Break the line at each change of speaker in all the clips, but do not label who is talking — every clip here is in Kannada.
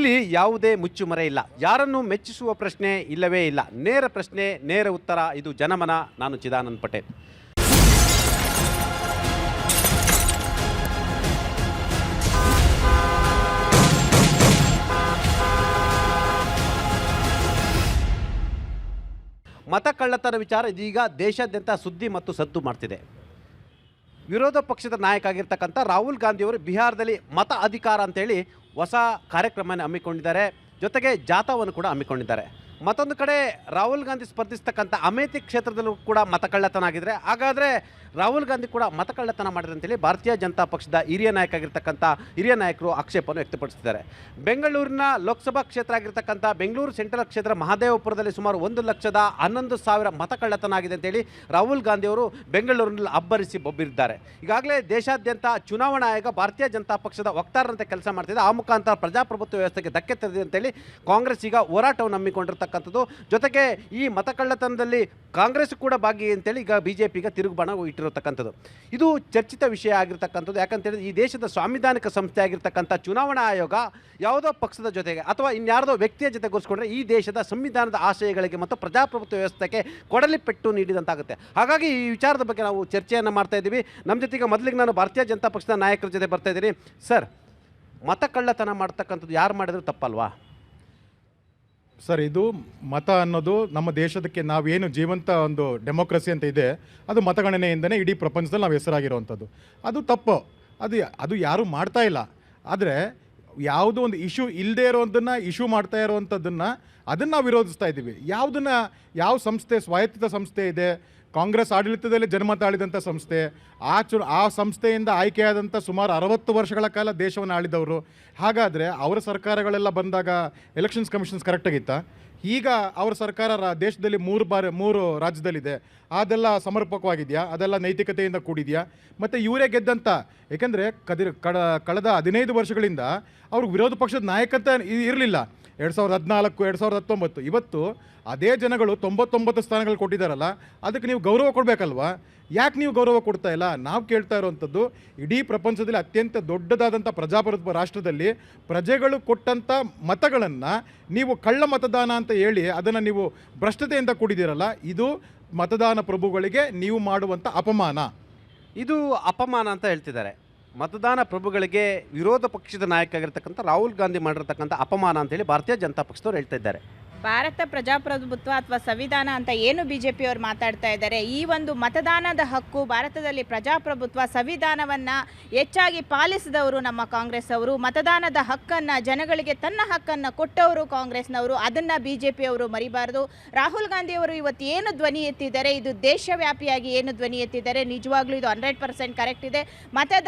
ಇಲ್ಲಿ ಯಾವುದೇ ಮುಚ್ಚುಮರೆ ಇಲ್ಲ, ಯಾರನ್ನು ಮೆಚ್ಚಿಸುವ ಪ್ರಶ್ನೆ ಇಲ್ಲವೇ ಇಲ್ಲ. ನೇರ ಪ್ರಶ್ನೆ, ನೇರ ಉತ್ತರ. ಇದು ಜನಮನ. ನಾನು ಚಿದಾನಂದ್ ಪಟೇಲ್. ಮತ ಕಳ್ಳತನ ವಿಚಾರ ಇದೀಗ ದೇಶಾದ್ಯಂತ ಸುದ್ದಿ ಮತ್ತು ಸದ್ದು ಮಾಡ್ತಿದೆ. ವಿರೋಧ ಪಕ್ಷದ ನಾಯಕ ಆಗಿರ್ತಕ್ಕಂಥ ರಾಹುಲ್ ಗಾಂಧಿಯವರು ಬಿಹಾರದಲ್ಲಿ ಮತ ಅಧಿಕಾರ ಅಂತೇಳಿ ಹೊಸ ಕಾರ್ಯಕ್ರಮವನ್ನು ಹಮ್ಮಿಕೊಂಡಿದ್ದಾರೆ. ಜೊತೆಗೆ ಜಾಥಾವನ್ನು ಕೂಡ ಹಮ್ಮಿಕೊಂಡಿದ್ದಾರೆ. ಮತ್ತೊಂದು ಕಡೆ ರಾಹುಲ್ ಗಾಂಧಿ ಸ್ಪರ್ಧಿಸ್ತಕ್ಕಂಥ ಅಮೇಥಿ ಕ್ಷೇತ್ರದಲ್ಲೂ ಕೂಡ ಮತ ಕಳ್ಳತನ ಆಗಿದ್ರೆ, ಹಾಗಾದರೆ ರಾಹುಲ್ ಗಾಂಧಿ ಕೂಡ ಮತ ಕಳ್ಳತನ ಮಾಡಿದ್ರು ಅಂತೇಳಿ ಭಾರತೀಯ ಜನತಾ ಪಕ್ಷದ ಹಿರಿಯ ನಾಯಕರು ಆಕ್ಷೇಪವನ್ನು ವ್ಯಕ್ತಪಡಿಸಿದ್ದಾರೆ. ಬೆಂಗಳೂರಿನ ಲೋಕಸಭಾ ಕ್ಷೇತ್ರ ಆಗಿರ್ತಕ್ಕಂಥ ಬೆಂಗಳೂರು ಸೆಂಟ್ರಲ್ ಕ್ಷೇತ್ರ ಮಹದೇವಪುರದಲ್ಲಿ ಸುಮಾರು 1,11,000 ಮತ ಕಳ್ಳತನ ಆಗಿದೆ ಅಂತೇಳಿ ರಾಹುಲ್ ಗಾಂಧಿಯವರು ಬೆಂಗಳೂರಿನಲ್ಲಿ ಅಬ್ಬರಿಸಿ ಬೊಬ್ಬಿದ್ದಾರೆ. ಈಗಾಗಲೇ ದೇಶಾದ್ಯಂತ ಚುನಾವಣಾ ಆಯೋಗ ಭಾರತೀಯ ಜನತಾ ಪಕ್ಷದ ವಕ್ತಾರರಂತೆ ಕೆಲಸ ಮಾಡ್ತಿದೆ. ಆ ಮುಖಾಂತರ ಪ್ರಜಾಪ್ರಭುತ್ವ ವ್ಯವಸ್ಥೆಗೆ ಧಕ್ಕೆ ತರದಿದೆ ಅಂತೇಳಿ ಕಾಂಗ್ರೆಸ್ ಈಗ ಹೋರಾಟವನ್ನು ಹಮ್ಮಿಕೊಂಡಿರ್ತಕ್ಕಂಥದ್ದು. ಜೊತೆಗೆ ಈ ಮತ ಕಳ್ಳತನದಲ್ಲಿ ಕಾಂಗ್ರೆಸ್ ಕೂಡ ಭಾಗಿ ಅಂತೇಳಿ ಈಗ ಬಿಜೆಪಿಗೆ ತಿರುಗುಬಾಣ ಇಟ್ಟಿರತಕ್ಕಂಥದ್ದು. ಇದು ಚರ್ಚಿತ ವಿಷಯ ಆಗಿರ್ತಕ್ಕಂಥದ್ದು. ಯಾಕಂತೇಳಿದ್ರೆ ಈ ದೇಶದ ಸಾಂವಿಧಾನಿಕ ಸಂಸ್ಥೆ ಆಗಿರ್ತಕ್ಕಂಥ ಚುನಾವಣಾ ಆಯೋಗ ಯಾವುದೋ ಪಕ್ಷದ ಜೊತೆಗೆ ಅಥವಾ ಇನ್ಯಾವುದೋ ವ್ಯಕ್ತಿಯ ಜೊತೆ ಗೋಸ್ಕೊಂಡ್ರೆ ಈ ದೇಶದ ಸಂವಿಧಾನದ ಆಶಯಗಳಿಗೆ ಮತ್ತು ಪ್ರಜಾಪ್ರಭುತ್ವ ವ್ಯವಸ್ಥೆಗೆ ಕೊಡಲಿ ಪೆಟ್ಟು ನೀಡಿದಂತಾಗುತ್ತೆ. ಹಾಗಾಗಿ ಈ ವಿಚಾರದ ಬಗ್ಗೆ ನಾವು ಚರ್ಚೆಯನ್ನು ಮಾಡ್ತಾ ಇದ್ದೀವಿ. ನಮ್ಮ ಜೊತೆಗೆ ಮೊದಲಿಗೆ ನಾನು ಭಾರತೀಯ ಜನತಾ ಪಕ್ಷದ ನಾಯಕರ ಜೊತೆ ಬರ್ತಾ ಇದ್ದೀನಿ. ಸರ್, ಮತ ಕಳ್ಳತನ ಮಾಡ್ತಕ್ಕಂಥದ್ದು ಯಾರು ಮಾಡಿದ್ರು ತಪ್ಪಲ್ವಾ?
ಸರ್, ಇದು ಮತ ಅನ್ನೋದು ನಮ್ಮ ದೇಶದಕ್ಕೆ ನಾವೇನು ಜೀವಂತ ಒಂದು ಡೆಮೋಕ್ರಸಿ ಅಂತ ಇದೆ, ಅದು ಮತಗಣನೆಯಿಂದನೇ ಇಡೀ ಪ್ರಪಂಚದಲ್ಲಿ ನಾವು ಹೆಸರಾಗಿರುವಂಥದ್ದು. ಅದು ತಪ್ಪು. ಅದು ಯಾರೂ ಮಾಡ್ತಾ ಇಲ್ಲ. ಆದರೆ ಯಾವುದೋ ಒಂದು ಇಶ್ಯೂ ಇಲ್ಲದೆ ಇರೋದನ್ನು ಇಶ್ಯೂ ಮಾಡ್ತಾ ಇರೋವಂಥದ್ದನ್ನು ಅದನ್ನು ನಾವು ವಿರೋಧಿಸ್ತಾ ಇದ್ದೀವಿ. ಯಾವ ಸಂಸ್ಥೆ, ಸ್ವಾಯತ್ತ ಸಂಸ್ಥೆ ಇದೆ, ಕಾಂಗ್ರೆಸ್ ಆಡಳಿತದಲ್ಲಿ ಜನಮತ ಆಳಿದಂಥ ಸಂಸ್ಥೆ, ಆ ಸಂಸ್ಥೆಯಿಂದ ಆಯ್ಕೆಯಾದಂಥ ಸುಮಾರು 60 ವರ್ಷಗಳ ಕಾಲ ದೇಶವನ್ನು ಆಳಿದವರು. ಹಾಗಾದರೆ ಅವರ ಸರ್ಕಾರಗಳೆಲ್ಲ ಬಂದಾಗ ಎಲೆಕ್ಷನ್ಸ್ ಕಮಿಷನ್ಸ್ ಕರೆಕ್ಟಾಗಿತ್ತಾ? ಈಗ ಅವರ ಸರ್ಕಾರ ದೇಶದಲ್ಲಿ 3 ರಾಜ್ಯದಲ್ಲಿದೆ. ಅದೆಲ್ಲ ಸಮರ್ಪಕವಾಗಿದೆಯಾ? ಅದೆಲ್ಲ ನೈತಿಕತೆಯಿಂದ ಕೂಡಿದೆಯಾ? ಮತ್ತು ಇವರೇ ಗೆದ್ದಂಥ, ಏಕೆಂದರೆ ಕಳೆದ 15 ವರ್ಷಗಳಿಂದ ಅವ್ರಿಗೆ ವಿರೋಧ ಪಕ್ಷದ ನಾಯಕತ್ವ ಇರಲಿಲ್ಲ. 2014, 2019 ಇವತ್ತು ಅದೇ ಜನಗಳು 99 ಸ್ಥಾನಗಳು ಕೊಟ್ಟಿದ್ದಾರಲ್ಲ, ಅದಕ್ಕೆ ನೀವು ಗೌರವ ಕೊಡಬೇಕಲ್ವಾ? ಯಾಕೆ ನೀವು ಗೌರವ ಕೊಡ್ತಾ ಇಲ್ಲ? ನಾವು ಕೇಳ್ತಾ ಇರೋವಂಥದ್ದು, ಇಡೀ ಪ್ರಪಂಚದಲ್ಲಿ ಅತ್ಯಂತ ದೊಡ್ಡದಾದಂಥ ಪ್ರಜಾಪ್ರಭುತ್ವ ರಾಷ್ಟ್ರದಲ್ಲಿ ಪ್ರಜೆಗಳು ಕೊಟ್ಟಂಥ ಮತಗಳನ್ನು ನೀವು ಕಳ್ಳ ಮತದಾನ ಅಂತ ಹೇಳಿ ಅದನ್ನು ನೀವು ಭ್ರಷ್ಟತೆಯಿಂದ ಕೂಡಿದ್ದೀರಲ್ಲ, ಇದು ಮತದಾನ ಪ್ರಭುಗಳಿಗೆ ನೀವು ಮಾಡುವಂಥ ಅಪಮಾನ.
ಇದು ಅಪಮಾನ ಅಂತ ಹೇಳ್ತಿದ್ದಾರೆ. ಮತದಾನ ಪ್ರಭುಗಳಿಗೆ ವಿರೋಧ ಪಕ್ಷದ ನಾಯಕ ಆಗಿರ್ತಕ್ಕಂಥ ರಾಹುಲ್ ಗಾಂಧಿ ಮಾಡಿರ್ತಕ್ಕಂಥ ಅಪಮಾನ ಅಂತೇಳಿ ಭಾರತೀಯ ಜನತಾ ಪಕ್ಷದವ್ರು ಹೇಳ್ತಾ ಇದ್ದಾರೆ.
ಭಾರತ ಪ್ರಜಾಪ್ರಭುತ್ವ ಅಥವಾ ಸಂವಿಧಾನ ಅಂತ ಏನು ಬಿಜೆಪಿಯವರು ಮಾತಾಡ್ತಾ ಇದ್ದಾರೆ, ಈ ಒಂದು ಮತದಾನದ ಹಕ್ಕು, ಭಾರತದಲ್ಲಿ ಪ್ರಜಾಪ್ರಭುತ್ವ ಸಂವಿಧಾನವನ್ನು ಹೆಚ್ಚಾಗಿ ಪಾಲಿಸಿದವರು ನಮ್ಮ ಕಾಂಗ್ರೆಸ್ ಅವರು. ಮತದಾನದ ಹಕ್ಕನ್ನು ಜನಗಳಿಗೆ ತನ್ನ ಹಕ್ಕನ್ನು ಕೊಟ್ಟವರು ಕಾಂಗ್ರೆಸ್ನವರು. ಅದನ್ನು ಬಿಜೆಪಿಯವರು ಮರಿಬಾರ್ದು. ರಾಹುಲ್ ಗಾಂಧಿಯವರು ಇವತ್ತು ಏನು ಧ್ವನಿ ಎತ್ತಿದ್ದಾರೆ, ಇದು ದೇಶವ್ಯಾಪಿಯಾಗಿ ಏನು ಧ್ವನಿ ಎತ್ತಿದ್ದಾರೆ, ನಿಜವಾಗ್ಲೂ ಇದು 100% ಕರೆಕ್ಟ್ ಇದೆ.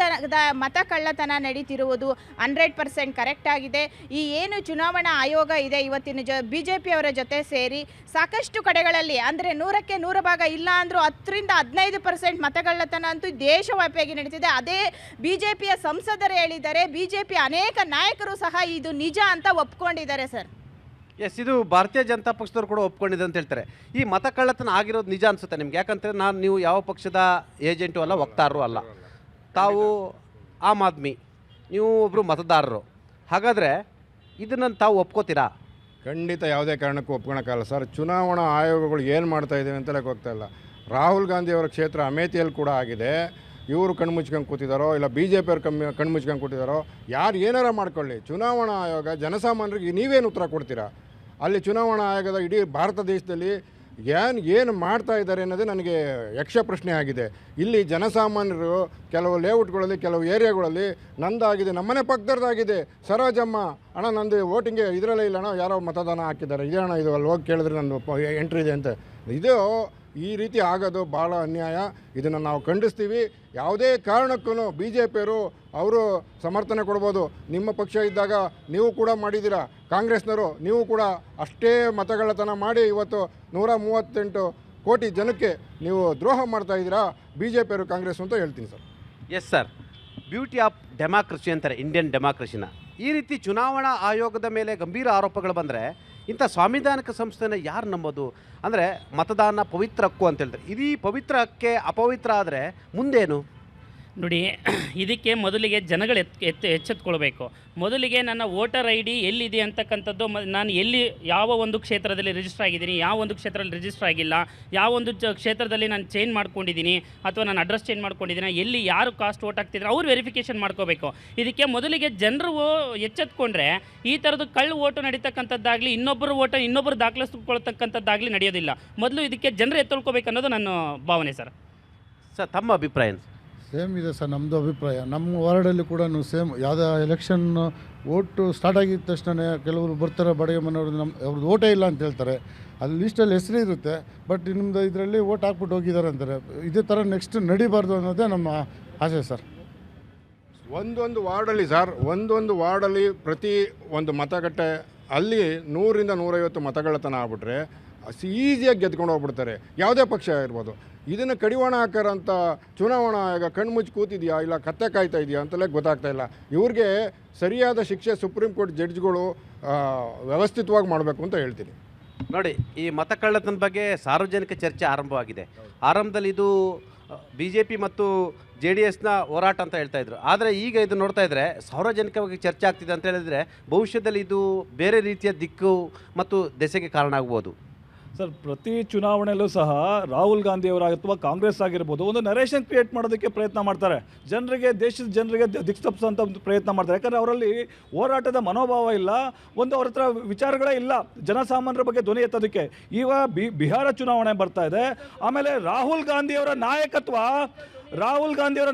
ಮತ ಕಳ್ಳತನ ನಡೀತಿರುವುದು 100% ಕರೆಕ್ಟ್ ಆಗಿದೆ. ಈ ಏನು ಚುನಾವಣಾ ಆಯೋಗ ಇದೆ ಇವತ್ತಿನ ಬಿಜೆಪಿ ಅವರ ಜೊತೆ ಸೇರಿ ಸಾಕಷ್ಟು ಕಡೆಗಳಲ್ಲಿ, ಅಂದರೆ 100ಕ್ಕೆ 100 ಭಾಗ ಇಲ್ಲ ಅಂದರೂ 10ರಿಂದ 15% ಮತಗಳ್ಳತನ ಅಂತೂ ದೇಶವ್ಯಾಪಿಯಾಗಿ ನಡೀತಿದೆ. ಅದೇ ಬಿಜೆಪಿಯ ಸಂಸದರು ಹೇಳಿದ್ದಾರೆ. ಬಿಜೆಪಿ ಅನೇಕ ನಾಯಕರು ಸಹ ಇದು ನಿಜ ಅಂತ ಒಪ್ಕೊಂಡಿದ್ದಾರೆ ಸರ್.
ಎಸ್, ಇದು ಭಾರತೀಯ ಜನತಾ ಪಕ್ಷದವ್ರು ಕೂಡ ಒಪ್ಕೊಂಡಿದೆ ಅಂತ ಹೇಳ್ತಾರೆ. ಈ ಮತ ಕಳ್ಳತನ ಆಗಿರೋದು ನಿಜ ಅನಿಸುತ್ತೆ ನಿಮ್ಗೆ? ಯಾಕಂದರೆ ನೀವು ಯಾವ ಪಕ್ಷದ ಏಜೆಂಟು ಅಲ್ಲ, ವಕ್ತಾರರು ಅಲ್ಲ, ತಾವು ಆಮ್ ಆದ್ಮಿ, ನೀವು ಒಬ್ಬರು ಮತದಾರರು. ಹಾಗಾದರೆ ಇದನ್ನು ತಾವು ಒಪ್ಕೋತೀರಾ?
ಖಂಡಿತ ಯಾವುದೇ ಕಾರಣಕ್ಕೂ ಒಪ್ಕೊಳಕ್ಕಾಗಲ್ಲ ಸರ್. ಚುನಾವಣಾ ಆಯೋಗಗಳು ಏನು ಮಾಡ್ತಾ ಇದ್ದೇವೆ ಅಂತಲೇ ಹೋಗ್ತಾ ಇಲ್ಲ. ರಾಹುಲ್ ಗಾಂಧಿ ಅವರ ಕ್ಷೇತ್ರ ಅಮೇಥಿಯಲ್ಲಿ ಕೂಡ ಆಗಿದೆ. ಇವರು ಕಣ್ಮುಚ್ಕೊಂಡು ಕೂತಿದ್ದಾರೋ ಇಲ್ಲ ಬಿ ಜೆ ಪಿಯವ್ರು ಕಣ್ಮುಚ್ಕೊಂಡು ಕೂತಿದ್ದಾರೋ, ಯಾರು ಏನಾರ ಮಾಡ್ಕೊಳ್ಳಿ, ಚುನಾವಣಾ ಆಯೋಗ ಜನಸಾಮಾನ್ಯರಿಗೆ ನೀವೇನು ಉತ್ತರ ಕೊಡ್ತೀರಾ? ಅಲ್ಲಿ ಚುನಾವಣಾ ಆಯೋಗದ ಇಡೀ ಭಾರತ ದೇಶದಲ್ಲಿ ಏನು ಮಾಡ್ತಾ ಇದ್ದಾರೆ ಅನ್ನೋದೇ ನನಗೆ ಯಕ್ಷ ಪ್ರಶ್ನೆ ಆಗಿದೆ. ಇಲ್ಲಿ ಜನಸಾಮಾನ್ಯರು ಕೆಲವು ಲೇಔಟ್ಗಳಲ್ಲಿ, ಕೆಲವು ಏರಿಯಾಗಳಲ್ಲಿ ನಂದಾಗಿದೆ, ನಮ್ಮನೆ ಪಕ್ಕದವ್ರದ್ದಾಗಿದೆ, ಸರೋಜಮ್ಮ ಅಣ್ಣ ನಂದು ವೋಟಿಂಗ್ಗೆ ಇದರಲ್ಲೇ ಇಲ್ಲ ಅಣ್ಣ, ಯಾರೋ ಮತದಾನ ಹಾಕಿದ್ದಾರೆ, ಇದೇ ಅಣ್ಣ ಇದು ಅಲ್ಲಿ ಹೋಗಿ ಕೇಳಿದ್ರೆ ನಂದು ಎಂಟ್ರಿ ಇದೆ ಅಂತ. ಇದು ಈ ರೀತಿ ಆಗೋದು ಭಾಳ ಅನ್ಯಾಯ. ಇದನ್ನು ನಾವು ಖಂಡಿಸ್ತೀವಿ. ಯಾವುದೇ ಕಾರಣಕ್ಕೂ ಬಿ ಜೆ ಪಿಯವರು ಅವರು ಸಮರ್ಥನೆ ಕೊಡ್ಬೋದು. ನಿಮ್ಮ ಪಕ್ಷ ಇದ್ದಾಗ ನೀವು ಕೂಡ ಮಾಡಿದ್ದೀರಾ, ಕಾಂಗ್ರೆಸ್ನವರು ನೀವು ಕೂಡ ಅಷ್ಟೇ ಮತಗಳ್ಳತನ ಮಾಡಿ ಇವತ್ತು 138 ಕೋಟಿ ಜನಕ್ಕೆ ನೀವು ದ್ರೋಹ ಮಾಡ್ತಾ ಇದ್ದೀರಾ ಬಿ ಜೆ ಪಿಯವರು, ಕಾಂಗ್ರೆಸ್ ಅಂತ ಹೇಳ್ತೀನಿ sir.
Yes sir, beauty of democracy ಅಂತಾರೆ ಇಂಡಿಯನ್ ಡೆಮಾಕ್ರಸಿನ. ಈ ರೀತಿ ಚುನಾವಣಾ ಆಯೋಗದ ಮೇಲೆ ಗಂಭೀರ ಆರೋಪಗಳು ಬಂದರೆ ಇಂಥ ಸಾಂವಿಧಾನಿಕ ಸಂಸ್ಥೆನ ಯಾರು ನಂಬೋದು? ಅಂದರೆ ಮತದಾನ ಪವಿತ್ರ ಹಕ್ಕು ಅಂತ ಹೇಳ್ತಾರೆ. ಇದೀ ಪವಿತ್ರ ಹಕ್ಕೆ ಅಪವಿತ್ರ ಆದರೆ ಮುಂದೇನು?
ನೋಡಿ, ಇದಕ್ಕೆ ಮೊದಲಿಗೆ ಜನಗಳು ಎಚ್ಚೆತ್ಕೊಳ್ಬೇಕು. ಮೊದಲಿಗೆ ನನ್ನ ವೋಟರ್ ಐ ಡಿ ಎಲ್ಲಿದೆ ಅಂತಕ್ಕಂಥದ್ದು, ನಾನು ಎಲ್ಲಿ ಯಾವ ಒಂದು ಕ್ಷೇತ್ರದಲ್ಲಿ ರಿಜಿಸ್ಟರ್ ಆಗಿದ್ದೀನಿ, ಯಾವ ಒಂದು ಕ್ಷೇತ್ರದಲ್ಲಿ ರಿಜಿಸ್ಟರ್ ಆಗಿಲ್ಲ, ಯಾವ ಒಂದು ಕ್ಷೇತ್ರದಲ್ಲಿ ನಾನು ಚೇಂಜ್ ಮಾಡ್ಕೊಂಡಿದ್ದೀನಿ ಅಥವಾ ನಾನು ಅಡ್ರೆಸ್ ಚೇಂಜ್ ಮಾಡ್ಕೊಂಡಿದ್ದೀನಿ, ಎಲ್ಲಿ ಯಾರು ಕಾಸ್ಟ್ ವೋಟ್ ಹಾಕ್ತಿದ್ರೆ ಅವ್ರು ವೆರಿಫಿಕೇಷನ್ ಮಾಡ್ಕೋಬೇಕು. ಇದಕ್ಕೆ ಮೊದಲಿಗೆ ಜನರು ಎಚ್ಚೆತ್ಕೊಂಡ್ರೆ ಈ ಥರದ್ದು ಕಳ್ಳು ಓಟು ನಡೀತಕ್ಕಂಥದ್ದಾಗಲಿ, ಇನ್ನೊಬ್ಬರು ದಾಖಲಿಸ್ಕೊಳ್ತಕ್ಕಂಥದ್ದಾಗಲಿ ನಡೆಯೋದಿಲ್ಲ. ಮೊದಲು ಇದಕ್ಕೆ ಜನರು ಎತ್ತೊಳ್ಕೋಬೇಕು ಅನ್ನೋದು ನನ್ನ ಭಾವನೆ ಸರ್.
ಸರ್, ತಮ್ಮ ಅಭಿಪ್ರಾಯ ಏನು?
ಸೇಮ್ ಇದೆ ಸರ್ ನಮ್ಮದು ಅಭಿಪ್ರಾಯ. ನಮ್ಮ ವಾರ್ಡಲ್ಲಿ ಕೂಡ ಸೇಮ್ ಯಾವುದೇ ಎಲೆಕ್ಷನ್ ಓಟು ಸ್ಟಾರ್ಟ್ ಆಗಿದ ತಕ್ಷಣ ಕೆಲವರು ಬರ್ತಾರೆ, ಬಡಗೆ ಮನೆಯವ್ರು ಅವ್ರದ್ದು ಓಟೇ ಇಲ್ಲ ಅಂತ ಹೇಳ್ತಾರೆ. ಅಲ್ಲಿ ಲಿಸ್ಟಲ್ಲಿ ಹೆಸರು ಇರುತ್ತೆ, ಬಟ್ ನಿಮ್ಮದು ಇದರಲ್ಲಿ ಓಟ್ ಹಾಕ್ಬಿಟ್ಟು ಹೋಗಿದ್ದಾರೆ ಅಂತಾರೆ. ಇದೇ ಥರ ನೆಕ್ಸ್ಟ್ ನಡಿಬಾರ್ದು ಅನ್ನೋದೇ ನಮ್ಮ ಆಸೆ ಸರ್.
ಒಂದೊಂದು ವಾರ್ಡಲ್ಲಿ ಪ್ರತಿ ಒಂದು ಮತಗಟ್ಟೆ ಅಲ್ಲಿ 100ರಿಂದ 150 ಮತಗಳ ತನಕ ಆಗ್ಬಿಟ್ರೆ ಈಸಿಯಾಗಿ ಗೆದ್ಕೊಂಡು ಹೋಗ್ಬಿಡ್ತಾರೆ, ಯಾವುದೇ ಪಕ್ಷ ಇರ್ಬೋದು. ಇದನ್ನು ಕಡಿವಾಣ ಹಾಕೋರಂಥ ಚುನಾವಣಾ ಆಯೋಗ ಕಣ್ಮುಚ್ಚಿ ಕೂತಿದೆಯಾ ಇಲ್ಲ ಕತ್ತೆ ಕಾಯ್ತಾ ಇದೆಯಾ ಅಂತಲೇ ಗೊತ್ತಾಗ್ತಾ ಇಲ್ಲ. ಇವ್ರಿಗೆ ಸರಿಯಾದ ಶಿಕ್ಷೆ ಸುಪ್ರೀಂ ಕೋರ್ಟ್ ಜಡ್ಜ್ಗಳು ವ್ಯವಸ್ಥಿತವಾಗಿ ಮಾಡಬೇಕು ಅಂತ ಹೇಳ್ತೀನಿ.
ನೋಡಿ, ಈ ಮತಕಳ್ಳತನದ ಬಗ್ಗೆ ಸಾರ್ವಜನಿಕ ಚರ್ಚೆ ಆರಂಭವಾಗಿದೆ. ಆರಂಭದಲ್ಲಿ ಇದು BJP ಮತ್ತು JDSನ ಹೋರಾಟ ಅಂತ ಹೇಳ್ತಾ ಇದ್ರು. ಆದರೆ ಈಗ ಇದು ನೋಡ್ತಾ ಇದ್ದರೆ ಸಾರ್ವಜನಿಕವಾಗಿ ಚರ್ಚೆ ಆಗ್ತಿದೆ ಅಂತ ಹೇಳಿದರೆ ಭವಿಷ್ಯದಲ್ಲಿ ಇದು ಬೇರೆ ರೀತಿಯ ದಿಕ್ಕು ಮತ್ತು ದೆಸೆಗೆ ಕಾರಣ ಆಗ್ಬೋದು.
ಸರ್, ಪ್ರತಿ ಚುನಾವಣೆಯಲ್ಲೂ ಸಹ ರಾಹುಲ್ ಗಾಂಧಿಯವರ ಅಥವಾ ಕಾಂಗ್ರೆಸ್ ಆಗಿರ್ಬೋದು ಒಂದು ನರೇಷನ್ ಕ್ರಿಯೇಟ್ ಮಾಡೋದಕ್ಕೆ ಪ್ರಯತ್ನ ಮಾಡ್ತಾರೆ. ದೇಶದ ಜನರಿಗೆ ದಿಕ್ತಪ್ಪಿಸೋಂಥ ಒಂದು ಪ್ರಯತ್ನ ಮಾಡ್ತಾರೆ. ಯಾಕಂದರೆ ಅವರಲ್ಲಿ ಹೋರಾಟದ ಮನೋಭಾವ ಇಲ್ಲ, ಒಂದು ಅವ್ರ ಹತ್ರ ವಿಚಾರಗಳೇ ಇಲ್ಲ ಜನಸಾಮಾನ್ಯರ ಬಗ್ಗೆ ಧ್ವನಿ ಎತ್ತೋದಕ್ಕೆ. ಈಗ ಬಿಹಾರ ಚುನಾವಣೆ ಬರ್ತಾ ಇದೆ. ಆಮೇಲೆ ರಾಹುಲ್ ಗಾಂಧಿಯವರ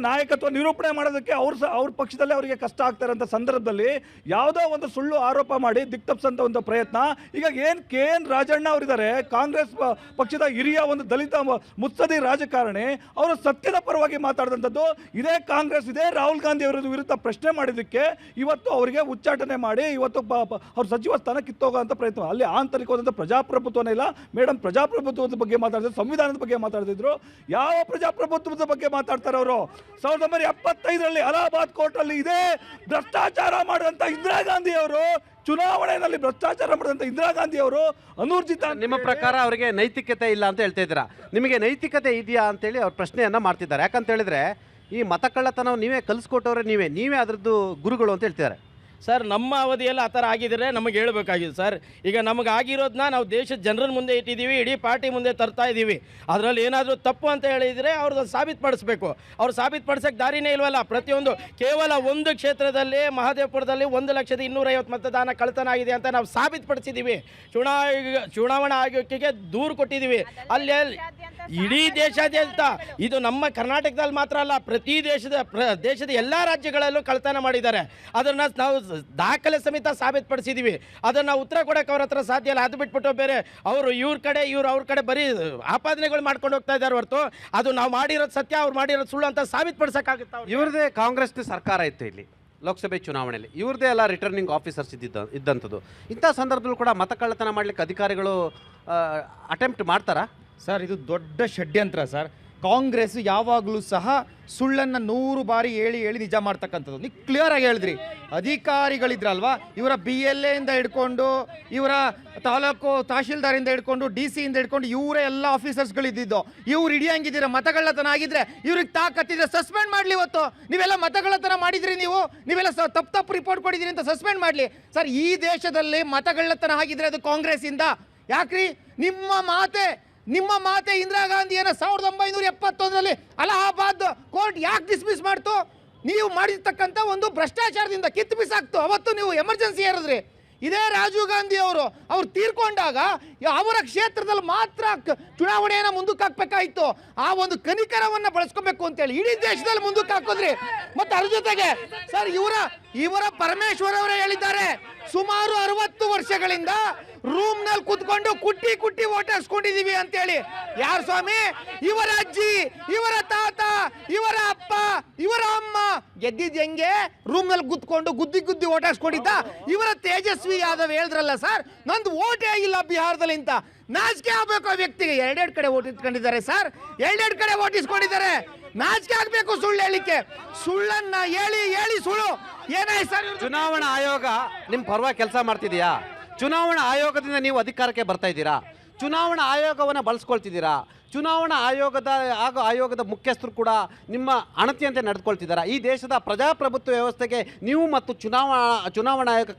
ನಾಯಕತ್ವ ನಿರೂಪಣೆ ಮಾಡೋದಕ್ಕೆ ಅವ್ರ ಪಕ್ಷದಲ್ಲಿ ಅವರಿಗೆ ಕಷ್ಟ ಆಗ್ತಾ ಇರೋಂಥ ಸಂದರ್ಭದಲ್ಲಿ ಯಾವುದೋ ಒಂದು ಸುಳ್ಳು ಆರೋಪ ಮಾಡಿ ದಿಕ್ತಪ್ಸಂತ ಒಂದು ಪ್ರಯತ್ನ. ಈಗ KN ರಾಜಣ್ಣ ಅವರಿದ್ದಾರೆ, ಕಾಂಗ್ರೆಸ್ ಪಕ್ಷದ ಹಿರಿಯ ಒಂದು ದಲಿತ ಮುತ್ಸದಿ ರಾಜಕಾರಣಿ. ಅವರು ಸತ್ಯದ ಪರವಾಗಿ ಮಾತಾಡಿದಂಥದ್ದು ಇದೇ ಕಾಂಗ್ರೆಸ್, ಇದೇ ರಾಹುಲ್ ಗಾಂಧಿ ಅವರ ವಿರುದ್ಧ ಪ್ರಶ್ನೆ ಮಾಡಿದ್ದಕ್ಕೆ ಇವತ್ತು ಅವರಿಗೆ ಉಚ್ಚಾಟನೆ ಮಾಡಿ ಇವತ್ತು ಅವ್ರ ಸಚಿವ ಸ್ಥಾನ ಕಿತ್ತೋಗೋಂಥ ಪ್ರಯತ್ನ. ಅಲ್ಲಿ ಆಂತರಿಕವಾದಂಥ ಪ್ರಜಾಪ್ರಭುತ್ವನೇ ಇಲ್ಲ. ಮೇಡಮ್ ಪ್ರಜಾಪ್ರಭುತ್ವದ ಬಗ್ಗೆ ಮಾತಾಡಿದ್ರು, ಸಂವಿಧಾನದ ಬಗ್ಗೆ ಮಾತಾಡ್ತಿದ್ರು. ಯಾವ ಪ್ರಜಾಪ್ರಭುತ್ವದ ಬಗ್ಗೆ ಮಾತಾಡ್ತಾರೆ ಅವರು? 1975ರಲ್ಲಿ ಅಲಹಾಬಾದ್ ಕೋರ್ಟಲ್ಲಿ ಇದೇ ಭ್ರಷ್ಟಾಚಾರ ಮಾಡಿದಂಥ ಇಂದಿರಾ ಗಾಂಧಿ ಅವರು, ಚುನಾವಣೆಯಲ್ಲಿ ಭ್ರಷ್ಟಾಚಾರ ಮಾಡಿದಂಥ ಇಂದಿರಾ ಗಾಂಧಿ ಅವರು ಅನೂರ್ಜಿತ.
ನಿಮ್ಮ ಪ್ರಕಾರ ಅವರಿಗೆ ನೈತಿಕತೆ ಇಲ್ಲ ಅಂತ ಹೇಳ್ತಾ ಇದ್ದೀರಾ. ನಿಮಗೆ ನೈತಿಕತೆ ಇದೆಯಾ ಅಂತೇಳಿ ಅವ್ರು ಪ್ರಶ್ನೆಯನ್ನು ಮಾಡ್ತಿದ್ದಾರೆ. ಯಾಕಂತ ಹೇಳಿದ್ರೆ ಈ ಮತಕಳ್ಳತನ ನೀವೇ ಕಲಿಸ್ಕೊಟ್ಟವ್ರೆ, ನೀವೇ ಅದರದ್ದು ಗುರುಗಳು ಅಂತ ಹೇಳ್ತಿದ್ದಾರೆ.
ಸರ್, ನಮ್ಮ ಅವಧಿಯಲ್ಲಿ ಆ ಥರ ಆಗಿದ್ದರೆ ನಮಗೆ ಹೇಳಬೇಕಾಗಿದೆ ಸರ್. ಈಗ ನಮಗೆ ಆಗಿರೋದನ್ನ ನಾವು ದೇಶದ ಜನರ ಮುಂದೆ ಇಟ್ಟಿದ್ದೀವಿ, ಇಡೀ ಪಾರ್ಟಿ ಮುಂದೆ ತರ್ತಾ ಇದ್ದೀವಿ. ಅದರಲ್ಲಿ ಏನಾದರೂ ತಪ್ಪು ಅಂತ ಹೇಳಿದರೆ ಅವ್ರದ್ದು ಸಾಬೀತುಪಡಿಸ್ಬೇಕು. ಅವ್ರು ಸಾಬೀತುಪಡಿಸೋಕ್ಕೆ ದಾರಿನೇ ಇಲ್ವಲ್ಲ. ಪ್ರತಿಯೊಂದು ಕೇವಲ ಒಂದು ಕ್ಷೇತ್ರದಲ್ಲಿ ಮಹದೇವಪುರದಲ್ಲಿ 1,250,000 ಮತದಾನ ಕಳ್ತನ ಆಗಿದೆ ಅಂತ ನಾವು ಸಾಬೀತುಪಡಿಸಿದ್ದೀವಿ. ಚುನಾವಣಾ ಆಯೋಗಕ್ಕೆ ದೂರು ಕೊಟ್ಟಿದ್ದೀವಿ. ಅಲ್ಲಿ ಇಡೀ ದೇಶಾದ್ಯಂತ, ಇದು ನಮ್ಮ ಕರ್ನಾಟಕದಲ್ಲಿ ಮಾತ್ರ ಅಲ್ಲ, ಪ್ರತಿ ದೇಶದ ಎಲ್ಲ ರಾಜ್ಯಗಳಲ್ಲೂ ಕಳ್ತನ ಮಾಡಿದ್ದಾರೆ. ಅದನ್ನು ನಾವು ದಾಖಲೆ ಸಮೇತ ಸಾಬೀತುಪಡಿಸಿದ್ದೀವಿ. ಅದನ್ನು ಉತ್ತರ ಕೊಡೋಕೆ ಅವ್ರ ಹತ್ರ ಸಾಧ್ಯ ಇಲ್ಲ. ಅದು ಬಿಟ್ಬಿಟ್ಟು ಬೇರೆ ಅವರು ಅವ್ರ ಕಡೆ ಬರೀ ಆಪಾದನೆಗಳು ಮಾಡ್ಕೊಂಡು ಹೋಗ್ತಾ ಇದ್ದಾರೆ ಹೊರತು ಅದು ನಾವು ಮಾಡಿರೋದು ಸತ್ಯ, ಅವ್ರು ಮಾಡಿರೋದು ಸುಳ್ಳು ಅಂತ ಸಾಬೀತುಪಡಿಸೋಕ್ಕಾಗುತ್ತೆ.
ಇವ್ರದೇ ಕಾಂಗ್ರೆಸ್ನ ಸರ್ಕಾರ ಇತ್ತು ಇಲ್ಲಿ ಲೋಕಸಭೆ ಚುನಾವಣೆಯಲ್ಲಿ, ಇವ್ರದೇ ಎಲ್ಲ ರಿಟರ್ನಿಂಗ್ ಆಫೀಸರ್ಸ್ ಇದ್ದಂಥದ್ದು. ಇಂಥ ಸಂದರ್ಭದಲ್ಲೂ ಕೂಡ ಮತಕಳ್ಳತನ ಮಾಡಲಿಕ್ಕೆ ಅಧಿಕಾರಿಗಳು ಅಟೆಂಪ್ಟ್ ಮಾಡ್ತಾರಾ?
ಸರ್, ಇದು ದೊಡ್ಡ ಷಡ್ಯಂತ್ರ ಸರ್. ಕಾಂಗ್ರೆಸ್ ಯಾವಾಗಲೂ ಸಹ ಸುಳ್ಳನ್ನು 100 ಬಾರಿ ಹೇಳಿ ನಿಜ ಮಾಡ್ತಕ್ಕಂಥದ್ದು. ನೀವು ಕ್ಲಿಯರಾಗಿ ಹೇಳಿದ್ರಿ. ಅಧಿಕಾರಿಗಳಿದ್ರಲ್ವಾ, ಇವರ BLA ಇಂದ ಹಿಡ್ಕೊಂಡು, ಇವರ ತಾಲೂಕು ತಹಶೀಲ್ದಾರಿಂದ ಹಿಡ್ಕೊಂಡು, DC ಇಂದ ಹಿಡ್ಕೊಂಡು ಇವರೇ ಎಲ್ಲ ಆಫೀಸರ್ಸ್ಗಳಿದ್ದು. ಇವ್ರು ಹಿಡಿಯಂಗಿದ್ದೀರ ಮತಗಳ್ಳತನ ಆಗಿದ್ರೆ ಇವ್ರಿಗೆ ತಾಕತ್ತಿದ್ರೆ ಸಸ್ಪೆಂಡ್ ಮಾಡಲಿ. ಇವತ್ತು ನೀವೆಲ್ಲ ಮತಗಳ್ಳತನ ಮಾಡಿದ್ರಿ, ನೀವೆಲ್ಲ ತಪ್ಪು ರಿಪೋರ್ಟ್ ಕೊಟ್ಟಿದ್ದೀರಿ ಅಂತ ಸಸ್ಪೆಂಡ್ ಮಾಡಲಿ. ಸರ್, ಈ ದೇಶದಲ್ಲಿ ಮತಗಳ್ಳತನ ಆಗಿದ್ರೆ ಅದು ಕಾಂಗ್ರೆಸ್ಸಿಂದ. ಯಾಕ್ರಿ? ನಿಮ್ಮ ಮಾತೆ ಇಂದಿರಾ ಗಾಂಧಿಯನ್ನು 1971ರಲ್ಲಿ ಅಲಹಾಬಾದ್ ಕೋರ್ಟ್ ಯಾಕೆ ಡಿಸ್ಮಿಸ್ ಮಾಡ್ತು? ನೀವು ಮಾಡಿರ್ತಕ್ಕಂಥ ಒಂದು ಭ್ರಷ್ಟಾಚಾರದಿಂದ ಕಿತ್ತು ಬಿಸಾಕ್ತು. ಅವತ್ತು ನೀವು ಎಮರ್ಜೆನ್ಸಿ ಏರಿದ್ರಿ. ಇದೇ ರಾಜೀವ್ ಗಾಂಧಿ ಅವ್ರು ತೀರ್ಕೊಂಡಾಗ ಅವರ ಕ್ಷೇತ್ರದಲ್ಲಿ ಮಾತ್ರ ಚುನಾವಣೆಯನ್ನು ಮುಂದಕ್ಕೆ ಹಾಕ್ಬೇಕಾಯ್ತು. ಆ ಒಂದು ಕನಿಕರವನ್ನು ಬಳಸ್ಕೋಬೇಕು ಅಂತೇಳಿ ಇಡೀ ದೇಶದಲ್ಲಿ ಮುಂದಕ್ಕೆ ಹಾಕಿದ್ರಿ. ಮತ್ತೆ ಅದ್ರ ಜೊತೆಗೆ ಸರ್, ಇವರ ಪರಮೇಶ್ವರ್ ಅವರೇ ಹೇಳಿದ್ದಾರೆ, ಸುಮಾರು 60 ವರ್ಷಗಳಿಂದ ರೂಮ್ನಲ್ಲಿ ಕೂತ್ಕೊಂಡು ಕುಟ್ಟಿ ಓಟ್ ಹಾಕ್ಸ್ಕೊಂಡಿದೀವಿ ಅಂತೇಳಿ. ಯಾರು ಸ್ವಾಮಿ? ಇವರ ಅಜ್ಜಿ, ಇವರ ತಾತ, ಇವರ ಅಪ್ಪ, ಇವರ ಅಮ್ಮ ಗೆದ್ದಿದ್ ಹೆಂಗೆ? ರೂಮ್ನಲ್ಲಿ ಕೂತ್ಕೊಂಡು ಗುದ್ದಿ ಓಟ್ ಹಾಕ್ಸ್ಕೊಂಡಿದ್ದ. ಇವರ ತೇಜಸ್ವಿ ಯಾದವ್ ಹೇಳಿದ್ರಲ್ಲ ಸರ್, ನಂದು ಓಟೇ ಆಗಿಲ್ಲ ಬಿಹಾರದಲ್ಲಿ ಅಂತ. ನಾಚಿಕೆ ಆಗ್ಬೇಕು ಆ ವ್ಯಕ್ತಿಗೆ. 2 ಕಡೆ ಓಟ್ ಇಟ್ಕೊಂಡಿದ್ದಾರೆ ಸರ್, 2 ಕಡೆ ಓಟ್ ಇಸ್ಕೊಂಡಿದ್ದಾರೆ. ನಾಚಿಕೆ ಆಗ್ಬೇಕು ಸುಳ್ಳು ಹೇಳಿಕೆ. ಸುಳ್ಳನ್ನ ಹೇಳಿ ಸುಳ್ಳು ಏನಾಯ್ತು ಸರ್?
ಚುನಾವಣಾ ಆಯೋಗ ನಿಮ್ಮ ಪರವಾಗಿ ಕೆಲಸ ಮಾಡ್ತಿದೆಯಾ? ಚುನಾವಣಾ ಆಯೋಗದಿಂದ ನೀವು ಅಧಿಕಾರಕ್ಕೆ ಬರ್ತಾ ಇದ್ದೀರಾ, ಚುನಾವಣಾ ಆಯೋಗವನ್ನು ಬಳಸ್ಕೊಳ್ತಿದ್ದೀರಾ, ಚುನಾವಣಾ ಆಯೋಗದ ಮುಖ್ಯಸ್ಥರು ಕೂಡ ನಿಮ್ಮ ಅಣತಿಯಂತೆ ನಡೆದುಕೊಳ್ತಿದ್ದಾರೆ. ಈ ದೇಶದ ಪ್ರಜಾಪ್ರಭುತ್ವ ವ್ಯವಸ್ಥೆಗೆ ನೀವು ಮತ್ತು ಚುನಾವಣಾ ಆಯೋಗ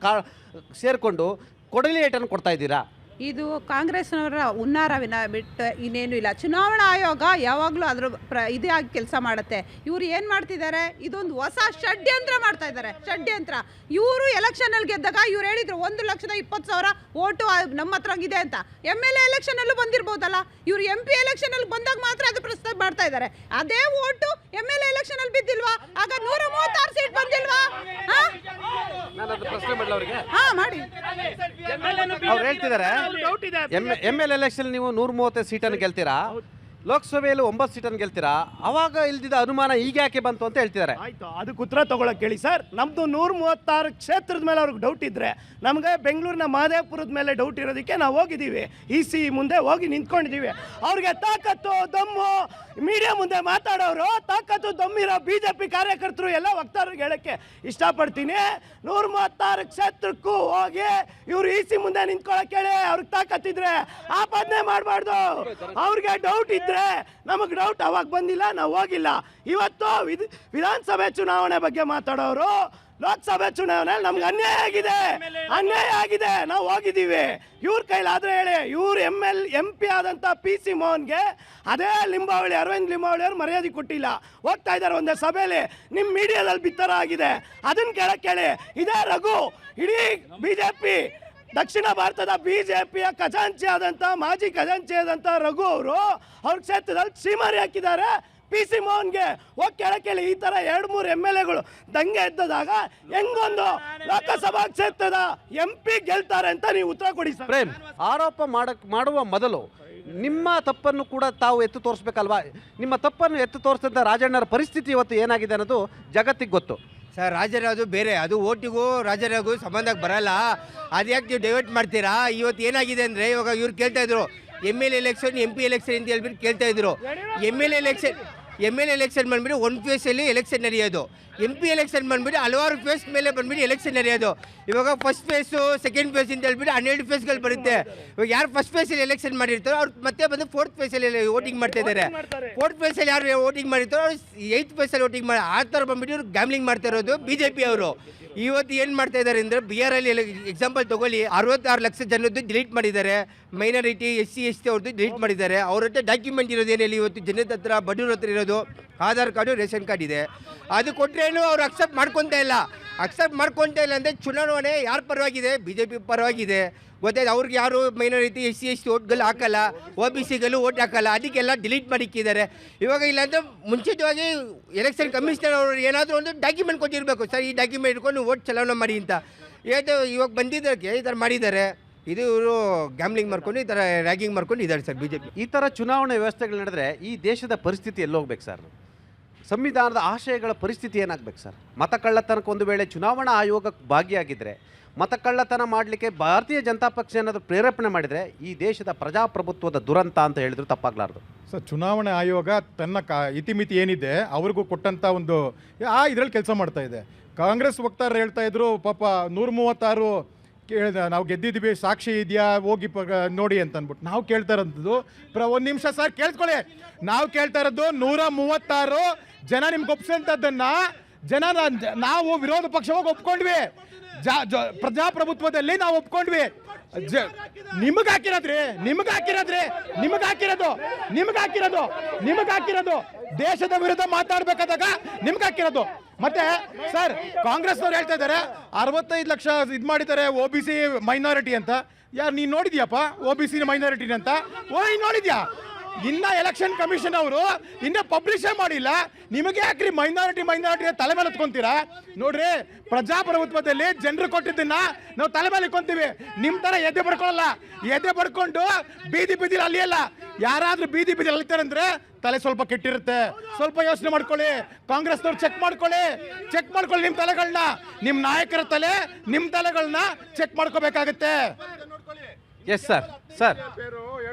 ಸೇರಿಕೊಂಡು ಕೊಡಲಿ ಏಟನ್ನು ಕೊಡ್ತಾ ಇದ್ದೀರಾ?
ಇದು ಕಾಂಗ್ರೆಸ್ನವರ ಹುನ್ನಾರವಿನ ಬಿಟ್ಟು ಇನ್ನೇನು ಇಲ್ಲ. ಚುನಾವಣಾ ಆಯೋಗ ಯಾವಾಗಲೂ ಅದ್ರ ಇದೇ ಆಗಿ ಕೆಲಸ ಮಾಡುತ್ತೆ. ಇವರು ಏನು ಮಾಡ್ತಿದ್ದಾರೆ, ಇದೊಂದು ಹೊಸ ಷಡ್ಯಂತ್ರ ಮಾಡ್ತಾ ಇದ್ದಾರೆ. ಷಡ್ಯಂತ್ರ. ಇವರು ಎಲೆಕ್ಷನಲ್ಲಿ ಗೆದ್ದಾಗ ಇವ್ರು ಹೇಳಿದ್ರು 1,20,000 ಓಟು ನಮ್ಮ ಹತ್ರ ಇದೆ ಅಂತ. MLA ಎಲೆಕ್ಷನಲ್ಲೂ ಬಂದಿರ್ಬೋದಲ್ಲ. ಇವರು MP ಎಲೆಕ್ಷನಲ್ಲಿ ಬಂದಾಗ ಮಾತ್ರ ಅದು ಪ್ರಸ್ತಾಪ ಮಾಡ್ತಾ ಇದ್ದಾರೆ. ಅದೇ ಓಟು MLA ಎಲೆಕ್ಷನಲ್ಲಿ ಬಿದ್ದಿಲ್ವಾ? ಆಗ 136 ಸೀಟ್ ಬಂದಿಲ್ವಾ? ಹಾಂ ಮಾಡಿ.
ಅವ್ರು ಹೇಳ್ತಿದ್ದಾರೆ MLA ಎಲೆಕ್ಷನ್ ನೀವು 130 ಸೀಟನ್ನು ಗೆಲ್ತೀರಾ, ಲೋಕಸಭೆಯಲ್ಲಿ 9 ಸೀಟನ್ನು ಗೆಲ್ತೀರಾ, ಅವಾಗ ಇಲ್ದಿದ್ದ ಅನುಮಾನ ಈಗ ಯಾಕೆ ಬಂತು ಅಂತ ಹೇಳ್ತಿದ್ದಾರೆ.
ಆಯ್ತು, ಅದಕ್ಕೆ ಉತ್ತರ ತಗೊಳಕ್ ಹೇಳಿ ಸರ್. ನಮ್ದು 136 ಕ್ಷೇತ್ರದ ಮೇಲೆ ಅವ್ರಿಗೆ ಡೌಟ್ ಇದ್ರೆ, ನಮಗೆ ಬೆಂಗಳೂರಿನ ಮಹದೇವಪುರದ ಮೇಲೆ ಡೌಟ್ ಇರೋದಕ್ಕೆ ನಾವು ಹೋಗಿದ್ದೀವಿ. EC ಮುಂದೆ ಹೋಗಿ ನಿಂತ್ಕೊಂಡಿದ್ದೀವಿ. ಅವ್ರಿಗೆ ತಾಕತ್ತು ದಮ್ಮು ಮೀಡಿಯಾ ಮುಂದೆ ಮಾತಾಡೋರು, ತಾಕತ್ತು ದಮ್ಮಿರೋ BJP ಕಾರ್ಯಕರ್ತರು ಎಲ್ಲ ವಕ್ತಾರರಿಗೆ ಹೇಳಕ್ಕೆ ಇಷ್ಟಪಡ್ತೀನಿ. 136 ಕ್ಷೇತ್ರಕ್ಕೂ ಹೋಗಿ ಇವ್ರು EC ಮುಂದೆ ನಿಂತ್ಕೊಳಕ್ಕೆ ಹೇಳಿ. ಅವ್ರಿಗೆ ತಾಕತ್ತಿದ್ರೆ ಆಪಾದನೆ ಮಾಡಬಾರ್ದು. ಅವ್ರಿಗೆ ಡೌಟ್ ಇದ್ರೆ, ನಮಗೆ ಡೌಟ್ ಅವಾಗ ಬಂದಿಲ್ಲ, ನಾವು ಹೋಗಿಲ್ಲ. ಇವತ್ತು ವಿಧಾನಸಭೆ ಚುನಾವಣೆ ಬಗ್ಗೆ ಮಾತಾಡೋರು, ಲೋಕಸಭೆ ಚುನಾವಣೆ ನಮ್ಗೆ ಅನ್ಯಾಯ ಆಗಿದೆ, ನಾವು ಹೋಗಿದ್ದೀವಿ. ಇವ್ರ ಕೈಲಾದ್ರೆ ಹೇಳಿ. ಇವ್ರು MP ಆದಂಥ PC ಮೋಹನ್ಗೆ ಅದೇ ಲಿಂಬಾವಳಿ ಅರವಿಂದ್ ಲಿಂಬಾವಳಿ ಅವ್ರು ಮರ್ಯಾದೆ ಕೊಟ್ಟಿಲ್ಲ. ಹೋಗ್ತಾ ಇದ್ದಾರೆ ಒಂದೇ ಸಭೆಯಲ್ಲಿ, ನಿಮ್ಮ ಮೀಡಿಯಾದಲ್ಲಿ ಬಿತ್ತರ ಆಗಿದೆ, ಅದನ್ನ ಕೇಳಕ್ಕೆ ಹೇಳಿ. ಇದೇ ರಘು ಇಡೀ BJP ದಕ್ಷಿಣ ಭಾರತದ BJPಯ ಖಜಾಂಚಿ ಆದಂಥ ಮಾಜಿ ಖಜಾಂಚಿ ಆದಂಥ ರಘು ಅವರು ಅವ್ರ ಕ್ಷೇತ್ರದಲ್ಲಿ ಶ್ರೀಮಾರಿ ಹಾಕಿದ್ದಾರೆ. PC ಮೋಹನ್ಗೆ ಹೋಗಿ ಕೇಳಕ್ಕೇಳಿ. ಈ ಥರ 2-3 MLAಗಳು ದಂಗೆ ಎದ್ದದಾಗ ಹೆಂಗೊಂದು ಲೋಕಸಭಾ ಕ್ಷೇತ್ರದ MP ಗೆಲ್ತಾರೆ ಅಂತ ನೀವು ಉತ್ತರ ಕೊಡಿ ಸರ್.
ಪ್ರೇಮ್, ಆರೋಪ ಮಾಡುವ ಮೊದಲು ನಿಮ್ಮ ತಪ್ಪನ್ನು ಕೂಡ ತಾವು ಎತ್ತು ತೋರಿಸ್ಬೇಕಲ್ವಾ? ನಿಮ್ಮ ತಪ್ಪನ್ನು ಎತ್ತು ತೋರಿಸಿದ ರಾಜಣ್ಣರ ಪರಿಸ್ಥಿತಿ ಇವತ್ತು ಏನಾಗಿದೆ ಅನ್ನೋದು ಜಗತ್ತಿಗೆ ಗೊತ್ತು.
ಸರ್, ರಾಜರಾಜು ಬೇರೆ, ಅದು ಓಟಿಗೂ ರಾಜರಾಗೂ ಸಂಬಂಧಕ್ಕೆ ಬರಲ್ಲ. ಅದ್ಯಾಕೆ ನೀವು ಡೈವರ್ಟ್ ಮಾಡ್ತೀರಾ? ಇವತ್ತು ಏನಾಗಿದೆ ಅಂದರೆ, ಇವಾಗ ಇವ್ರು ಕೇಳ್ತಾ ಇದ್ರು MLA ಎಲೆಕ್ಷನ್ MP ಎಲೆಕ್ಷನ್ ಅಂತ ಹೇಳ್ಬಿಟ್ಟು ಕೇಳ್ತಾ ಇದ್ರು. MLA ಎಲೆಕ್ಷನ್ ಬಂದ್ಬಿಟ್ಟು 1 ಫೇಸಲ್ಲಿ ಎಲೆಕ್ಷನ್ ನಡೆಯೋದು. MP ಎಲೆಕ್ಷನ್ ಬಂದ್ಬಿಟ್ಟು ಹಲವಾರು ಫೇಸ್ ಮೇಲೆ ಬಂದ್ಬಿಟ್ಟು ಎಲೆಕ್ಷನ್ ನಡೆಯೋದು. ಇವಾಗ ಫಸ್ಟ್ ಫೇಸು ಸೆಕೆಂಡ್ ಫೇಸ್ ಅಂತ ಹೇಳ್ಬಿಟ್ಟು 12 ಫೇಸ್ಗಳು ಬರುತ್ತೆ. ಇವಾಗ ಯಾರು ಫಸ್ಟ್ ಫೇಸಲ್ಲಿ ಎಲೆಕ್ಷನ್ ಮಾಡಿರ್ತಾರೋ ಅವ್ರು ಮತ್ತೆ ಬಂದು 4th ಫೇಸಲ್ಲಿ ವೋಟಿಂಗ್ ಮಾಡ್ತಾ ಇದ್ದಾರೆ. 4th ಫೇಸಲ್ಲಿ ಯಾರು ವೋಟಿಂಗ್ ಮಾಡಿರ್ತಾರೋ ಅವ್ರು 8th ಫೇಸಲ್ಲಿ ವೋಟಿಂಗ್ ಮಾಡಿ ಆ ಥರ ಬಂದ್ಬಿಟ್ಟು ಇವ್ರು ಗ್ಯಾಮ್ಲಿಂಗ್ ಮಾಡ್ತಾ ಇರೋದು BJP ಅವರು. ಇವತ್ತು ಏನು ಮಾಡ್ತಾ ಇದ್ದಾರೆ ಅಂದರೆ, ಬಿಹಾರಲ್ಲಿ ಎಕ್ಸಾಂಪಲ್ ತೊಗೊಳ್ಳಿ, 66 ಲಕ್ಷ ಜನದ್ದು ಡಿಲೀಟ್ ಮಾಡಿದ್ದಾರೆ. ಮೈನಾರಿಟಿ SC ST ಅವ್ರದ್ದು ಡಿಲೀಟ್ ಮಾಡಿದ್ದಾರೆ. ಅವ್ರ ಹತ್ರ ಡಾಕ್ಯುಮೆಂಟ್ ಇರೋದೇನಿಲ್ಲ. ಇವತ್ತು ಜನದ ಹತ್ರ ಬಡವ್ರ ಹತ್ರ ಇರೋದು ಆಧಾರ್ ಕಾರ್ಡು, ರೇಷನ್ ಕಾರ್ಡ್ ಇದೆ. ಅದು ಕೊಟ್ಟರೇನು ಅವ್ರು ಅಕ್ಸೆಪ್ಟ್ ಮಾಡ್ಕೊತಾ ಇಲ್ಲ ಅಂದರೆ ಚುನಾವಣೆ ಯಾರ ಪರವಾಗಿದೆ? BJP ಪರವಾಗಿದೆ. ಗೊತ್ತಾಯ್ತು. ಅವ್ರಿಗೆ ಯಾರು ಮೈನಾರಿಟಿ SC ST ಓಟ್ಗಳು ಹಾಕಲ್ಲ, OBCಗಳು ಓಟ್ ಹಾಕಲ್ಲ. ಅದಕ್ಕೆಲ್ಲ ಡಿಲೀಟ್ ಮಾಡಿಕ್ಕಿದ್ದಾರೆ. ಇವಾಗ ಇಲ್ಲಾಂದರೆ ಮುಂಚಿತವಾಗಿ ಎಲೆಕ್ಷನ್ ಕಮಿಷನರ್ ಅವರು ಏನಾದರೂ ಒಂದು ಡಾಕ್ಯುಮೆಂಟ್ ಕೊಟ್ಟಿರಬೇಕು. ಸರ್, ಈ ಡಾಕ್ಯುಮೆಂಟ್ ಇಟ್ಕೊಂಡು ವೋಟ್ ಚಲಾವಣೆ ಮಾಡಿ ಅಂತ. ಇವಾಗ ಬಂದಿದ್ದಕ್ಕೆ ಈ ಥರ ಮಾಡಿದ್ದಾರೆ. ಇದು ಇವರು ಗ್ಯಾಮ್ಲಿಂಗ್ ಮಾಡ್ಕೊಂಡು ಈ ಥರ ರ್ಯಾಗಿಂಗ್ ಮಾಡ್ಕೊಂಡು ಇದ್ದಾರೆ ಸರ್ BJP.
ಈ ಥರ ಚುನಾವಣೆ ವ್ಯವಸ್ಥೆಗಳು ನಡೆದರೆ ಈ ದೇಶದ ಪರಿಸ್ಥಿತಿ ಎಲ್ಲೋಗ್ಬೇಕು ಸರ್? ಸಂವಿಧಾನದ ಆಶಯಗಳ ಪರಿಸ್ಥಿತಿ ಏನಾಗಬೇಕು ಸರ್? ಮತಕಳ್ಳತನಕ್ಕೆ ಒಂದು ವೇಳೆ ಚುನಾವಣಾ ಆಯೋಗ ಭಾಗಿಯಾಗಿದ್ದರೆ, ಮತಕಳ್ಳತನ ಮಾಡಲಿಕ್ಕೆ ಭಾರತೀಯ ಜನತಾ ಪಕ್ಷ ಏನಾದರೂ ಪ್ರೇರೇಪಣೆ ಮಾಡಿದರೆ ಈ ದೇಶದ ಪ್ರಜಾಪ್ರಭುತ್ವದ ದುರಂತ ಅಂತ ಹೇಳಿದ್ರು ತಪ್ಪಾಗಲಾರ್ದು.
ಸರ್, ಚುನಾವಣೆ ಆಯೋಗ ತನ್ನ ಇತಿಮಿತಿ ಏನಿದೆ ಅವ್ರಿಗೂ ಕೊಟ್ಟಂಥ ಒಂದು ಇದರಲ್ಲಿ ಕೆಲಸ ಮಾಡ್ತಾ ಇದೆ. ಕಾಂಗ್ರೆಸ್ ವಕ್ತಾರರು ಹೇಳ್ತಾ ಇದ್ರು, ಪಾಪ 136 ನಾವು ಗೆದ್ದಿದ್ದೀವಿ, ಸಾಕ್ಷಿ ಇದೆಯಾ, ಹೋಗಿ ನೋಡಿ ಅಂತ ಅಂದ್ಬಿಟ್ಟು. ನಾವು ಕೇಳ್ತಾ ಇರೋದು ಒಂದು ನಿಮಿಷ ಸರ್ ಕೇಳ್ಕೊಳ್ಳಿ. ನಾವು ಕೇಳ್ತಾ ಇರೋದು 136 ಜನ ನಿಮ್ಗೆ ಒಪ್ಸಂಥದ್ದನ್ನು ನಾವು ವಿರೋಧ ಪಕ್ಷವಾಗಿ ಒಪ್ಕೊಂಡ್ವಿ. ಪ್ರಜಾಪ್ರಭುತ್ವದಲ್ಲಿ ನಾವು ಒಪ್ಕೊಂಡ್ವಿ. ನಿಮಗೆ ಹಾಕಿರೋದು ದೇಶದ ವಿರುದ್ಧ ಮಾತಾಡ್ಬೇಕಾದಾಗ ನಿಮ್ಗೆ ಹಾಕಿರೋದು. ಮತ್ತೆ ಸರ್, ಕಾಂಗ್ರೆಸ್ನವ್ರು ಹೇಳ್ತಾ ಇದ್ದಾರೆ 65 ಲಕ್ಷ ಇದು ಮಾಡಿದ್ದಾರೆ OBC ಮೈನಾರಿಟಿ ಅಂತ. ಯಾರು ನೀನು ನೋಡಿದ್ಯಪ್ಪ OBC ಮೈನಾರಿಟಿ ಅಂತ? ನೋಡಿದ್ಯಾ? ಇನ್ನ ಎಲೆಕ್ಷನ್ ಕಮಿಷನ್ ಅವರು ಇನ್ನೂ ಪಬ್ಲಿಷೇ ಮಾಡಿಲ್ಲ. ನಿಮಗೆ ಯಾಕ್ರಿ ಮೈನಾರಿಟಿ ತಲೆ ಮೇಲೆ ಎತ್ಕೊಂತೀರಾ? ನೋಡ್ರಿ, ಪ್ರಜಾಪ್ರಭುತ್ವದಲ್ಲಿ ಜನರು ಕೊಟ್ಟಿದ್ದನ್ನ ನಾವು ತಲೆ ಮೇಲೆ ಇಟ್ಕೊಂತೀವಿ. ನಿಮ್ಮ ಥರ ಎದೆ ಪಡ್ಕೊಳ್ಳಲ್ಲ. ಎದೆ ಪಡ್ಕೊಂಡು ಬೀದಿಲಿ ಅಲ್ಲಿಯಲ್ಲ. ಯಾರಾದ್ರೂ ಬೀದಿ ಅಲ್ಲಿತಾರಂದ್ರೆ ತಲೆ ಸ್ವಲ್ಪ ಕೆಟ್ಟಿರುತ್ತೆ. ಸ್ವಲ್ಪ ಯೋಚನೆ ಮಾಡ್ಕೊಳ್ಳಿ. ಕಾಂಗ್ರೆಸ್ನವ್ರು ಚೆಕ್ ಮಾಡ್ಕೊಳ್ಳಿ ನಿಮ್ಮ ತಲೆಗಳನ್ನ. ನಿಮ್ಮ ನಾಯಕರ ನಿಮ್ಮ ತಲೆಗಳನ್ನ ಚೆಕ್ ಮಾಡ್ಕೋಬೇಕಾಗತ್ತೆ.
Yes sir.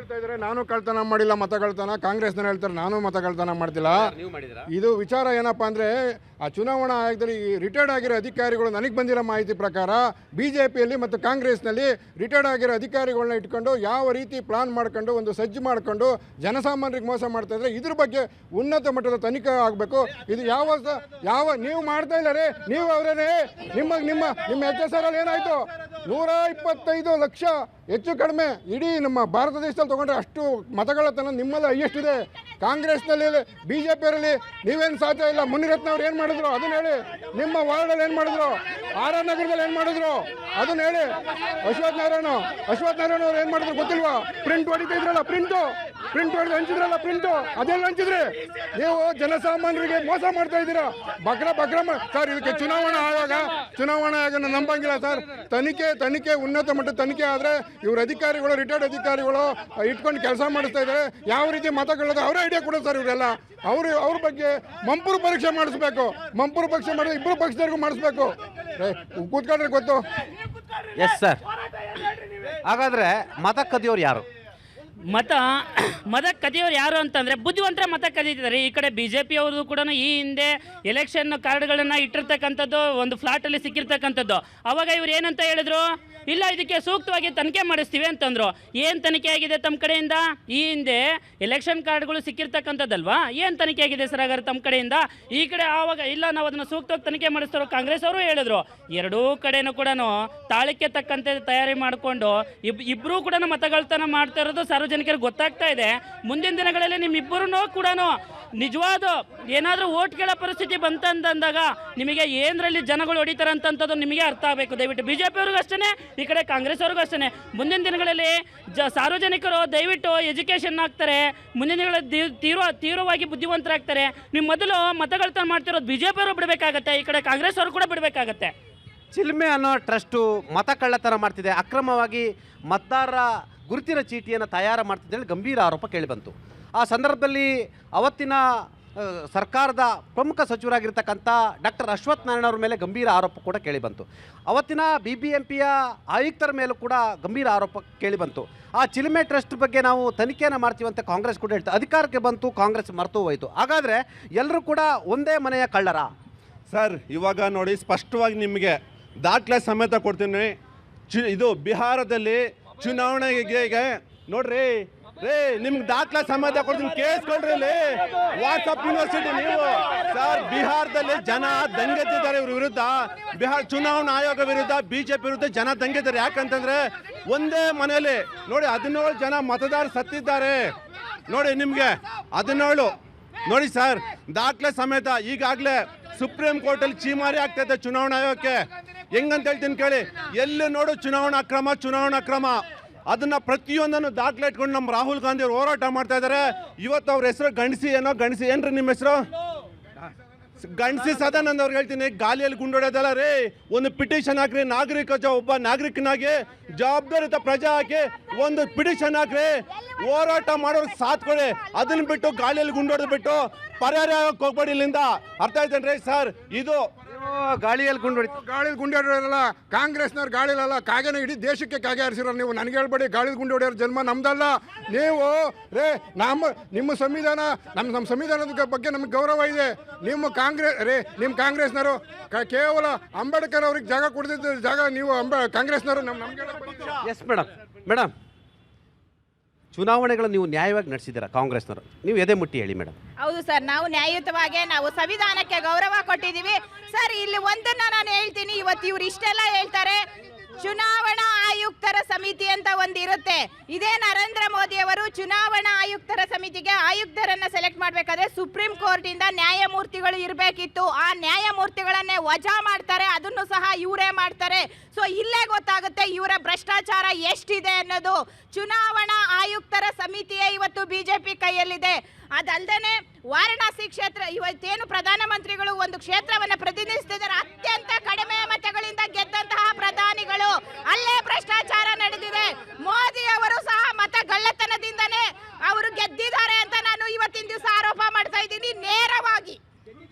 ಹೇಳ್ತಾ ಇದ್ದಾರೆ ನಾನು ಕಳ್ತನ ಮಾಡಿಲ್ಲ ಮತಗಳ್ತನ, ಕಾಂಗ್ರೆಸ್ನ ಹೇಳ್ತಾರೆ ನಾನು ಮತಗಳ್ತನ ಮಾಡ್ತಿಲ್ಲ.
ನೀವು ಮಾಡಿದ್ದೀರಾ?
ಇದು ವಿಚಾರ ಏನಪ್ಪ ಅಂದರೆ ಆ ಚುನಾವಣಾ ಆಯೋಗದಲ್ಲಿ ರಿಟೈರ್ಡ್ ಆಗಿರೋ ಅಧಿಕಾರಿಗಳು ನನಗೆ ಬಂದಿರೋ ಮಾಹಿತಿ ಪ್ರಕಾರ BJPಯಲ್ಲಿ ಮತ್ತು ಕಾಂಗ್ರೆಸ್ನಲ್ಲಿ ರಿಟೈರ್ಡ್ ಆಗಿರೋ ಅಧಿಕಾರಿಗಳನ್ನ ಇಟ್ಕೊಂಡು ಯಾವ ರೀತಿ ಪ್ಲಾನ್ ಮಾಡ್ಕೊಂಡು ಒಂದು ಸಜ್ಜು ಮಾಡ್ಕೊಂಡು ಜನಸಾಮಾನ್ಯರಿಗೆ ಮೋಸ ಮಾಡ್ತಾ ಇದ್ದಾರೆ. ಇದ್ರ ಬಗ್ಗೆ ಉನ್ನತ ಮಟ್ಟದ ತನಿಖೆ ಆಗಬೇಕು. ಇದು ಯಾವ ನೀವು ಮಾಡ್ತಾ ಇಲ್ಲ ರೀ, ನೀವು ಅವರೇ ನಿಮ್ಮ HSR ಅಲ್ಲಿ ಏನಾಯಿತು 125 ಲಕ್ಷ ಹೆಚ್ಚು ಕಡಿಮೆ ಇಡೀ ನಮ್ಮ ಭಾರತ ದೇಶದಲ್ಲಿ ತೊಗೊಂಡ್ರೆ ಅಷ್ಟು ಮತಗಳತನ ನಿಮ್ಮಲ್ಲಿ ಹೈಯೆಸ್ಟ್ ಇದೆ. ಕಾಂಗ್ರೆಸ್ನಲ್ಲಿ BJPಯವರಲ್ಲಿ ನೀವೇನು ಸಾಧ್ಯ ಇಲ್ಲ. ಮುನಿರತ್ನ ಅವ್ರು ಏನು ಮಾಡಿದ್ರು ಅದನ್ನ ಹೇಳಿ, ನಿಮ್ಮ ವಾರ್ಡಲ್ಲಿ ಏನು ಮಾಡಿದ್ರು, RR ನಗರದಲ್ಲಿ ಏನು ಮಾಡಿದ್ರು ಅದನ್ನ ಹೇಳಿ. ಅಶ್ವಥ್ ನಾರಾಯಣ ಅವ್ರು ಏನು ಮಾಡಿದ್ರು ಗೊತ್ತಿಲ್ವಾ? ಪ್ರಿಂಟ್ ಹೊಡಿತಾ ಇದ್ರಲ್ಲ, ಪ್ರಿಂಟ್ ಹೊಡೆದು ಹಂಚಿದ್ರಲ್ಲ, ಪ್ರಿಂಟು ಅದೆಲ್ಲ ಹಂಚಿದ್ರಿ. ನೀವು ಜನಸಾಮಾನ್ಯರಿಗೆ ಮೋಸ ಮಾಡ್ತಾ ಇದ್ದೀರಾ. ಬಕ್ರ ಸರ್, ಇದಕ್ಕೆ ಚುನಾವಣಾ ಆಯೋಗನ ನಂಬಂಗಿಲ್ಲ ಸರ್. ತನಿಖೆ ಉನ್ನತ ಮಟ್ಟದ ತನಿಖೆ ಆದರೆ ಇವ್ರ ಅಧಿಕಾರಿಗಳು ರಿಟೈರ್ಡ್ ಅಧಿಕಾರಿಗಳು ಇಟ್ಕೊಂಡು ಕೆಲಸ ಮಾಡಿಸ್ತಾ ಇದ್ದಾರೆ. ಯಾವ ರೀತಿ ಮತಗಳದ ಅವರೇ ಐಡಿಯಾ ಕೊಡೋದು ಸರ್. ಇವರೆಲ್ಲ ಅವ್ರ ಬಗ್ಗೆ ಮಂಪೂರು ಪರೀಕ್ಷೆ ಮಾಡಿಸ್ಬೇಕು. ಮಂಪೂರು ಪರೀಕ್ಷೆ ಮಾಡಿದ್ರೆ ಇಬ್ಬರು ಪಕ್ಷದವರೆಗೂ ಮಾಡಿಸ್ಬೇಕು. ಕೂತ್ಕೊಂಡ್ರೆ ಗೊತ್ತು.
Yes sir. ಹಾಗಾದ್ರೆ ಮತ ಕದಿಯೋರು ಯಾರು?
ಮತ ಕದಿಯೋರು ಯಾರು ಅಂತಂದರೆ ಬುದ್ಧಿವಂತರ ಮತ ಕದೀತಿದ್ದಾರೆ. ಈ ಕಡೆ BJP ಅವ್ರದ್ದು ಕೂಡ ಈ ಹಿಂದೆ ಎಲೆಕ್ಷನ್ ಕಾರ್ಡ್ಗಳನ್ನು ಇಟ್ಟಿರ್ತಕ್ಕಂಥದ್ದು ಒಂದು ಫ್ಲಾಟಲ್ಲಿ ಸಿಕ್ಕಿರ್ತಕ್ಕಂಥದ್ದು. ಅವಾಗ ಇವ್ರು ಏನಂತ ಹೇಳಿದ್ರು, ಇಲ್ಲ ಇದಕ್ಕೆ ಸೂಕ್ತವಾಗಿ ತನಿಖೆ ಮಾಡಿಸ್ತೀವಿ ಅಂತಂದರು. ಏನು ತನಿಖೆ ಆಗಿದೆ ತಮ್ಮ ಕಡೆಯಿಂದ? ಈ ಹಿಂದೆ ಎಲೆಕ್ಷನ್ ಕಾರ್ಡ್ಗಳು ಸಿಕ್ಕಿರ್ತಕ್ಕಂಥದ್ದಲ್ವಾ, ಏನು ತನಿಖೆ ಆಗಿದೆ ಸರ್ ಹಾಗಾದ್ರೆ ತಮ್ಮ ಕಡೆಯಿಂದ? ಈ ಕಡೆ ಆವಾಗ ಇಲ್ಲ ನಾವು ಅದನ್ನು ಸೂಕ್ತವಾಗಿ ತನಿಖೆ ಮಾಡಿಸ್ತಾರೋ ಕಾಂಗ್ರೆಸ್ ಅವರು ಹೇಳಿದ್ರು. ಎರಡೂ ಕಡೆನೂ ಕೂಡ ತಾಳಕ್ಕೆ ತಕ್ಕಂತೆ ತಯಾರಿ ಮಾಡಿಕೊಂಡು ಇಬ್ಬರೂ ಕೂಡ ಮತಗಳ್ತನ ಮಾಡ್ತಾ ಇರೋದು ಸಾರ್ವಜನಿಕರಿಗೆ ಗೊತ್ತಾಗ್ತಾ ಇದೆ. ಮುಂದಿನ ದಿನಗಳಲ್ಲಿ ನಿಮ್ಮಿಬ್ಬರೂ ಕೂಡ ನಿಜವಾದ ಏನಾದರೂ ಓಟ್ ಕೇಳೋ ಪರಿಸ್ಥಿತಿ ಬಂತಂದಾಗ ನಿಮಗೆ ಏನರಲ್ಲಿ ಜನಗಳು ಹೊಡಿತಾರೆ ಅಂತಂಥದ್ದು ನಿಮಗೆ ಅರ್ಥ ಆಗಬೇಕು. ದಯವಿಟ್ಟು BJP ಅವ್ರಿಗೂ ಅಷ್ಟೇ, ಈ ಕಡೆ ಕಾಂಗ್ರೆಸ್ ಅವ್ರಿಗೂ ಅಷ್ಟೇ. ಮುಂದಿನ ದಿನಗಳಲ್ಲಿ ಸಾರ್ವಜನಿಕರು ದಯವಿಟ್ಟು ಎಜುಕೇಷನ್ ಆಗ್ತಾರೆ, ಮುಂದಿನ ದಿನಗಳಲ್ಲಿ ತೀವ್ರವಾಗಿ ಬುದ್ಧಿವಂತರಾಗ್ತಾರೆ. ನೀವು ಮೊದಲು ಮತಗಳ್ತನ ಮಾಡ್ತಿರೋದು BJP ಅವರು ಬಿಡಬೇಕಾಗತ್ತೆ, ಈ ಕಡೆ ಕಾಂಗ್ರೆಸ್ ಅವರು ಕೂಡ ಬಿಡಬೇಕಾಗತ್ತೆ.
ಚಿಲ್ಮೆ ಅನ್ನೋ ಟ್ರಸ್ಟು ಮತ ಕಳ್ಳತನ ಮಾಡ್ತಿದೆ, ಅಕ್ರಮವಾಗಿ ಮತದಾರರ ಗುರುತಿನ ಚೀಟಿಯನ್ನು ತಯಾರು ಮಾಡ್ತಿದ್ದೇಳಿ ಗಂಭೀರ ಆರೋಪ ಕೇಳಿಬಂತು. ಆ ಸಂದರ್ಭದಲ್ಲಿ ಅವತ್ತಿನ ಸರ್ಕಾರದ ಪ್ರಮುಖ ಸಚಿವರಾಗಿರ್ತಕ್ಕಂಥ ಡಾಕ್ಟರ್ ಅಶ್ವಥ್ ನಾರಾಯಣ ಅವ್ರ ಮೇಲೆ ಗಂಭೀರ ಆರೋಪ ಕೂಡ ಕೇಳಿಬಂತು. ಅವತ್ತಿನ BBMPಯ ಆಯುಕ್ತರ ಮೇಲೂ ಕೂಡ ಗಂಭೀರ ಆರೋಪ ಕೇಳಿಬಂತು. ಆ ಚಿಲ್ಮೆ ಟ್ರಸ್ಟ್ ಬಗ್ಗೆ ನಾವು ತನಿಖೆಯನ್ನು ಮಾಡ್ತೀವಿ ಅಂತ ಕಾಂಗ್ರೆಸ್ ಕೂಡ ಹೇಳ್ತಾರೆ. ಅಧಿಕಾರಕ್ಕೆ ಬಂತು, ಕಾಂಗ್ರೆಸ್ ಮರೆತು ಹೋಯಿತು. ಹಾಗಾದರೆ ಎಲ್ಲರೂ ಕೂಡ ಒಂದೇ ಮನೆಯ ಕಳ್ಳರ?
ಸರ್, ಇವಾಗ ನೋಡಿ ಸ್ಪಷ್ಟವಾಗಿ ನಿಮಗೆ ದಾಖಲೆ ಸಮೇತ ಕೊಡ್ತೀನಿ. ಇದು ಬಿಹಾರದಲ್ಲಿ ಚುನಾವಣೆಗೆ ನೋಡ್ರಿ ನಿಮ್ಗೆ ದಾಖಲೆ ಸಮೇತ ಕೊಡ್ತೀನಿ, ಕೇಳಿಸ್ಕೊಳ್ರಿ. ಇಲ್ಲಿ ವಾಟ್ಸಪ್ ಯೂನಿವರ್ಸಿಟಿ ನೀವು ಸರ್, ಬಿಹಾರದಲ್ಲಿ ಜನ ದಂಗೆದ್ದಿದ್ದಾರೆ ಇವ್ರ ವಿರುದ್ಧ. ಬಿಹಾರ ಚುನಾವಣಾ ಆಯೋಗ ವಿರುದ್ಧ BJP ವಿರುದ್ಧ ಜನ ದಂಗೆದ್ದಾರೆ. ಯಾಕಂತಂದ್ರೆ ಒಂದೇ ಮನೆಯಲ್ಲಿ ನೋಡಿ 17 ಜನ ಮತದಾರರು ಸತ್ತಿದ್ದಾರೆ. ನೋಡಿ ನಿಮಗೆ 17 ನೋಡಿ ಸರ್, ದಾಖಲೆ ಸಮೇತ. ಈಗಾಗಲೇ ಸುಪ್ರೀಂ ಕೋರ್ಟಲ್ಲಿ ಚೀಮಾರಿ ಆಗ್ತೈತೆ ಚುನಾವಣಾ ಆಯೋಗಕ್ಕೆ. ಹೆಂಗಂತ ಹೇಳ್ತೀನಿ ಕೇಳಿ, ಎಲ್ಲಿ ನೋಡು ಚುನಾವಣಾ ಅಕ್ರಮ. ಅದನ್ನ ಪ್ರತಿಯೊಂದನ್ನು ದಾಖಲೆ ಇಟ್ಕೊಂಡು ನಮ್ಮ ರಾಹುಲ್ ಗಾಂಧಿ ಅವರು ಹೋರಾಟ ಮಾಡ್ತಾ ಇದ್ದಾರೆ. ಇವತ್ತು ಅವ್ರ ಹೆಸರು ಗಣಸಿ ಏನ್ರಿ ನಿಮ್ಮ ಹೆಸರು? ಗಣಸಿ ಸದಾನಂದ ಅವ್ರಿಗೆ ಹೇಳ್ತೀನಿ, ಗಾಲಿಯಲ್ಲಿ ಗುಂಡೊಡೆದಲ್ಲ ರೀ. ಒಂದು ಪಿಟಿಷನ್ ಹಾಕ್ರಿ, ಒಬ್ಬ ನಾಗರಿಕನಾಗಿ ಜವಾಬ್ದಾರಿತ ಪ್ರಜೆ ಹಾಕಿ ಒಂದು ಪಿಟಿಷನ್ ಹಾಕ್ರಿ, ಹೋರಾಟ ಮಾಡೋರ್ಗೆ ಸಾಥ್ ಕೊಡಿ. ಅದನ್ನ ಬಿಟ್ಟು ಗಾಳಿಯಲ್ಲಿ ಗುಂಡೊಡೆದು ಬಿಟ್ಟು ಪರಿಹಾರ ಹೋಗ್ಬೇಡಿ ಇಲ್ಲಿಂದ. ಅರ್ಥ ಆಯ್ತೇನ್ರಿ ಸರ್? ಇದು
ಗಾಳಿಯಲ್ಲಿ ಗುಂಡೊಡೆಯೋರಲ್ಲ, ಕಾಂಗ್ರೆಸ್ನವ್ರು ಗಾಳಿಲಲ್ಲ, ಕಾಗೆನ ಇಡೀ ದೇಶಕ್ಕೆ ಕಾಗೆ ಹಾರಿಸಿರೋ ನೀವು. ನನಗೆ ಹೇಳ್ಬೇಡಿ ಗಾಳಿ ಗುಂಡೊಡೆಯೋರ ಜನ್ಮ ನಮ್ದಲ್ಲ. ನೀವು ನಿಮ್ಮ ಸಂವಿಧಾನ, ನಮ್ಮ ಸಂವಿಧಾನದ ಬಗ್ಗೆ ನಮ್ಗೆ ಗೌರವ ಇದೆ. ನಿಮ್ಮ ಕಾಂಗ್ರೆಸ್ನವರು ಕೇವಲ ಅಂಬೇಡ್ಕರ್ ಅವ್ರಿಗೆ ಜಾಗ ಕೊಡ್ತಿದ್ದ ಜಾಗ ನೀವು ಕಾಂಗ್ರೆಸ್ನವರು ನಮ್ಗೆ.
ಎಸ್ ಮೇಡಮ್, ಚುನಾವಣೆಗಳನ್ನು ನೀವು ನ್ಯಾಯವಾಗಿ ನಡೆಸಿದ್ದೀರಾ ಕಾಂಗ್ರೆಸ್ನವರು, ನೀವು ಎದೆ ಮುಟ್ಟಿ ಹೇಳಿ ಮೇಡಮ್.
ಹೌದು ಸರ್, ನಾವು ನ್ಯಾಯಯುತವಾಗಿ ನಾವು ಸಂವಿಧಾನಕ್ಕೆ ಗೌರವ ಕೊಟ್ಟಿದ್ದೀವಿ ಸರ್. ಇಲ್ಲಿ ಒಂದನ್ನ ನಾನು ಹೇಳ್ತೀನಿ, ಇವತ್ತು ಇವ್ರು ಇಷ್ಟೆಲ್ಲ ಹೇಳ್ತಾರೆ. ಚುನಾವಣಾ ಆಯುಕ್ತರ ಸಮಿತಿ ಅಂತ ಒಂದಿರುತ್ತೆ. ಇದೇ ನರೇಂದ್ರ ಮೋದಿ ಅವರು ಚುನಾವಣಾ ಆಯುಕ್ತರ ಸಮಿತಿಗೆ ಆಯುಕ್ತರನ್ನ ಸೆಲೆಕ್ಟ್ ಮಾಡಬೇಕಾದ್ರೆ ಸುಪ್ರೀಂ ಕೋರ್ಟ್ ಇಂದ ನ್ಯಾಯಮೂರ್ತಿಗಳು ಇರಬೇಕಿತ್ತು. ಆ ನ್ಯಾಯಮೂರ್ತಿಗಳನ್ನೇ ವಜಾ ಮಾಡ್ತಾರೆ, ಅದನ್ನು ಸಹ ಇವರೇ ಮಾಡ್ತಾರೆ. ಸೊ ಇಲ್ಲೇ ಗೊತ್ತಾಗುತ್ತೆ ಇವರ ಭ್ರಷ್ಟಾಚಾರ ಎಷ್ಟಿದೆ ಅನ್ನೋದು. ಚುನಾವಣಾ ಆಯುಕ್ತರ ಸಮಿತಿಯೇ ಇವತ್ತು BJP ಕೈಯಲ್ಲಿದೆ. ಅದಲ್ಲದೆ ವಾರಣಾಸಿ ಕ್ಷೇತ್ರ, ಇವತ್ತೇನು ಪ್ರಧಾನಮಂತ್ರಿಗಳು ಒಂದು ಕ್ಷೇತ್ರವನ್ನು ಪ್ರತಿನಿಧಿಸ್ತಿದ್ದಾರೆ, ಅತ್ಯಂತ ಕಡಿಮೆ ಮತಗಳಿಂದ ಗೆದ್ದಂತಹ ಪ್ರಧಾನಿಗಳು, ಅಲ್ಲೇ ಭ್ರಷ್ಟಾಚಾರ ನಡೆದಿದೆ. ಮೋದಿ ಅವರು ಸಹ ಮತಗಳ್ಳತನದಿಂದನೇ ಅವರು ಗೆದ್ದಿದ್ದಾರೆ ಅಂತ ನಾನು ಇವತ್ತಿನ ದಿವಸ ಆರೋಪ ಮಾಡ್ತಾ ಇದ್ದೀನಿ ನೇರವಾಗಿ.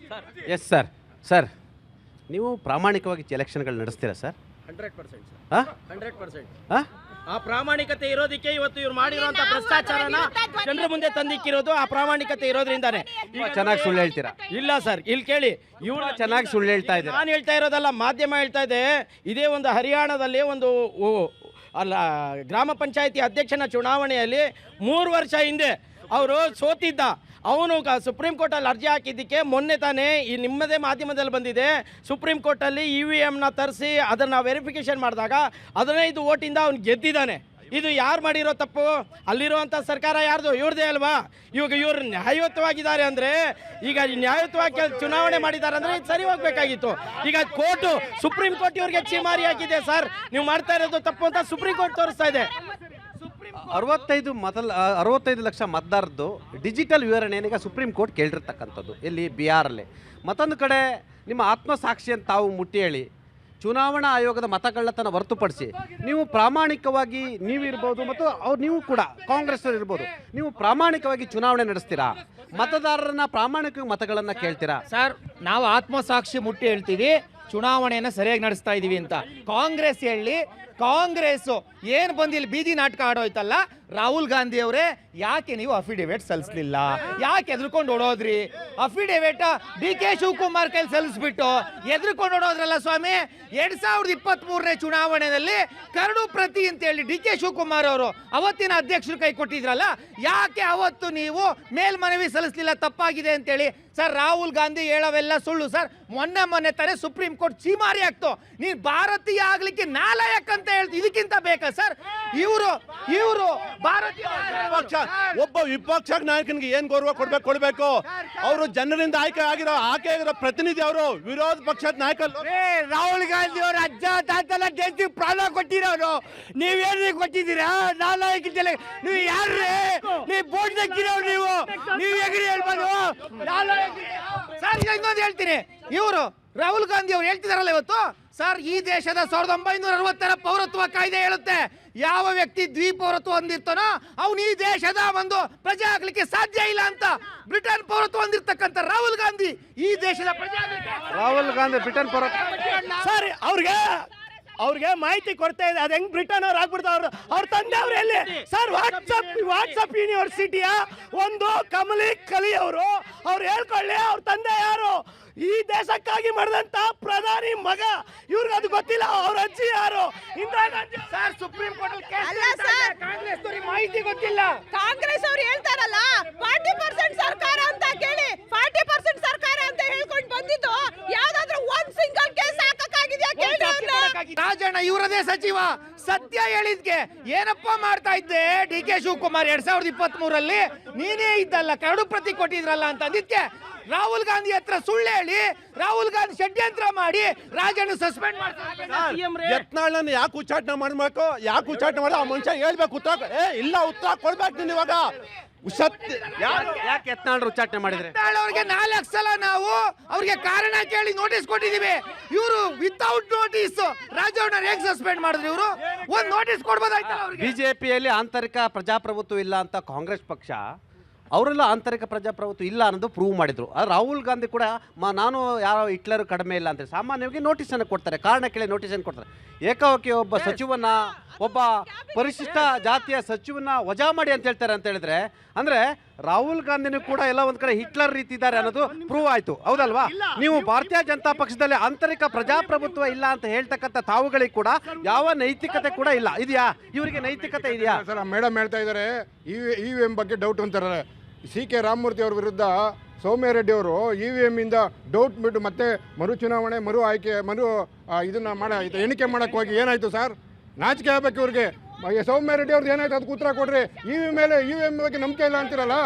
ಎಸ್ ಸರ್, ನೀವು ಪ್ರಾಮಾಣಿಕವಾಗಿ ಎಲೆಕ್ಷನ್ಗಳು ನಡೆಸ್ತೀರಾ ಸರ್?
100% ಆ ಪ್ರಾಮಾಣಿಕತೆ ಇರೋದಕ್ಕೆ ಇವತ್ತು ಇವ್ರು ಮಾಡಿರುವಂತ ಭ್ರಷ್ಟಾಚಾರನ ಜನರ ಮುಂದೆ ತಂದಿಕ್ಕಿರೋದು ಆ ಪ್ರಾಮಾಣಿಕತೆ ಇರೋದ್ರಿಂದಾನೆ.
ಚೆನ್ನಾಗಿ ಸುಳ್ಳು ಹೇಳ್ತೀರಾ.
ಇಲ್ಲ ಸರ್, ಇಲ್ಲಿ ಕೇಳಿ, ಇವ್ರು
ಚೆನ್ನಾಗಿ ಸುಳ್ಳು ಹೇಳ್ತಾ ಇದ್ದಾರೆ.
ನಾನು ಹೇಳ್ತಾ ಇರೋದಲ್ಲ, ಮಾಧ್ಯಮ ಹೇಳ್ತಾ ಇದೆ. ಇದೇ ಒಂದು ಹರಿಯಾಣದಲ್ಲಿ ಒಂದು ಗ್ರಾಮ ಪಂಚಾಯತಿ ಅಧ್ಯಕ್ಷನ ಚುನಾವಣೆಯಲ್ಲಿ 3 ವರ್ಷ ಹಿಂದೆ ಅವರು ಸೋತಿದ್ದ. ಅವನು ಸುಪ್ರೀಂ ಕೋರ್ಟಲ್ಲಿ ಅರ್ಜಿ ಹಾಕಿದ್ದಕ್ಕೆ ಮೊನ್ನೆ ತಾನೇ ಈ ನಿಮ್ಮದೇ ಮಾಧ್ಯಮದಲ್ಲಿ ಬಂದಿದೆ, ಸುಪ್ರೀಂ ಕೋರ್ಟಲ್ಲಿ EVMನ ತರಿಸಿ ಅದನ್ನು ವೆರಿಫಿಕೇಷನ್ ಮಾಡಿದಾಗ 15 ವೋಟಿಂದ ಅವನು ಗೆದ್ದಿದ್ದಾನೆ. ಇದು ಯಾರು ಮಾಡಿರೋ ತಪ್ಪು? ಅಲ್ಲಿರುವಂಥ ಸರ್ಕಾರ ಯಾರ್ದು? ಇವ್ರದೇ ಅಲ್ವಾ? ಇವಾಗ ಇವ್ರು ನ್ಯಾಯಯುತವಾಗಿದ್ದಾರೆ ಅಂದರೆ, ಈಗ ನ್ಯಾಯಯುತವಾಗಿ ಚುನಾವಣೆ ಮಾಡಿದ್ದಾರೆ ಅಂದರೆ ಇದು ಸರಿ ಹೋಗ್ಬೇಕಾಗಿತ್ತು. ಈಗ ಕೋರ್ಟು, ಸುಪ್ರೀಂ ಕೋರ್ಟ್ ಇವ್ರಿಗೆ ಛೀಮಾರಿ ಹಾಕಿದೆ. ಸರ್, ನೀವು ಮಾಡ್ತಾ ಇರೋದು ತಪ್ಪು ಅಂತ ಸುಪ್ರೀಂ ಕೋರ್ಟ್ ತೋರಿಸ್ತಾ ಇದೆ.
65 ಲಕ್ಷ ಮತದಾರದ್ದು ಡಿಜಿಟಲ್ ವಿವರಣೆಯನ್ನು ಈಗ ಸುಪ್ರೀಂ ಕೋರ್ಟ್ ಕೇಳಿರ್ತಕ್ಕಂಥದ್ದು ಇಲ್ಲಿ ಬಿಹಾರಲ್ಲಿ. ಮತ್ತೊಂದು ಕಡೆ ನಿಮ್ಮ ಆತ್ಮಸಾಕ್ಷಿಯನ್ನು ತಾವು ಮುಟ್ಟಿ ಹೇಳಿ ಚುನಾವಣಾ ಆಯೋಗದ ಮತಗಳ್ಳತನ ಹೊರತುಪಡಿಸಿ ನೀವು ಪ್ರಾಮಾಣಿಕವಾಗಿ ನೀವಿರ್ಬೋದು ಮತ್ತು ನೀವು ಕೂಡ ಕಾಂಗ್ರೆಸ್ ಇರ್ಬೋದು, ನೀವು ಪ್ರಾಮಾಣಿಕವಾಗಿ ಚುನಾವಣೆ ನಡೆಸ್ತೀರಾ? ಮತದಾರರನ್ನ ಪ್ರಾಮಾಣಿಕ ಮತಗಳನ್ನು ಕೇಳ್ತೀರಾ?
ಸರ್, ನಾವು ಆತ್ಮಸಾಕ್ಷಿ ಮುಟ್ಟಿ ಹೇಳ್ತೀವಿ ಚುನಾವಣೆಯನ್ನು ಸರಿಯಾಗಿ ನಡೆಸ್ತಾ ಇದ್ದೀವಿ ಅಂತ. ಕಾಂಗ್ರೆಸ್ ಏನು ಬಂದು ಇಲ್ಲಿ ಬೀದಿ ನಾಟಕ ಆಡೋಯ್ತಲ್ಲ, ರಾಹುಲ್ ಗಾಂಧಿ ಅವರೇ ಯಾಕೆ ನೀವು ಅಫಿಡೇವಿಟ್ ಸಲ್ಲಿಸಲಿಲ್ಲ? ಯಾಕೆ ಎದ್ರುಕೊಂಡು ಓಡೋದ್ರಿ? ಅಫಿಡೇವಿಟ್ DK ಶಿವಕುಮಾರ್ ಕೈಲಿ ಸಲ್ಲಿಸ್ಬಿಟ್ಟು ಎದ್ರುಕೊಂಡು ಓಡೋದ್ರಲ್ಲ ಸ್ವಾಮಿ. 2023ನೇ ಚುನಾವಣೆಯಲ್ಲಿ ಕರಡು ಪ್ರತಿ ಅಂತೇಳಿ DK ಶಿವಕುಮಾರ್ ಅವರು ಅವತ್ತಿನ ಅಧ್ಯಕ್ಷರು ಕೈ ಕೊಟ್ಟಿದ್ರಲ್ಲ, ಯಾಕೆ ಅವತ್ತು ನೀವು ಮೇಲ್ಮನವಿ ಸಲ್ಲಿಸಲಿಲ್ಲ? ತಪ್ಪಾಗಿದೆ ಅಂತೇಳಿ. ಸರ್, ರಾಹುಲ್ ಗಾಂಧಿ ಹೇಳೋವೆಲ್ಲ ಸುಳ್ಳು ಸರ್. ಮೊನ್ನೆ ತಾನೇ ಸುಪ್ರೀಂ ಕೋರ್ಟ್ ಚೀಮಾರಿ ಆಗ್ತು. ನೀನು ಭಾರತೀಯ ಆಗ್ಲಿಕ್ಕೆ ನಾಲಾಯಕ್ ಅಂತ ಹೇಳ್ತೀವಿ. ಇದಕ್ಕಿಂತ ಬೇಕಾ ಸರ್? ಇವರು ಭಾರತೀಯ
ಒಬ್ಬ ವಿಪಕ್ಷ ನಾಯಕನಿಗೆ ಏನ್ ಗೌರವ ಕೊಡ್ಬೇಕು? ಅವರು ಜನರಿಂದ ಆಯ್ಕೆ ಆಗಿರೋ ಪ್ರತಿನಿಧಿ. ಅವರು ವಿರೋಧ ಪಕ್ಷದ ನಾಯಕ
ರಾಹುಲ್ ಗಾಂಧಿ ಅವರು ಅಜ್ಜ ತಾತಲ್ಲ ದೇಶಕ್ಕೆ ಪ್ರಾಣ ಕೊಟ್ಟಿರೋರು. ನೀವೇನು ಕೊಟ್ಟಿದ್ದೀರಾ? ನಾಲ್ಕು ನೀವು ಯಾರೇ? ನೀವು ಬೋಟ್ ತೆಗ್ದಿರೋರು. ನೀವು ಹೇಗ್ರಿ ಹೇಳ್ಬೋದು?
ಸರ್, ಇನ್ನೊಂದು ಹೇಳ್ತೀನಿ. ಇವರು ರಾಹುಲ್ ಗಾಂಧಿ ಅವರು ಹೇಳ್ತಿದಾರಲ್ಲ ಇವತ್ತು, ಸರ್, ಈ ದೇಶದ 1960ರ ಪೌರತ್ವ ಕಾಯ್ದೆ ಹೇಳುತ್ತೆ, ಯಾವ ವ್ಯಕ್ತಿ ದ್ವಿಪೌರತ್ವ ಹೊಂದಿರ್ತಾನೋ ಅವನು ಈ ದೇಶದ ಒಂದು ಪ್ರಜೆ ಆಗ್ಲಿಕ್ಕೆ ಸಾಧ್ಯ ಇಲ್ಲ ಅಂತ. ಬ್ರಿಟನ್ ಪೌರತ್ವ ಹೊಂದಿರ್ತಕ್ಕಂಥ ರಾಹುಲ್ ಗಾಂಧಿ ಈ ದೇಶದ ಪ್ರಜೆ ಆಗ್ಲಿಕ್ಕೆ.
ರಾಹುಲ್ ಗಾಂಧಿ ಬ್ರಿಟನ್ ಪೌರತ್ವ.
ಸರ್, ಅವ್ರಿಗೆ ಮಾಹಿತಿ ಕೊಡ್ತಾ ಇದೆ. ಅದು ಹೆಂಗ್ ಬ್ರಿಟನ್ ಅವ್ರು ಆಗ್ಬಿಡ್ತಾವ್ರು? ಅವ್ರ ತಂದೆ ಅವ್ರು ಎಲ್ಲಿ ಸರ್? ವಾಟ್ಸಪ್ ಯೂನಿವರ್ಸಿಟಿಯ ಒಂದು ಕಮಲಿ ಕಲಿ ಅವರು ಹೇಳ್ಕೊಳ್ಳಿ, ಅವ್ರ ತಂದೆ ಯಾರು? ಈ ದೇಶಕ್ಕಾಗಿ ಮಾಡಿದಂತ ಪ್ರಧಾನಿ ಮಗ. ಇವ್ರಿಗೆ ಅದು ಗೊತ್ತಿಲ್ಲ. ಅವ್ರ ಅಜ್ಜಿ ಯಾರು? Indira Gandhi. Sir, supreme court Congress ಮಾಹಿತಿ ಗೊತ್ತಿಲ್ಲ.
ಕಾಂಗ್ರೆಸ್ ಅವ್ರು ಹೇಳ್ತಾರಲ್ಲ 40% ಸರ್ಕಾರ ಅಂತ ಕೇಳಿ, 40% ಸರ್ಕಾರ ಅಂತ ಹೇಳ್ಕೊಂಡು ಬಂದಿದ್ದು ಯಾವ್ದಾದ್ರು ಒಂದ್ ಸಿಂಗಲ್ ಕೇಸ್ ಹಾಕಕ್ಕಾಗಿದ್ಯಾ ಕೇಳಿ ಅವ್ರನ್ನ.
ರಾಜಣ್ಣ ಇವರದೇ ಸಚಿವ ಸತ್ಯ ಹೇಳಿದ್ಕೆ ಏನಪ್ಪ ಮಾಡ್ತಾ ಇದ್ದೆ? DK ಶಿವಕುಮಾರ್ 2023ರಲ್ಲಿ ನೀನೇ ಇದ್ದಲ್ಲ, ಕರಡು ಪ್ರತಿ ಕೊಟ್ಟಿದ್ರಲ್ಲ ಅಂತ ಅಂದಿದ್ಕೆ ರಾಹುಲ್ ಗಾಂಧಿ ಹತ್ರ ಸುಳ್ಳು ಹೇಳಿ ರಾಹುಲ್ ಗಾಂಧಿ ಷಡ್ಯಂತ್ರ ಮಾಡಿ ರಾಜಣ್ಣ ಸಸ್ಪೆಂಡ್ ಮಾಡ್ತಾರೆ.
ಯತ್ನಾಳನ್ನ ಯಾಕೆ ಉಚ್ಚಾಟನೆ ಮಾಡ್ಬೇಕು? ಯಾಕೆ ಉಚ್ಚಾಟನೆ ಮಾಡಿ ಆ ಮನುಷ್ಯ ಹೇಳ್ಬೇಕು ಉತ್ತರ? ಇಲ್ಲ, ಉತ್ತರ ಕೊಡ್ಬೇಕು ನೀನು ಇವಾಗ.
ಯಾಕೆ ಯತ್ನಾಳ್ ಉಚ್ಚಾಟನೆ ಮಾಡಿದ್ರೆ?
ಅವ್ರಿಗೆ 4 ಸಲ ನಾವು ಅವ್ರಿಗೆ ಕಾರಣ ಕೇಳಿ ನೋಟಿಸ್ ಕೊಟ್ಟಿದ್ದೀವಿ. ಇವರು ವಿತೌಟ್ ನೋಟಿಸ್ ರಾಜಣ್ಣ ಹೇಗೆ ಸಸ್ಪೆಂಡ್ ಮಾಡಿದ್ರು? ಇವರು ಒಂದು ನೋಟಿಸ್ ಕೊಡ್ಬೋದಾಯ್ತಲ್ಲ ಅವ್ರಿಗೆ.
ಬಿಜೆಪಿಯಲ್ಲಿ ಆಂತರಿಕ ಪ್ರಜಾಪ್ರಭುತ್ವ ಇಲ್ಲ ಅಂತ ಕಾಂಗ್ರೆಸ್ ಪಕ್ಷ, ಅವರೆಲ್ಲ ಆಂತರಿಕ ಪ್ರಜಾಪ್ರಭುತ್ವ ಇಲ್ಲ ಅನ್ನೋದು ಪ್ರೂವ್ ಮಾಡಿದ್ರು. ರಾಹುಲ್ ಗಾಂಧಿ ಕೂಡ ನಾನು ಯಾರೋ ಹಿಟ್ಲರ್ ಕಡಿಮೆ ಇಲ್ಲ ಅಂತ ಸಾಮಾನ್ಯವಾಗಿ ನೋಟಿಸನ್ನು ಕೊಡ್ತಾರೆ, ಕಾರಣ ಕೇಳಿ ನೋಟಿಸನ್ನು ಕೊಡ್ತಾರೆ. ಏಕಾಏಕಿ ಒಬ್ಬ ಸಚಿವನ, ಒಬ್ಬ ಪರಿಶಿಷ್ಟ ಜಾತಿಯ ಸಚಿವನ ವಜಾ ಮಾಡಿ ಅಂತ ಹೇಳ್ತಾರೆ ಅಂತ ಹೇಳಿದ್ರೆ, ಅಂದ್ರೆ ರಾಹುಲ್ ಗಾಂಧಿನೂ ಕೂಡ ಎಲ್ಲ ಒಂದ್ ಕಡೆ ಹಿಟ್ಲರ್ ರೀತಿ ಇದ್ದಾರೆ ಅನ್ನೋದು ಪ್ರೂವ್ ಆಯ್ತು, ಹೌದಲ್ವಾ? ನೀವು ಭಾರತೀಯ ಜನತಾ ಪಕ್ಷದಲ್ಲಿ ಆಂತರಿಕ ಪ್ರಜಾಪ್ರಭುತ್ವ ಇಲ್ಲ ಅಂತ ಹೇಳ್ತಕ್ಕಂಥ ತಾವುಗಳಿಗೆ ಕೂಡ ಯಾವ ನೈತಿಕತೆ ಕೂಡ ಇಲ್ಲ. ಇದೆಯಾ? ಇವರಿಗೆ ನೈತಿಕತೆ ಇದೆಯಾ?
ಸರ್, ಮೇಡಮ್ ಹೇಳ್ತಾ ಇದ್ದಾರೆ EVM ಬಗ್ಗೆ ಡೌಟ್ ಅಂತಾರೆ. CK ರಾಮಮೂರ್ತಿ ಅವ್ರ ವಿರುದ್ಧ ಸೌಮ್ಯ ರೆಡ್ಡಿ ಅವರು EVM ಇಂದ ಡೌಟ್ ಬಿಟ್ಟು ಮತ್ತೆ ಮರು ಚುನಾವಣೆ, ಮರು ಆಯ್ಕೆ, ಎಣಿಕೆ ಮಾಡಕ್ಕೆ ಹೋಗಿ ಏನಾಯ್ತು ಸರ್? ನಾಚಿಕೆ ಆಗ್ಬೇಕು ಇವ್ರಿಗೆ. ಸೌಮ್ಯ ರೆಡ್ಡಿ ಅವ್ರದ್ದು ಏನಾಯ್ತು? ಅದಕ್ಕೆ ಉತ್ತರ ಕೊಡ್ರಿ. EVM ಬಗ್ಗೆ ನಂಬಿಕೆ ಇಲ್ಲ ಅಂತಿರಲ್ಲ,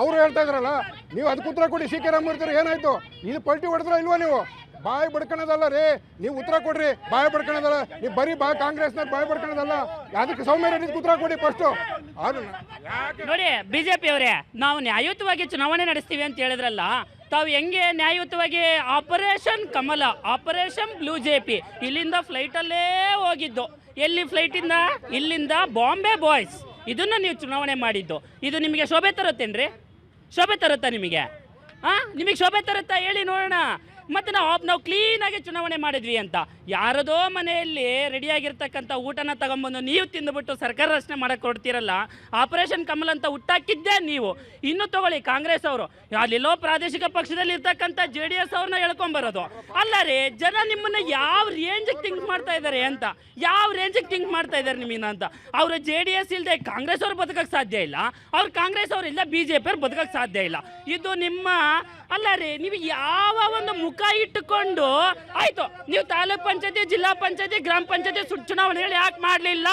ಅವರು ಹೇಳ್ತಾ ಇದ್ರಲ್ಲ, ನೀವು ಅದಕ್ಕೆ ಉತ್ತರ ಕೊಡಿ. CK ರಾಮಮೂರ್ತಿ ಅವ್ರು ಏನಾಯ್ತು? ಇದು ಪಲ್ಟಿ ಹೊಡೆದ್ರ ಇಲ್ವಾ? ನೀವು ಬಾಯಿ ಬಡ್ಕೊಳೋದಲ್ಲ ರೀ, ನೀವು ಉತ್ತರ ಕೊಡ್ರಿ. ಬಾಯಿ ಬಡ್ಕೊಳೋದಲ್ಲ, ನೀವು ಬರೀ ಕಾಂಗ್ರೆಸ್ನಾಗ ಬಾಯಿ ಬಡ್ಕೊಳೋದಲ್ಲ. ಅದಕ್ಕೆ ಸೌಮ್ಯ ರೆಡ್ಡಿ ಉತ್ತರ ಕೊಡಿ ಫಸ್ಟು.
ನೋಡಿ, BJP ಅವರೇ, ನಾವು ನ್ಯಾಯಯುತವಾಗಿ ಚುನಾವಣೆ ನಡೆಸ್ತೀವಿ ಅಂತ ಹೇಳಿದ್ರಲ್ಲ, ತಾವು ಹೆಂಗೆ ನ್ಯಾಯಯುತವಾಗಿ ಆಪರೇಷನ್ ಕಮಲ, ಆಪರೇಷನ್ ಬ್ಲೂ JP ಇಲ್ಲಿಂದ ಫ್ಲೈಟಲ್ಲೇ ಹೋಗಿದ್ದು. ಎಲ್ಲಿ ಫ್ಲೈಟಿಂದ? ಇಲ್ಲಿಂದ ಬಾಂಬೆ ಬಾಯ್ಸ್. ಇದನ್ನು ನೀವು ಚುನಾವಣೆ ಮಾಡಿದ್ದು. ಇದು ನಿಮಗೆ ಶೋಭೆ ತರುತ್ತೇನ್ರಿ? ಶೋಭೆ ತರುತ್ತಾ ನಿಮಗೆ? ನಿಮಗೆ ಶೋಭೆ ತರುತ್ತಾ ಹೇಳಿ ನೋಡೋಣ. ಮತ್ತು ನಾವು ಕ್ಲೀನಾಗಿ ಚುನಾವಣೆ ಮಾಡಿದ್ವಿ ಅಂತ. ಯಾರದೋ ಮನೆಯಲ್ಲಿ ರೆಡಿಯಾಗಿರ್ತಕ್ಕಂಥ ಊಟನ ತಗೊಂಬಂದು ನೀವು ತಿಂದುಬಿಟ್ಟು ಸರ್ಕಾರ ರಚನೆ ಮಾಡೋಕ್ಕೆ ಕೊಡ್ತೀರಲ್ಲ, ಆಪರೇಷನ್ ಕಮಲ್ ಅಂತ ಹುಟ್ಟಾಕಿದ್ದೇ ನೀವು. ಇನ್ನು ತಗೊಳ್ಳಿ ಕಾಂಗ್ರೆಸ್ ಅವರು, ಅಲ್ಲೆಲ್ಲೋ ಪ್ರಾದೇಶಿಕ ಪಕ್ಷದಲ್ಲಿ ಇರ್ತಕ್ಕಂಥ JDS ಅವ್ರನ್ನ ಹೇಳ್ಕೊಂಬರೋದು ಅಲ್ಲ ರೀ. ಜನ ನಿಮ್ಮನ್ನ ಯಾವ ರೇಂಜಿಗೆ ಥಿಂಕ್ ಮಾಡ್ತಾ ಇದ್ದಾರೆ ಅಂತ, ಯಾವ ರೇಂಜಿಗೆ ಥಿಂಕ್ ಮಾಡ್ತಾ ಇದ್ದಾರೆ ನಿಮ್ಮನ್ನ ಅಂತ. ಅವರು JDS ಇಲ್ಲದೆ ಕಾಂಗ್ರೆಸ್ ಅವ್ರು ಬದುಕಕ್ಕೆ ಸಾಧ್ಯ ಇಲ್ಲ, ಅವ್ರು ಕಾಂಗ್ರೆಸ್ ಅವ್ರು ಇಲ್ಲದೆ BJP ಅವ್ರು ಬದುಕಕ್ಕೆ ಸಾಧ್ಯ ಇಲ್ಲ. ಇದು ನಿಮ್ಮ ಅಲ್ಲ ರೀ. ನೀವು ಯಾವ ಒಂದು ಮುಖ ಇಟ್ಟುಕೊಂಡು ಆಯ್ತು ನೀವು ತಾಲೂಕ್ ಪಂಚಾಯತಿ, ಜಿಲ್ಲಾ ಪಂಚಾಯತಿ, ಗ್ರಾಮ ಪಂಚಾಯತಿ ಚುನಾವಣೆಗಳು ಯಾಕೆ ಮಾಡಲಿಲ್ಲ?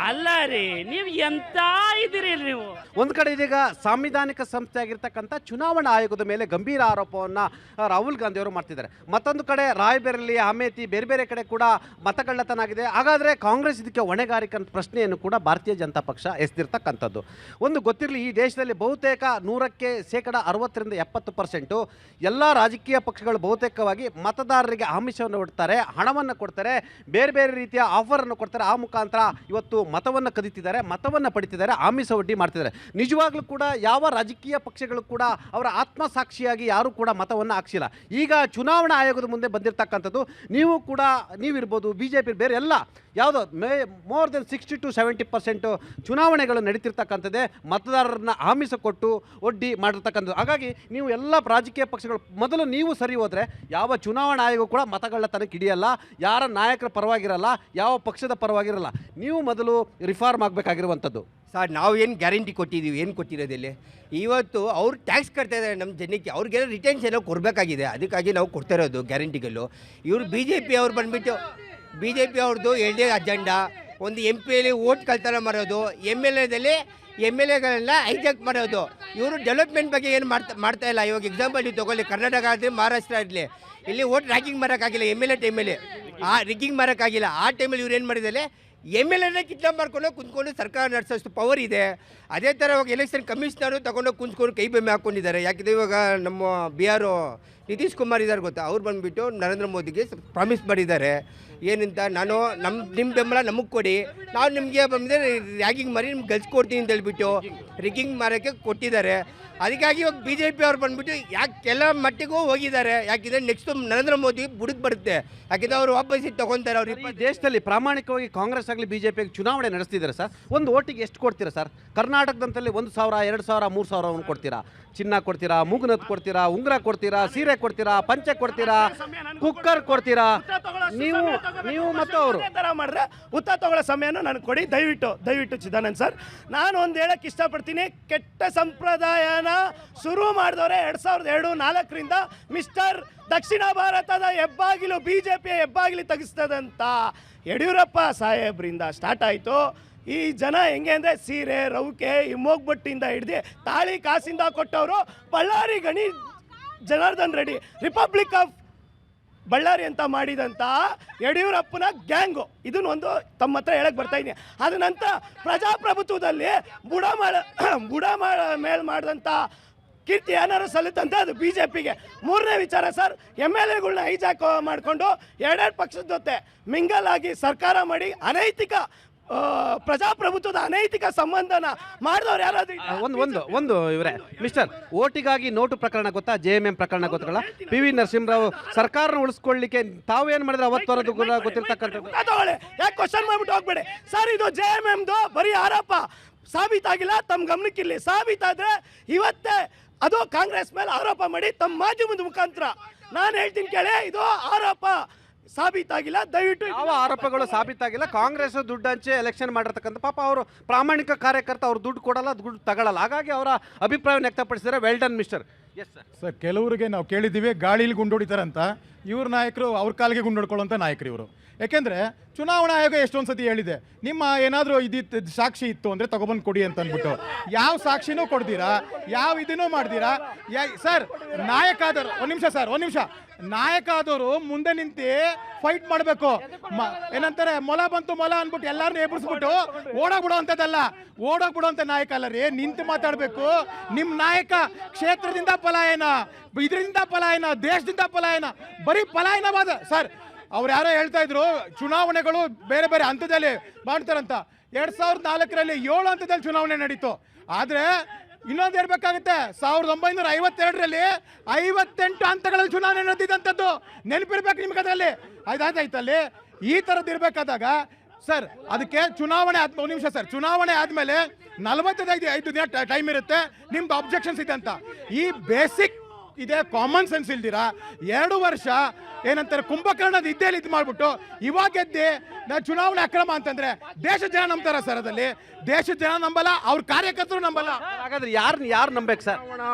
ಅಲ್ಲ ರೀ, ನೀವು ಎಂತ ಇದ್ದೀರಿ ನೀವು?
ಒಂದು ಕಡೆ ಇದೀಗ ಸಾಂವಿಧಾನಿಕ ಸಂಸ್ಥೆ ಆಗಿರ್ತಕ್ಕಂಥ ಚುನಾವಣಾ ಆಯೋಗದ ಮೇಲೆ ಗಂಭೀರ ಆರೋಪವನ್ನು ರಾಹುಲ್ ಗಾಂಧಿ ಅವರು ಮಾಡ್ತಿದ್ದಾರೆ. ಮತ್ತೊಂದು ಕಡೆ ರಾಯಬೇರೆಲಿ, ಅಮೇಥಿ, ಬೇರೆ ಬೇರೆ ಕಡೆ ಕೂಡ ಮತಗಳ್ಳತನ ಆಗಿದೆ. ಹಾಗಾದರೆ ಕಾಂಗ್ರೆಸ್ ಇದಕ್ಕೆ ಹೊಣೆಗಾರಿಕೆ ಅಂತ ಪ್ರಶ್ನೆಯನ್ನು ಕೂಡ ಭಾರತೀಯ ಜನತಾ ಪಕ್ಷ ಎಸ್ದಿರ್ತಕ್ಕಂಥದ್ದು. ಒಂದು ಗೊತ್ತಿರಲಿ, ಈ ದೇಶದಲ್ಲಿ ಬಹುತೇಕ 100ಕ್ಕೆ 60% ರಿಂದ 70% ಎಲ್ಲ ರಾಜಕೀಯ ಪಕ್ಷಗಳು ಬಹುತೇಕವಾಗಿ ಮತದಾರರಿಗೆ ಆಮಿಷವನ್ನು ಕೊಡ್ತಾರೆ, ಹಣವನ್ನು ಕೊಡ್ತಾರೆ, ಬೇರೆ ಬೇರೆ ರೀತಿಯ ಆಫರನ್ನು ಕೊಡ್ತಾರೆ. ಆ ಮುಖಾಂತರ ಇವತ್ತು ಮತವನ್ನು ಕದೀತಿದ್ದಾರೆ, ಮತವನ್ನು ಪಡಿತಿದ್ದಾರೆ, ಆಮಿಷ ಒಡ್ಡಿ ಮಾಡ್ತಿದ್ದಾರೆ. ನಿಜವಾಗ್ಲೂ ಕೂಡ ಯಾವ ರಾಜಕೀಯ ಪಕ್ಷಗಳು ಕೂಡ ಅವರ ಆತ್ಮಸಾಕ್ಷಿಯಾಗಿ ಯಾರೂ ಕೂಡ ಮತವನ್ನು ಹಾಕ್ಸಿಲ್ಲ. ಈಗ ಚುನಾವಣಾ ಆಯೋಗದ ಮುಂದೆ ಬಂದಿರತಕ್ಕಂಥದ್ದು, ನೀವು ಕೂಡ ನೀವಿರ್ಬೋದು, BJP ಬೇರೆ ಎಲ್ಲ ಯಾವುದೋ ಮೋರ್ ದೆನ್ 60 to 70% ಚುನಾವಣೆಗಳು ನಡೀತಿರ್ತಕ್ಕಂಥದ್ದೇ ಮತದಾರರನ್ನ ಆಮಿಷ ಕೊಟ್ಟು ಒಡ್ಡಿ ಮಾಡಿರ್ತಕ್ಕಂಥದ್ದು. ಹಾಗಾಗಿ ನೀವು ಎಲ್ಲ ರಾಜಕೀಯ ಪಕ್ಷಗಳು ಮೊದಲು ನೀವು ಸರಿ ಹೋದರೆ ಯಾವ ಚುನಾವಣಾ ಆಯೋಗ ಕೂಡ ಮತಗಳ್ಳತನಕ್ಕೆ ಹಿಡಿಯಲ್ಲ, ಯಾರ ನಾಯಕರ ಪರವಾಗಿರಲ್ಲ, ಯಾವ ಪಕ್ಷದ ಪರವಾಗಿರಲ್ಲ. ನೀವು ಮೊದಲು ರಿಫಾರ್ಮ್ ಆಗಬೇಕಾಗಿರುವಂಥದ್ದು.
ಸರ್, ನಾವು ಏನು ಗ್ಯಾರಂಟಿ ಕೊಟ್ಟಿದ್ದೀವಿ? ಏನು ಕೊಟ್ಟಿರೋದಿಲ್ಲ. ಇವತ್ತು ಅವ್ರು ಟ್ಯಾಕ್ಸ್ ಕಟ್ತಾ ಇದ್ದಾರೆ ನಮ್ಮ ಜನಕ್ಕೆ, ಅವ್ರಿಗೆಲ್ಲ ರಿಟರ್ನ್ಸ್ ಏನೋ ಕೊಡಬೇಕಾಗಿದೆ, ಅದಕ್ಕಾಗಿ ನಾವು ಕೊಡ್ತಾ ಇರೋದು ಗ್ಯಾರಂಟಿಗಳು. ಇವರು BJP ಅವ್ರು ಬಂದುಬಿಟ್ಟು BJP ಅವ್ರದ್ದು ಎರಡೇ ಅಜೆಂಡಾ, ಒಂದು MP ಓಟ್ ಕಳ್ತನ ಮಾಡೋದು, MLAಗಳನ್ನ ಹೈಜಾಕ್ ಮಾಡೋದು. ಇವರು ಡೆವಲಪ್ಮೆಂಟ್ ಬಗ್ಗೆ ಏನು ಮಾಡ್ತಾ ಇಲ್ಲ. ಇವಾಗ ಎಕ್ಸಾಂಪಲ್ ನೀವು ತೊಗೊಳ್ಳಿ, ಕರ್ನಾಟಕ ಆದರೆ ಮಹಾರಾಷ್ಟ್ರ ಇರಲಿ, ಇಲ್ಲಿ ಓಟ್ ರ್ಯಾಗಿಂಗ್ ಮಾಡೋಕ್ಕಾಗಿಲ್ಲ, MLA ಟೈಮಲ್ಲಿ ಆ ರಿಗ್ಗಿಂಗ್ ಮಾಡೋಕ್ಕಾಗಿಲ್ಲ. ಆ ಟೈಮಲ್ಲಿ ಇವ್ರು ಏನು ಮಾಡಿದ್ದಾರೆ, MLAನೇ ಕಿಡ್ನಾಪ್ ಮಾಡ್ಕೊಂಡು ಕುಂತ್ಕೊಂಡು ಸರ್ಕಾರ ನಡೆಸೋಷ್ಟು ಪವರ್ ಇದೆ. ಅದೇ ಥರ ಇವಾಗ ಎಲೆಕ್ಷನ್ ಕಮಿಷನರು ತಗೊಂಡು ಕುಂತ್ಕೊಂಡು ಕೈ ಬೆಮ್ಮೆ ಹಾಕ್ಕೊಂಡಿದ್ದಾರೆ. ಯಾಕಿದ್ರೆ ಇವಾಗ ನಮ್ಮ BR ನಿತೀಶ್ ಕುಮಾರ್ ಇದ್ದಾರೆ ಗೊತ್ತಾ, ಅವ್ರು ಬಂದುಬಿಟ್ಟು ನರೇಂದ್ರ ಮೋದಿಗೆ ಪ್ರಾಮಿಸ್ ಮಾಡಿದ್ದಾರೆ ಏನಂತ, ನಿಮ್ಮ ಬೆಂಬಲ ನಮಗೆ ಕೊಡಿ, ನಾವು ನಿಮಗೆ ಬಂದರೆ ರ್ಯಾಗಿಂಗ್ ಮಾರಿ ನಿಮ್ಗೆ ಗಳಿಸ್ಕೊಡ್ತೀನಿ ಅಂತ ಹೇಳ್ಬಿಟ್ಟು ರಿಗ್ಗಿಂಗ್ ಮಾರೋಕ್ಕೆ ಕೊಟ್ಟಿದ್ದಾರೆ. ಅದಕ್ಕಾಗಿ ಇವಾಗ BJP ಅವ್ರು ಬಂದುಬಿಟ್ಟು ಯಾಕೆಲ್ಲ ಮಟ್ಟಿಗೂ ಹೋಗಿದ್ದಾರೆ. ಯಾಕಿದ್ರೆ ನೆಕ್ಸ್ಟ್ ನರೇಂದ್ರ ಮೋದಿ ಬುಡಕ್ಕೆ ಬರುತ್ತೆ, ಯಾಕಿದ್ರೆ ಅವರು ವಾಪಸ್ ತೊಗೊತಾರೆ. ಅವ್ರು
ಈ ದೇಶದಲ್ಲಿ ಪ್ರಾಮಾಣಿಕವಾಗಿ ಕಾಂಗ್ರೆಸ್ ಆಗಲಿ BJP ಚುನಾವಣೆ ನಡೆಸ್ತಿದ್ದಾರೆ ಸರ್. ಒಂದು ಓಟಿಗೆ ಎಷ್ಟು ಕೊಡ್ತೀರಾ ಸರ್? ಕರ್ನಾಟಕದಂತಲ್ಲಿ 1,000, 2,000, 3,000 ಕೊಡ್ತೀರಾ? ಚಿನ್ನ ಕೊಡ್ತೀರಾ, ಮೂಗುನತ್ತು ಕೊಡ್ತೀರಾ, ಉಂಗುರ ಕೊಡ್ತೀರಾ, ಸೀರೆ ಕೊಡ್ತೀರಾ, ಪಂಚೆ ಕೊಡ್ತೀರಾ, ಕುಕ್ಕರ್ ಕೊಡ್ತೀರಾ? ನೀವು ಮತ್ತು ಅವರು
ಥರ ಮಾಡಿದ್ರೆ ಉತ್ತರ ತಗೊಳ್ಳೋ ಸಮಯನೂ ನನಗೆ ಕೊಡಿ ದಯವಿಟ್ಟು ಚಿದಾನಂದ್ ಸರ್. ನಾನು ಒಂದು ಹೇಳಕ್ಕೆ ಇಷ್ಟಪಡ್ತೀನಿ, ಕೆಟ್ಟ ಸಂಪ್ರದಾಯನ ಶುರು ಮಾಡಿದವರೆ 2002-04ರಿಂದ ಮಿಸ್ಟರ್ ದಕ್ಷಿಣ ಭಾರತದ ಹೆಬ್ಬಾಗಿಲು, BJP ಹೆಬ್ಬಾಗಿಲು ತೆಗಿಸ್ತದಂತ ಯಡಿಯೂರಪ್ಪ ಸಾಹೇಬ್ರಿಂದ ಸ್ಟಾರ್ಟ್ ಆಯಿತು. ಈ ಜನ ಹೆಂಗೆ ಅಂದರೆ ಸೀರೆ, ರೌಕೆ, ಹಿಮ್ಮೋಗ್ಬಟ್ಟಿಂದ ಹಿಡ್ದು ತಾಳಿ ಕಾಸಿಂದ ಕೊಟ್ಟವರು ಬಳ್ಳಾರಿ ಗಣಿ ಜನಾರ್ದನ್ ರೆಡ್ಡಿ ರಿಪಬ್ಲಿಕ್ ಆಫ್ ಬಳ್ಳಾರಿ ಅಂತ ಮಾಡಿದಂಥ ಯಡಿಯೂರಪ್ಪನ ಗ್ಯಾಂಗು. ಇದನ್ನೊಂದು ತಮ್ಮ ಹತ್ರ ಹೇಳಕ್ಕೆ ಬರ್ತಾ ಇದ್ದೀನಿ. ಅದ ನಂತರ ಪ್ರಜಾಪ್ರಭುತ್ವದಲ್ಲಿ ಬುಡ ಮೇಲ್ ಮಾಡಿದಂಥ ಕೀರ್ತಿ ಏನಾರು ಸಲ್ಲುತ್ತಂತೆ ಅದು BJPಗೆ. ಮೂರನೇ ವಿಚಾರ ಸರ್, MLAಗಳನ್ನ ಹೈಜಾಕ್ ಮಾಡಿಕೊಂಡು ಎರಡೆರಡು ಪಕ್ಷದ ಜೊತೆ ಮಿಂಗಲ್ ಆಗಿ ಸರ್ಕಾರ ಮಾಡಿ ಅನೈತಿಕ ಪ್ರಜಾಪ್ರಭುತ್ವದ ಅನೈತಿಕ ಸಂಬಂಧನ ಮಾಡಿದವ್ರು ಯಾರಾದ್ರೂ
ಒಂದು ಇವರೇ ಮಿಸ್ಟರ್, ಓಟಿಗಾಗಿ ನೋಟು ಪ್ರಕರಣ ಗೊತ್ತಾ? JMM ಪ್ರಕರಣ ಗೊತ್ತಲ್ಲ? PV ನರಸಿಂಹರಾವ್ ಸರ್ಕಾರ ಉಳಿಸ್ಕೊಳ್ಳಿಕ್ಕೆ ತಾವೇನು ಮಾಡಿದ್ರೆ ಅವತ್ತು ಗೊತ್ತಿರ್ತಕ್ಕಂಥದ್ದು.
ಯಾಕೆ ಕ್ವಶನ್ ಮಾಡ್ಬಿಟ್ಟು ಹೋಗ್ಬೇಡಿ ಸರ್. ಇದು JMMದು ಬರೀ ಆರೋಪ ಸಾಬೀತಾಗಿಲ್ಲ, ತಮ್ಮ ಗಮನಕ್ಕಿರಲಿ. ಸಾಬೀತಾದ್ರೆ ಇವತ್ತೇ ಅದು ಕಾಂಗ್ರೆಸ್ ಮೇಲೆ ಆರೋಪ ಮಾಡಿ ತಮ್ಮ ಮಾಧ್ಯಮದ ಮುಖಾಂತರ ನಾನು ಹೇಳ್ತೀನಿ ಕೇಳಿ, ಇದು ಆರೋಪ ಸಾಬೀತಾಗಿಲ್ಲ. ದಯವಿಟ್ಟು
ಯಾವ ಆರೋಪಗಳು ಸಾಬೀತಾಗಿಲ್ಲ. ಕಾಂಗ್ರೆಸ್ ದುಡ್ಡು ಹಂಚಿ ಎಲೆಕ್ಷನ್ ಮಾಡಿರ್ತಕ್ಕಂಥ ಪಾಪ ಅವರು ಪ್ರಾಮಾಣಿಕ ಕಾರ್ಯಕರ್ತ, ಅವ್ರು ದುಡ್ಡು ಕೊಡಲ್ಲ, ದುಡ್ಡು ತಗೊಳ್ಳಲ್ಲ. ಹಾಗಾಗಿ ಅವರ ಅಭಿಪ್ರಾಯವನ್ನು ವ್ಯಕ್ತಪಡಿಸಿದರೆ well done mister. Yes
sir, ಕೆಲವರಿಗೆ ನಾವು ಕೇಳಿದ್ದೀವಿ ಗಾಳಿಲಿ ಗುಂಡೊಡಿತಾರಂತ, ಇವ್ರ ನಾಯಕರು ಅವ್ರ ಕಾಲಿಗೆ ಗುಂಡೊಡ್ಕೊಳ್ಳೋಂಥ ನಾಯಕರು ಇವರು. ಯಾಕೆಂದರೆ ಚುನಾವಣಾ ಆಯೋಗ ಎಷ್ಟೊಂದು ಸತಿ ಹೇಳಿದೆ, ನಿಮ್ಮ ಏನಾದರೂ ಸಾಕ್ಷಿ ಇತ್ತು ಅಂದರೆ ತಗೊಬಂದು ಕೊಡಿ ಅಂತ ಅಂದ್ಬಿಟ್ಟು. ಯಾವ ಸಾಕ್ಷಿನೂ ಕೊಡ್ತೀರಾ, ಯಾವ ಇದನ್ನೂ ಮಾಡ್ತೀರಾ ಸರ್? ನಾಯಕ ಆದವರು ಒಂದು ನಿಮಿಷ ನಾಯಕ ಆದವರು ಮುಂದೆ ನಿಂತು ಫೈಟ್ ಮಾಡಬೇಕು. ಏನಂತಾರೆ, ಮೊಲ ಬಂತು ಮೊಲ ಅಂದ್ಬಿಟ್ಟು ಎಲ್ಲಾರನ್ನೂ ಎಬ್ಬಿಸ್ಬಿಟ್ಟು ಓಡೋಗ್ಬಿಡುವಂಥ ನಾಯಕ ಅಲ್ಲ ರೀ. ನಿಂತು ಮಾತಾಡಬೇಕು. ನಿಮ್ಮ ನಾಯಕ ಕ್ಷೇತ್ರದಿಂದ ಪಲಾಯನ, ಇದರಿಂದ ಪಲಾಯನ, ದೇಶದಿಂದ ಪಲಾಯನ, ಬರೀ ಪಲಾಯನವಾದ ಸರ್. ಅವ್ರು ಯಾರೋ ಹೇಳ್ತಾ ಇದ್ರು ಚುನಾವಣೆಗಳು ಬೇರೆ ಬೇರೆ ಹಂತದಲ್ಲಿ ಮಾಡ್ತಾರಂತ. 2004ರಲ್ಲಿ 7 ಹಂತದಲ್ಲಿ ಚುನಾವಣೆ ನಡೀತು. ಆದರೆ ಇನ್ನೊಂದು ಇರಬೇಕಾಗುತ್ತೆ 1952ರಲ್ಲಿ 58 ಹಂತಗಳಲ್ಲಿ ಚುನಾವಣೆ ನಡೆದಿದ್ದಂಥದ್ದು ನೆನಪಿರ್ಬೇಕು ನಿಮ್ಗೆ ಅದರಲ್ಲಿ. ಆಯ್ತಾಯ್ತಲ್ಲಿ ಈ ಥರದ್ದು ಇರಬೇಕಾದಾಗ ಸರ್ ಅದಕ್ಕೆ ಚುನಾವಣೆ ಒಂದು ನಿಮಿಷ ಸರ್, ಚುನಾವಣೆ ಆದಮೇಲೆ 45 ದಿನ ಟೈಮ್ ಇರುತ್ತೆ, ನಿಮ್ದು ಅಬ್ಜೆಕ್ಷನ್ಸ್ ಇದೆ ಅಂತ. ಈ ಬೇಸಿಕ್ ಇದೆ ಕಾಮನ್ ಸೆನ್ಸ್ ಇಲ್ದಿರಾ 2 ವರ್ಷ ಏನಂತಾರೆ ಕುಂಭಕರ್ಣದ ಇದ್ದೇಲಿ ಇದು ಮಾಡ್ಬಿಟ್ಟು ಇವಾಗ ಗೆದ್ದೆ ನಾ ಚುನಾವಣೆ ಅಕ್ರಮ ಅಂತಂದ್ರೆ ದೇಶದ ಜನ ನಂಬ್ತಾರ ಸರ್? ಅದಲ್ಲಿ ದೇಶದ ಜನ ನಂಬಲ್ಲ, ಅವ್ರ ಕಾರ್ಯಕರ್ತರು ನಂಬಲ್ಲ.
ಹಾಗಾದ್ರೆ ಯಾರು ನಂಬೇಕು ಸರ್?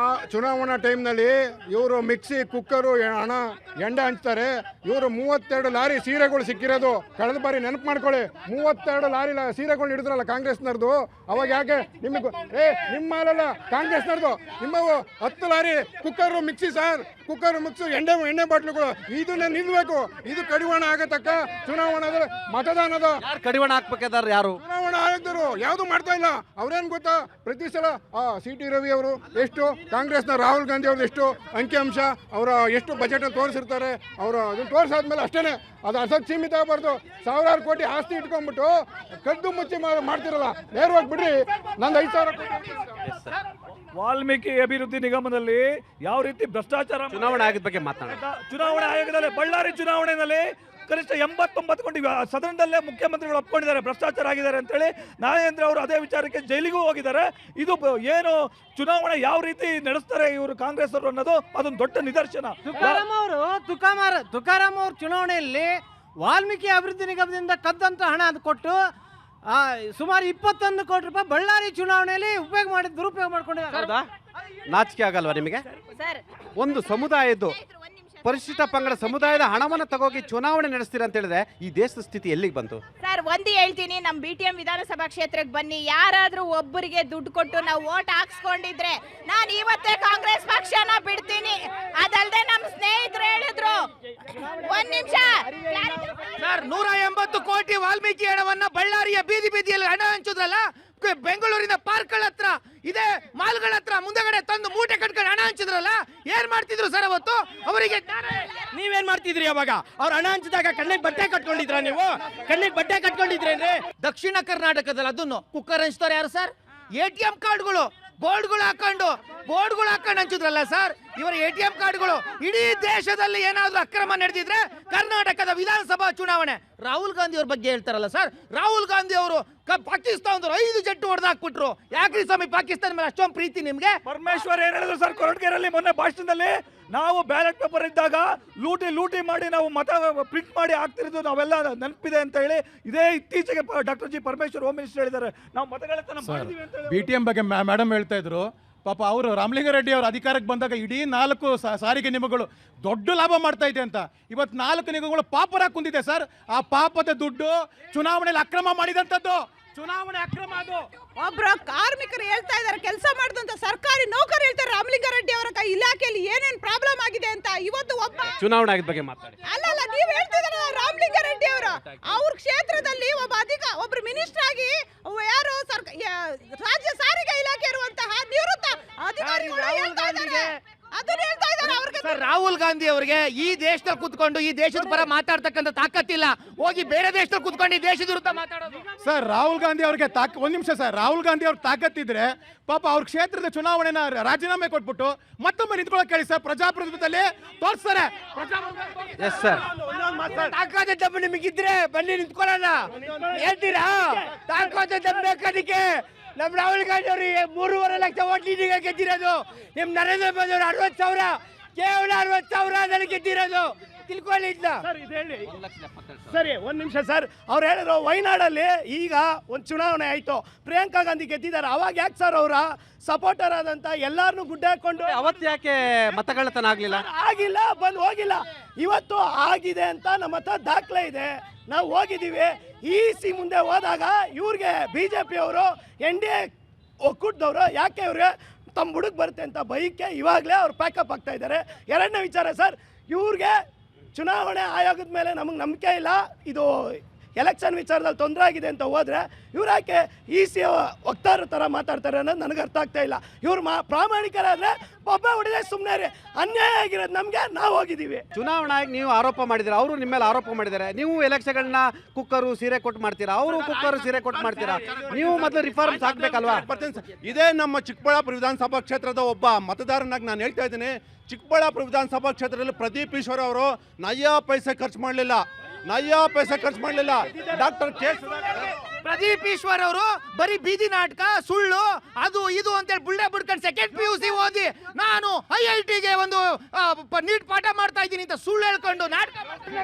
ಚುನಾವಣಾ ಟೈಮ್ನಲ್ಲಿ ಇವರು ಮಿಕ್ಸಿ ಕುಕ್ಕರು ಹಣ ಎಂಡ ಹಂಚ್ತಾರೆ. ಇವರು 32 ಲಾರಿ ಸೀರೆಗಳು ಸಿಕ್ಕಿರೋದು ಕಳೆದ ಬಾರಿ ನೆನಪು ಮಾಡ್ಕೊಳ್ಳಿ. 32 ಲಾರಿ ಸೀರೆಗಳು ಹಿಡಿದ್ರಲ್ಲ ಕಾಂಗ್ರೆಸ್ನವ್ರದ್ದು, ಅವಾಗ ಯಾಕೆ ನಿಮಗೆ ನಿಮ್ಮ ಅಲ್ಲ ಕಾಂಗ್ರೆಸ್ನವ್ರದ್ದು ನಿಮ್ಮವು 10 lorry cooker mixie sir, cooker mixie ಎಣ್ಣೆ ಬಾಟ್ಲುಗಳು ಇದನ್ನ ನಿಲ್ಬೇಕು. ಇದು ಕಡಿವಾಣ ಆಗತಕ್ಕ ಚುನಾವಣೆದ ಮತದಾನದ
ಕಡಿವಾಣ ಹಾಕ್ಬೇಕಾದ್ರೆ ಯಾರು?
ಚುನಾವಣಾ ಆಯೋಗದವರು ಯಾವುದು ಮಾಡ್ತಾ ಇಲ್ಲ. ಅವ್ರೇನು ಗೊತ್ತಾ, ಪ್ರತಿ ಸಲ CT ರವಿ ಅವರು ಎಷ್ಟು, ಕಾಂಗ್ರೆಸ್ನ ರಾಹುಲ್ ಗಾಂಧಿ ಅವ್ರದ್ದು ಎಷ್ಟು ಅಂಕಿಅಂಶ, ಅವರ ಎಷ್ಟು ಬಜೆಟ್ ತೋರಿಸಿರ್ತಾರೆ. ಅವರು ಅದನ್ನು ತೋರಿಸಾದ್ಮೇಲೆ ಅಷ್ಟೇ, ಅದು ಅಸತ್ ಸೀಮಿತ ಆಗಬಾರ್ದು. 1000 ಕೋಟಿ ಆಸ್ತಿ ಇಟ್ಕೊಂಡ್ಬಿಟ್ಟು ಕದ್ದು ಮುಚ್ಚಿ ಮಾಡ್ತಿರಲ್ಲ, ನೇರವಾಗಿ ಬಿಡ್ರಿ. ನಂದು 5000 ಕೋಟಿ.
ವಾಲ್ಮೀಕಿ ಅಭಿವೃದ್ಧಿ ನಿಗಮದಲ್ಲಿ ಯಾವ ರೀತಿ ಭ್ರಷ್ಟಾಚಾರ,
ಚುನಾವಣೆ ಆಗಿದ ಬಗ್ಗೆ ಮಾತನಾಡ.
ಚುನಾವಣಾ ಆಯೋಗದಲ್ಲಿ ಬಳ್ಳಾರಿ ಚುನಾವಣೆಯಲ್ಲಿ ಕನಿಷ್ಠ 89 ಸದನದಲ್ಲೇ ಮುಖ್ಯಮಂತ್ರಿಗಳು ಒಪ್ಕೊಂಡಿದ್ದಾರೆ ಭ್ರಷ್ಟಾಚಾರ ಆಗಿದ್ದಾರೆ ಅಂತೇಳಿ. ನಾಗೇಂದ್ರ ಅವರು ಅದೇ ವಿಚಾರಕ್ಕೆ ಜೈಲಿಗೂ ಹೋಗಿದ್ದಾರೆ. ಇದು ಏನು ಚುನಾವಣೆ ಯಾವ ರೀತಿ ನಡೆಸ್ತಾರೆ ಇವರು ಕಾಂಗ್ರೆಸ್ ಅವರು ಅನ್ನೋದು ಅದೊಂದು ದೊಡ್ಡ ನಿದರ್ಶನ.
ತುಕಾರಾಮ್ ಅವರು ಚುನಾವಣೆಯಲ್ಲಿ ವಾಲ್ಮೀಕಿ ಅಭಿವೃದ್ಧಿ ನಿಗಮದಿಂದ ಕದ್ದಂತ ಹಣ ಅದು ಕೊಟ್ಟು ಸುಮಾರು 21 ಕೋಟಿ ರೂಪಾಯಿ ಬಳ್ಳಾರಿ ಚುನಾವಣೆಯಲ್ಲಿ ದುರುಪಯೋಗ ಮಾಡ್ಕೊಂಡಿದ್ದಾರೆ.
ನಾಚಿಕೆ ಆಗಲ್ವಾ ನಿಮಗೆ? ಒಂದು ಸಮುದಾಯದ್ದು ಪರಿಶಿಷ್ಟ ಪಂಗಡ ಸಮುದಾಯದ ಹಣವನ್ನು ತಗೋಗಿ ಚುನಾವಣೆ ನಡೆಸ್ತೀರ ಅಂತ ಹೇಳಿದ್ರೆ ಈ ದೇಶದ ಸ್ಥಿತಿ ಎಲ್ಲಿಗೆ ಬಂತು
ಸರ್? ಒಂದು ಹೇಳ್ತೀನಿ, ನಮ್ಮ BTM ವಿಧಾನಸಭಾ ಕ್ಷೇತ್ರಕ್ಕೆ ಬನ್ನಿ, ಯಾರಾದ್ರೂ ಒಬ್ಬರಿಗೆ ದುಡ್ಡು ಕೊಟ್ಟು ನಾವು ವೋಟ್ ಹಾಕ್ಸ್ಕೊಂಡಿದ್ರೆ ನಾನು ಇವತ್ತೇ ಕಾಂಗ್ರೆಸ್ ಪಕ್ಷನ ಬಿಡ್ತೀನಿ. ಅದಲ್ಲದೆ ನಮ್ಮ ಸ್ನೇಹಿತರು ಹೇಳಿದ್ರು. ಒಂದ್ ನಿಮಿಷ
ಸರ್, 180 ಕೋಟಿ ವಾಲ್ಮೀಕಿ ಹಣವನ್ನ ಬಳ್ಳಾರಿಯ ಬೀದಿಯಲ್ಲಿ ಹಣ ಹಂಚುದ್ರಲ್ಲ, ಬೆಂಗಳೂರಿನ ಪಾರ್ಕ್ಗಳ ಹತ್ರ ಇದೆ ಮಾಲ್ಗಳ ಹತ್ರ ಮುಂದಗಡೆ ತಂದು ಮೂಟೆ ಕಟ್ಕೊಂಡು ಹಣ ಹಂಚಿದ್ರಲ್ಲ, ಏನ್ ಮಾಡ್ತಿದ್ರು ಸರ್ ಅವತ್ತು? ಅವರಿಗೆ ನೀವೇನ್ ಮಾಡ್ತಿದ್ರಿ ಅವಾಗ? ಅವ್ರು ಹಣ ಹಂಚಿದಾಗ ಕಣ್ಣಿಗೆ ಬಟ್ಟೆ ಕಟ್ಕೊಂಡಿದ್ರ? ನೀವು ಕಣ್ಣಿಗೆ ಬಟ್ಟೆ ಕಟ್ಕೊಂಡಿದ್ರೇನ್ರಿ? ದಕ್ಷಿಣ ಕರ್ನಾಟಕದಲ್ಲಿ ಅದನ್ನು ಕುಕ್ಕರ್ ಹಂಚ್ತಾರೆ ಯಾರು ಸರ್? ATM ಕಾರ್ಡ್ಗಳು ಬೋರ್ಡ್ಗಳು ಹಾಕೊಂಡು ಹಂಚಿದ್ರಲ್ಲ ಸರ್, ಇವರ ATM ಕಾರ್ಡ್ಗಳು. ಇಡೀ ದೇಶದಲ್ಲಿ ಏನಾದ್ರೂ ಅಕ್ರಮ ನಡೆದಿದ್ರೆ ಕರ್ನಾಟಕದ ವಿಧಾನಸಭಾ ಚುನಾವಣೆ. ರಾಹುಲ್ ಗಾಂಧಿ ಅವ್ರ ಬಗ್ಗೆ ಹೇಳ್ತಾರಲ್ಲ ಸರ್, ರಾಹುಲ್ ಗಾಂಧಿ ಅವರು ಪಾಕಿಸ್ತಾನದವ್ರು 5 ಜಟ್ಟು ಹೊಡೆದಾಕ್ಬಿಟ್ರು. ಯಾಕ್ರಿ ಸ್ವಾಮಿ ಪಾಕಿಸ್ತಾನ ಮೇಲೆ ಅಷ್ಟೊಂದು ಪ್ರೀತಿ ನಿಮ್ಗೆ?
ಪರಮೇಶ್ವರ್ ಏನ್ ಹೇಳಿದ್ರು ಸರ್ ಕೊರಟಗೆರೆಯಲ್ಲಿ ಮೊನ್ನೆ ಭಾಷಣದಲ್ಲಿ? ನಾವು ಬ್ಯಾಲೆಟ್ ಪೇಪರ್ ಇದ್ದಾಗ ಲೂಟಿ ಮಾಡಿ ನಾವು ಮತ ಪ್ರಿಂಟ್ ಮಾಡಿ ಹಾಕ್ತಿರೋದು ನಾವೆಲ್ಲ ನೆನಪಿದೆ ಅಂತ ಹೇಳಿ ಇದೇ ಇತ್ತೀಚೆಗೆ doctor G Parameshwar home minister ಹೇಳಿದ್ದಾರೆ. ನಾವು ಮತಗಳೆತನ ಮಾಡಿದೀವಿ ಅಂತ ಹೇಳಿ.
BTM ಬಗ್ಗೆ ಮೇಡಮ್ ಹೇಳ್ತಾ ಇದ್ರು. ಪಾಪ ಅವರು ರಾಮಲಿಂಗಾರೆಡ್ಡಿ ಅವರು ಅಧಿಕಾರಕ್ಕೆ ಬಂದಾಗ ಇಡೀ 4 ಸಾರಿಗೆ ನಿಗಮಗಳು ದೊಡ್ಡ ಲಾಭ ಮಾಡ್ತಾ ಇದೆ ಅಂತ. ಇವತ್ತು 4 ನಿಗಮಗಳು ಪಾಪರ ಕುಂದಿದೆ ಸರ್. ಆ ಪಾಪದ ದುಡ್ಡು ಚುನಾವಣೆಯಲ್ಲಿ ಅಕ್ರಮ ಮಾಡಿದಂಥದ್ದು. ಚುನಾವಣೆ ಅಕ್ರಮ ಅದು.
ಒಬ್ರು ಕಾರ್ಮಿಕರು ಹೇಳ್ತಾ ಇದ್ದಾರೆ, ಕೆಲಸ ಮಾಡಿದಂತ ಸರ್ಕಾರಿ ನೌಕರು ಹೇಳ್ತಾರೆ ರಾಮಲಿಂಗಾರೆಡ್ಡಿ ಅವರ ಇಲಾಖೆಯಲ್ಲಿ ಏನೇನು ಪ್ರಾಬ್ಲಮ್ ಆಗಿದೆ ಅಂತ. ಇವತ್ತು ಒಬ್ಬ
ಚುನಾವಣೆ ಆಗಿದ ಬಗ್ಗೆ ಮಾತಾಡಿ.
ಅಲ್ಲ ನೀವು ಹೇಳ್ತಿದ್ದೀರ ರಾಮಲಿಂಗಾರೆಡ್ಡಿ ಅವರು ಅವ್ರ ಕ್ಷೇತ್ರದಲ್ಲಿ ಒಬ್ರು ಮಿನಿಸ್ಟರ್ ಆಗಿ ಯಾರು ರಾಜ್ಯ ಸಾರಿಗೆ ಇಲಾಖೆ ಇರುವಂತಹ ನಿವೃತ್ತ ಅಧಿಕಾರಿಗಳು ಹೇಳ್ತಾ ಇದ್ದಾರೆ.
ರಾಹುಲ್ ಗಾಂಧಿ ಅವರಿಗೆ ಈ ದೇಶದಲ್ಲಿ ಕುತ್ಕೊಂಡು ಈ ದೇಶದ ಪರ ಮಾತಾಡ್ತಕ್ಕಂಥ ತಾಕತ್ತಿಲ್ಲ. ಹೋಗಿ ಬೇರೆ ದೇಶದಲ್ಲಿ ಕುತ್ಕೊಂಡು ಈ ದೇಶದ ವಿರುದ್ಧ ಮಾತಾಡೋದು.
ಸರ್ ರಾಹುಲ್ ಗಾಂಧಿ ಅವ್ರಿಗೆ ಒಂದ್ ನಿಮಿಷ ಸರ್, ರಾಹುಲ್ ಗಾಂಧಿ ಅವ್ರ ತಾಕತ್ತಿದ್ರೆ ಪಾಪ ಅವ್ರ ಕ್ಷೇತ್ರದ ಚುನಾವಣೆನ ರಾಜೀನಾಮೆ ಕೊಟ್ಬಿಟ್ಟು ಮತ್ತೊಮ್ಮೆ ನಿಂತ್ಕೊಳ್ಳೋಕೆ ಹೇಳಿ ಸರ್. ಪ್ರಜಾಪ್ರಭುತ್ವದಲ್ಲಿ ತೋರಿಸ್ತಾರೆ.
ಎಸ್ ಸರ್,
ತಾಕತ್ತು ದಬ್ಬು ನಿಮಗಿದ್ರೆ ಬನ್ನಿ ನಿಂತ್ಕೊಳ್ಳೋಣ ಹೇಳ್ತೀರಾ? ತಾಕತ್ತು ದಬ್ಬು ಬೇಕಾದಕ್ಕೆ ನಮ್ಮ ರಾಹುಲ್ ಗಾಂಧಿ ಅವ್ರಿಗೆ 3.5 ಲಕ್ಷ ಓಟ್ ಲೀಡಿಂಗ್ ಗೆದ್ದಿರೋದು. ನಿಮ್ಮ ನರೇಂದ್ರ ಮೋದಿ ಅವರು 60,000, ಕೇವಲ 60,000 ಗೆದ್ದಿರೋದು. ತಿಳ್ಕೊಳ್ಳಿ
ಸರಿ. ಒಂದ್ ನಿಮಿಷ ಸರ್, ಅವ್ರು ಹೇಳಿದ್ರು ವಯನಾಡಲ್ಲಿ ಈಗ ಒಂದು ಚುನಾವಣೆ ಆಯ್ತು, ಪ್ರಿಯಾಂಕಾ ಗಾಂಧಿ ಗೆದ್ದಿದ್ದಾರೆ. ಅವಾಗ ಯಾಕೆ ಸರ್ ಅವರ ಸಪೋರ್ಟರ್ ಆದಂತ ಎಲ್ಲಾರನ್ನು ಗುಡ್ಡ ಹಾಕೊಂಡು
ಅವತ್ತು ಯಾಕೆ ಮತಗಳತನ ಆಗ್ಲಿಲ್ಲ?
ಆಗಿಲ್ಲ, ಬಂದು ಹೋಗಿಲ್ಲ. ಇವತ್ತು ಆಗಿದೆ ಅಂತ ನಮ್ಮ ಹತ್ರ ದಾಖಲೆ ಇದೆ, ನಾವು ಹೋಗಿದ್ದೀವಿ. EC ಮುಂದೆ ಹೋದಾಗ ಇವ್ರಿಗೆ BJP ಅವರು NDA ಒಕ್ಕೂಟದವರು ಯಾಕೆ ಇವ್ರಿಗೆ ತಮ್ಮ ಹುಡುಗ ಬರುತ್ತೆ ಅಂತ ಬೈಕೆ ಇವಾಗಲೇ ಅವ್ರು ಪ್ಯಾಕಪ್ ಆಗ್ತಾ ಇದ್ದಾರೆ. ಎರಡನೇ ವಿಚಾರ ಸರ್, ಇವ್ರಿಗೆ ಚುನಾವಣೆ ಆಯೋಗದ ಮೇಲೆ ನಮಗೆ ನಂಬಿಕೆ ಇಲ್ಲ. ಇದು ಎಲೆಕ್ಷನ್ ವಿಚಾರದಲ್ಲಿ ತೊಂದರೆ ಆಗಿದೆ ಅಂತ ಹೋದರೆ ಇವ್ರು ಯಾಕೆ EC ವಕ್ತಾರ ಥರ ಮಾತಾಡ್ತಾರೆ ಅನ್ನೋದು ನನಗೆ ಅರ್ಥ ಆಗ್ತಾ ಇಲ್ಲ. ಇವ್ರು ಪ್ರಾಮಾಣಿಕರಾದರೆ ಒಬ್ಬ ಹೊಡೆದೇ ಸುಮ್ಮನೆ ರೀ, ಅನ್ಯಾಯ ಆಗಿರೋದು ನಮಗೆ, ನಾವು ಹೋಗಿದ್ದೀವಿ.
ಚುನಾವಣಾ ಆಯೋಗ ನೀವು ಆರೋಪ ಮಾಡಿದ್ದೀರಾ, ಅವರು ನಿಮ್ಮ ಮೇಲೆ ಆರೋಪ ಮಾಡಿದ್ದಾರೆ. ನೀವು ಎಲೆಕ್ಷನ್ಗಳನ್ನ ಕುಕ್ಕರು ಸೀರೆ ಕೊಟ್ಟು ಮಾಡ್ತೀರಾ, ಅವರು ಕುಕ್ಕರು ಸೀರೆ ಕೊಟ್ಟು ಮಾಡ್ತೀರಾ. ನೀವು ಮೊದಲು ರಿಫಾರ್ಮ್ಸ್ ಹಾಕ್ಬೇಕಲ್ವಾ?
ಇದೇ ನಮ್ಮ ಚಿಕ್ಕಬಳ್ಳಾಪುರ ವಿಧಾನಸಭಾ ಕ್ಷೇತ್ರದ ಒಬ್ಬ ಮತದಾರನಾಗಿ ನಾನು ಹೇಳ್ತಾ ಇದ್ದೀನಿ. ಚಿಕ್ಕಬಳ್ಳಾಪುರ ವಿಧಾನಸಭಾ ಕ್ಷೇತ್ರದಲ್ಲಿ ಪ್ರದೀಪ್ ಈಶ್ವರ್ ಅವರು ನಯ್ಯಾ ಪೈಸೆ ಖರ್ಚು ಮಾಡಲಿಲ್ಲ, ಡಾಕ್ಟರ್ ಕೆ.
ಪ್ರದೀಪ್ ಈಶ್ವರ್ ಅವರು ಬರೀ ಬೀದಿ ನಾಟಕ, ಸುಳ್ಳು, ಅದು ಇದು ಅಂತೇಳಿ ಬುಳ್ಳೆ ಬಿಡ್ಕೊಂಡು ಸೆಕೆಂಡ್ PUC ಓದಿ ನಾನು IITಗೆ ಒಂದು ನೀಟ್ ಪಾಠ ಮಾಡ್ತಾ ಇದ್ದೀನಿ ಅಂತ ಸುಳ್ಳು ಹೇಳ್ಕೊಂಡು ನಾಟಕ.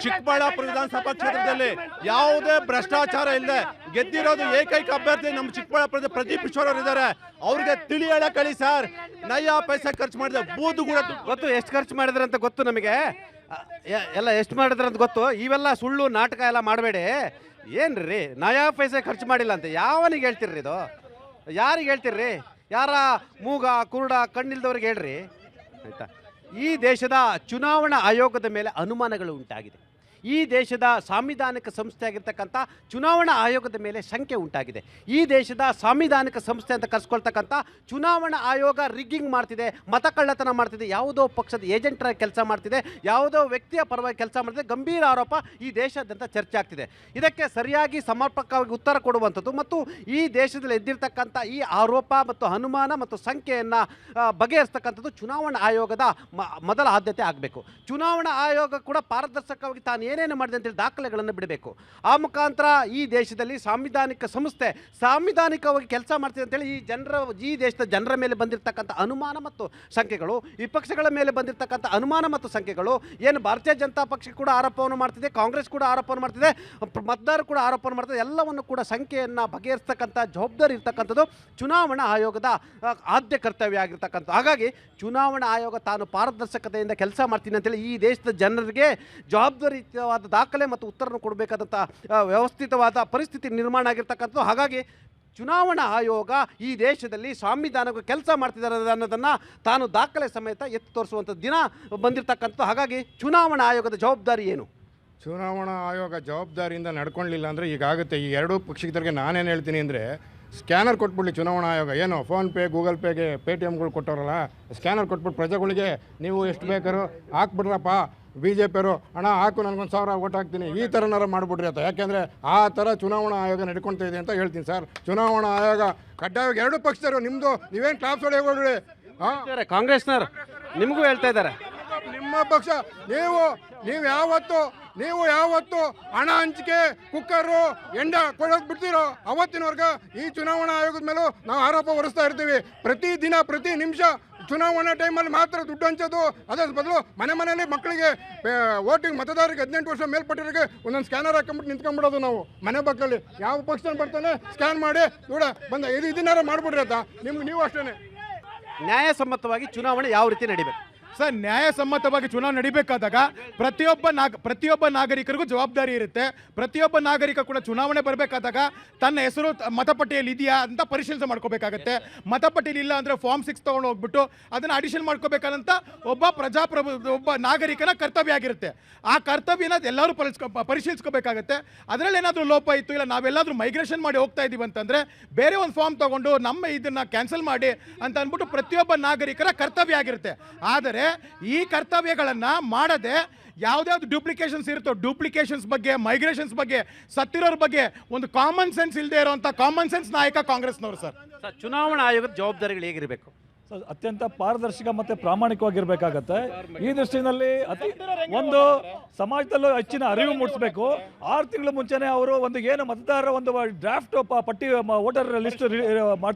ಚಿಕ್ಕಬಳ್ಳಾಪುರ ವಿಧಾನಸಭಾ ಕ್ಷೇತ್ರದಲ್ಲಿ ಯಾವುದೇ ಭ್ರಷ್ಟಾಚಾರ ಇಲ್ಲದೆ ಗೆದ್ದಿರೋದು ಏಕೈಕ ಅಭ್ಯರ್ಥಿ ನಮ್ಮ ಚಿಕ್ಕಬಳ್ಳಾಪುರದ ಪ್ರದೀಪ್ ಈಶ್ವರ್ ಅವರು ಇದ್ದಾರೆ. ಅವ್ರಿಗೆ ತಿಳಿ ಹೇಳಕ್ ಹೇಳಿ ಸರ್, ನಯ್ಯಾ ಪೈಸೆ ಖರ್ಚು ಮಾಡಿದೆ. ಬೂದು ಕೂಡ
ಗೊತ್ತು, ಎಷ್ಟು ಖರ್ಚು ಮಾಡಿದ್ರೆ ಅಂತ ಗೊತ್ತು ನಮಗೆ, ಎಲ್ಲ ಎಷ್ಟು ಮಾಡಿದ್ರೆ ಅಂತ ಗೊತ್ತು. ಇವೆಲ್ಲ ಸುಳ್ಳು ನಾಟಕ ಎಲ್ಲ ಮಾಡಬೇಡಿ. ಏನ್ರಿ ನಯಾ ಪೈಸೆ ಖರ್ಚು ಮಾಡಿಲ್ಲ ಅಂತ ಯಾವನಿಗೆ ಹೇಳ್ತಿರ್ರಿ? ಇದು ಯಾರಿಗೆ ಹೇಳ್ತಿರ್ರಿ? ಯಾರ ಮೂಗ ಕುರುಡ ಕಣ್ಣಿಲ್ದವ್ರಿಗೆ ಹೇಳ್ರಿ ಆಯ್ತಾ. ಈ ದೇಶದ ಚುನಾವಣಾ ಆಯೋಗದ ಮೇಲೆ ಅನುಮಾನಗಳು ಉಂಟಾಗಿದೆ. ಈ ದೇಶದ ಸಾಂವಿಧಾನಿಕ ಸಂಸ್ಥೆ ಆಗಿರ್ತಕ್ಕಂಥ ಚುನಾವಣಾ ಆಯೋಗದ ಮೇಲೆ ಶಂಕೆ ಉಂಟಾಗಿದೆ. ಈ ದೇಶದ ಸಾಂವಿಧಾನಿಕ ಸಂಸ್ಥೆ ಅಂತ ಕರೆಸ್ಕೊಳ್ತಕ್ಕಂಥ ಚುನಾವಣಾ ಆಯೋಗ ರಿಗ್ಗಿಂಗ್ ಮಾಡ್ತಿದೆ, ಮತಕಳ್ಳತನ ಮಾಡ್ತಿದೆ, ಯಾವುದೋ ಪಕ್ಷದ ಏಜೆಂಟರ ಕೆಲಸ ಮಾಡ್ತಿದೆ, ಯಾವುದೋ ವ್ಯಕ್ತಿಯ ಪರವಾಗಿ ಕೆಲಸ ಮಾಡ್ತಿದೆ. ಗಂಭೀರ ಆರೋಪ ಈ ದೇಶಾದ್ಯಂತ ಚರ್ಚೆ ಆಗ್ತಿದೆ. ಇದಕ್ಕೆ ಸರಿಯಾಗಿ ಸಮರ್ಪಕವಾಗಿ ಉತ್ತರ ಕೊಡುವಂಥದ್ದು ಮತ್ತು ಈ ದೇಶದಲ್ಲಿ ಎದ್ದಿರ್ತಕ್ಕಂಥ ಈ ಆರೋಪ ಮತ್ತು ಅನುಮಾನ ಮತ್ತು ಸಂಖ್ಯೆಯನ್ನು ಬಗೆಹರಿಸ್ತಕ್ಕಂಥದ್ದು ಚುನಾವಣಾ ಆಯೋಗದ ಮೊದಲ ಆದ್ಯತೆ ಆಗಬೇಕು. ಚುನಾವಣಾ ಆಯೋಗ ಕೂಡ ಪಾರದರ್ಶಕವಾಗಿ ತಾನು ಏನೇನು ಮಾಡಿದೆ ಅಂತೇಳಿ ದಾಖಲೆಗಳನ್ನು ಬಿಡಬೇಕು. ಆ ಮುಖಾಂತರ ಈ ದೇಶದಲ್ಲಿ ಸಾಂವಿಧಾನಿಕ ಸಂಸ್ಥೆ ಸಾಂವಿಧಾನಿಕವಾಗಿ ಕೆಲಸ ಮಾಡ್ತಿದೆ ಅಂತೇಳಿ ಈ ದೇಶದ ಜನರ ಮೇಲೆ ಬಂದಿರತಕ್ಕಂಥ ಅನುಮಾನ ಮತ್ತು ಸಂಖ್ಯೆಗಳು, ವಿಪಕ್ಷಗಳ ಮೇಲೆ ಬಂದಿರತಕ್ಕಂಥ ಅನುಮಾನ ಮತ್ತು ಸಂಖ್ಯೆಗಳು, ಏನು ಭಾರತೀಯ ಜನತಾ ಪಕ್ಷ ಕೂಡ ಆರೋಪವನ್ನು ಮಾಡ್ತಿದೆ, ಕಾಂಗ್ರೆಸ್ ಕೂಡ ಆರೋಪವನ್ನು ಮಾಡ್ತಿದೆ, ಮತದಾರರು ಕೂಡ ಆರೋಪವನ್ನು ಮಾಡ್ತಿದೆ, ಎಲ್ಲವನ್ನು ಕೂಡ ಸಂಖ್ಯೆಯನ್ನು ಬಗೆಹರಿಸ್ತಕ್ಕಂಥ ಜವಾಬ್ದಾರಿ ಇರ್ತಕ್ಕಂಥದ್ದು ಚುನಾವಣಾ ಆಯೋಗದ ಆದ್ಯ ಕರ್ತವ್ಯ ಆಗಿರ್ತಕ್ಕಂಥ. ಹಾಗಾಗಿ ಚುನಾವಣಾ ಆಯೋಗ ತಾನು ಪಾರದರ್ಶಕತೆಯಿಂದ ಕೆಲಸ ಮಾಡ್ತೀನಿ ಅಂತೇಳಿ ಈ ದೇಶದ ಜನರಿಗೆ ಜವಾಬ್ದಾರಿಯುತವಾದ ದಾಖಲೆ ಮತ್ತು ಉತ್ತರವನ್ನು ಕೊಡಬೇಕಾದಂಥ ವ್ಯವಸ್ಥಿತವಾದ ಪರಿಸ್ಥಿತಿ ನಿರ್ಮಾಣ ಆಗಿರ್ತಕ್ಕಂಥದ್ದು. ಹಾಗಾಗಿ ಚುನಾವಣಾ ಆಯೋಗ ಈ ದೇಶದಲ್ಲಿ ಸಾಂವಿಧಾನಿಕ ಕೆಲಸ ಮಾಡ್ತಿದ್ದಾರೆ ಅನ್ನೋದನ್ನು ತಾನು ದಾಖಲೆ ಸಮೇತ ಎತ್ತಿ ತೋರಿಸುವಂಥ ದಿನ ಬಂದಿರತಕ್ಕಂಥದ್ದು. ಹಾಗಾಗಿ ಚುನಾವಣಾ ಆಯೋಗದ ಜವಾಬ್ದಾರಿ ಏನು?
ಚುನಾವಣಾ ಆಯೋಗ ಜವಾಬ್ದಾರಿಯಿಂದ ನಡ್ಕೊಳ್ಳಿಲ್ಲ ಅಂದರೆ ಈಗಾಗುತ್ತೆ. ಈ ಎರಡೂ ಪಕ್ಷದವರಿಗೆ ನಾನೇನು ಹೇಳ್ತೀನಿ ಅಂದರೆ, ಸ್ಕ್ಯಾನರ್ ಕೊಟ್ಬಿಡ್ಲಿ ಚುನಾವಣಾ ಆಯೋಗ. ಏನು ಫೋನ್ಪೇ, ಗೂಗಲ್ ಪೇಗೆ, ಪೇಟಿಎಮ್ಗಳು ಕೊಟ್ಟವರಲ್ಲ, ಸ್ಕ್ಯಾನರ್ ಕೊಟ್ಬಿಟ್ಟು ಪ್ರಜೆಗಳಿಗೆ ನೀವು ಎಷ್ಟು ಬೇಕಾದ್ರು ಹಾಕ್ಬಿಡ್ರಪ್ಪ, BJP ಅವರು ಹಣ ಹಾಕು ನನಗೊಂದು 1000 ಓಟ್ ಹಾಕ್ತೀನಿ, ಈ ಥರನಾರ ಮಾಡಿಬಿಡ್ರಿ ಅಂತ. ಯಾಕೆಂದರೆ ಆ ಥರ ಚುನಾವಣಾ ಆಯೋಗ ನಡ್ಕೊಳ್ತಾ ಇದೆ ಅಂತ ಹೇಳ್ತೀನಿ ಸರ್. ಚುನಾವಣಾ ಆಯೋಗ ಕಡ್ಡಾಯವಾಗಿ ಎರಡೂ ಪಕ್ಷದವರು, ನಿಮ್ಮದು ನೀವೇನು ಕ್ಲಾಸ್ ಹೊಡೆ ಹೋಗ್ರಿ,
ಕಾಂಗ್ರೆಸ್ನವರು ನಿಮಗೂ ಹೇಳ್ತಾ ಇದ್ದಾರೆ,
ನಿಮ್ಮ ಪಕ್ಷ ನೀವು ಯಾವತ್ತು ಹಣ ಹಂಚಿಕೆ, ಕುಕ್ಕರು, ಎಂಡ ಕೊಡೋದು ಬಿಡ್ತೀರೋ ಅವತ್ತಿನವರೆಗೆ ಈ ಚುನಾವಣಾ ಆಯೋಗದ ಮೇಲೂ ನಾವು ಆರೋಪ ಹೊರಿಸ್ತಾ ಇರ್ತೀವಿ. ಪ್ರತಿದಿನ ಪ್ರತಿ ನಿಮಿಷ ಚುನಾವಣಾ ಟೈಮಲ್ಲಿ ಮಾತ್ರ ದುಡ್ಡು ಹಂಚೋದು, ಅದರ ಬದಲು ಮನೆಯಲ್ಲಿ ಮಕ್ಕಳಿಗೆ ವೋಟಿಂಗ್ ಮತದಾರರಿಗೆ 18 ವರ್ಷ ಮೇಲ್ಪಟ್ಟಿರೋರಿಗೆ ಒಂದೊಂದು ಸ್ಕ್ಯಾನರ್ ಹಾಕೊಂಡ್ಬಿಟ್ಟು ನಿಂತ್ಕೊಂಡ್ಬಿಡೋದು ನಾವು ಮನೆ ಪಕ್ಕದಲ್ಲಿ. ಯಾವ ಪಕ್ಷದಲ್ಲಿ ಬರ್ತಾನೆ ಸ್ಕ್ಯಾನ್ ಮಾಡಿ ನೋಡ ಬಂದ ಇದನ್ನಾರ ಮಾಡಿಬಿಡ್ರಿ ಅಂತ. ನೀವು ಅಷ್ಟೇ
ನ್ಯಾಯಸಮ್ಮತವಾಗಿ ಚುನಾವಣೆ ಯಾವ ರೀತಿ ನಡಿಬೇಕು
ಸರ್? ನ್ಯಾಯಸಮ್ಮತವಾಗಿ ಚುನಾವಣೆ ನಡಿಬೇಕಾದಾಗ ಪ್ರತಿಯೊಬ್ಬ ನಾಗರಿಕರಿಗೂ ಜವಾಬ್ದಾರಿ ಇರುತ್ತೆ. ಪ್ರತಿಯೊಬ್ಬ ನಾಗರಿಕ ಕೂಡ ಚುನಾವಣೆ ಬರಬೇಕಾದಾಗ ತನ್ನ ಹೆಸರು ಮತಪಟ್ಟಿಯಲ್ಲಿ ಇದೆಯಾ ಅಂತ ಪರಿಶೀಲನೆ ಮಾಡ್ಕೋಬೇಕಾಗತ್ತೆ. ಮತಪಟ್ಟಿಯಲ್ಲಿ ಇಲ್ಲ ಅಂದರೆ ಫಾರ್ಮ್ 6 ತೊಗೊಂಡು ಹೋಗ್ಬಿಟ್ಟು ಅದನ್ನು ಅಡಿಷನ್ ಮಾಡ್ಕೋಬೇಕಾದಂಥ ಒಬ್ಬ ನಾಗರಿಕನ ಕರ್ತವ್ಯ ಆಗಿರುತ್ತೆ. ಆ ಕರ್ತವ್ಯನ ಎಲ್ಲರೂ ಪರಿಶೀಲಿಸ್ಕೋಬೇಕಾಗತ್ತೆ. ಅದರಲ್ಲಿ ಏನಾದರೂ ಲೋಪ ಇತ್ತು, ಇಲ್ಲ ನಾವೆಲ್ಲಾದರೂ ಮೈಗ್ರೇಷನ್ ಮಾಡಿ ಹೋಗ್ತಾ ಇದ್ದೀವಿ ಅಂತಂದರೆ ಬೇರೆ ಒಂದು ಫಾರ್ಮ್ ತೊಗೊಂಡು ಇದನ್ನು ಕ್ಯಾನ್ಸಲ್ ಮಾಡಿ ಅಂತ ಅಂದ್ಬಿಟ್ಟು ಪ್ರತಿಯೊಬ್ಬ ನಾಗರಿಕರ ಕರ್ತವ್ಯ ಆಗಿರುತ್ತೆ. ಆದರೆ ಈ ಕರ್ತವ್ಯಗಳನ್ನು ಮಾಡದೆ ಯಾವ್ದಾವ್ದು ಡ್ಯೂಪ್ಲಿಕೇಶನ್ಸ್ ಇರುತ್ತೋ ಡ್ಯೂಪ್ಲಿಕೇಶನ್ಸ್ ಬಗ್ಗೆ, ಮೈಗ್ರೇಷನ್ಸ್ ಬಗ್ಗೆ, ಸತ್ತಿರೋರ ಬಗ್ಗೆ ಒಂದು ಕಾಮನ್ ಸೆನ್ಸ್ ಇಲ್ಲದೆ ಇರೋಂಥ ಕಾಮನ್ ಸೆನ್ಸ್ ನಾಯಕ ಕಾಂಗ್ರೆಸ್ನವರು ಸರ್.
ಚುನಾವಣಾ ಆಯೋಗದ ಜವಾಬ್ದಾರಿಗಳು ಹೇಗಿರಬೇಕು?
ಅತ್ಯಂತ ಪಾರದರ್ಶಕ ಮತ್ತು ಪ್ರಾಮಾಣಿಕವಾಗಿರಬೇಕಾಗತ್ತೆ. ಈ ದೃಷ್ಟಿನಲ್ಲಿ ಒಂದು ಸಮಾಜದಲ್ಲೂ ಹೆಚ್ಚಿನ ಅರಿವು ಮೂಡಿಸಬೇಕು. 6 ತಿಂಗಳ ಮುಂಚೆನೇ ಅವರು ಏನು ಮತದಾರರ ಒಂದು ಡ್ರಾಫ್ಟ್ ಪಟ್ಟಿ ವೋಟರ್ ಲಿಸ್ಟ್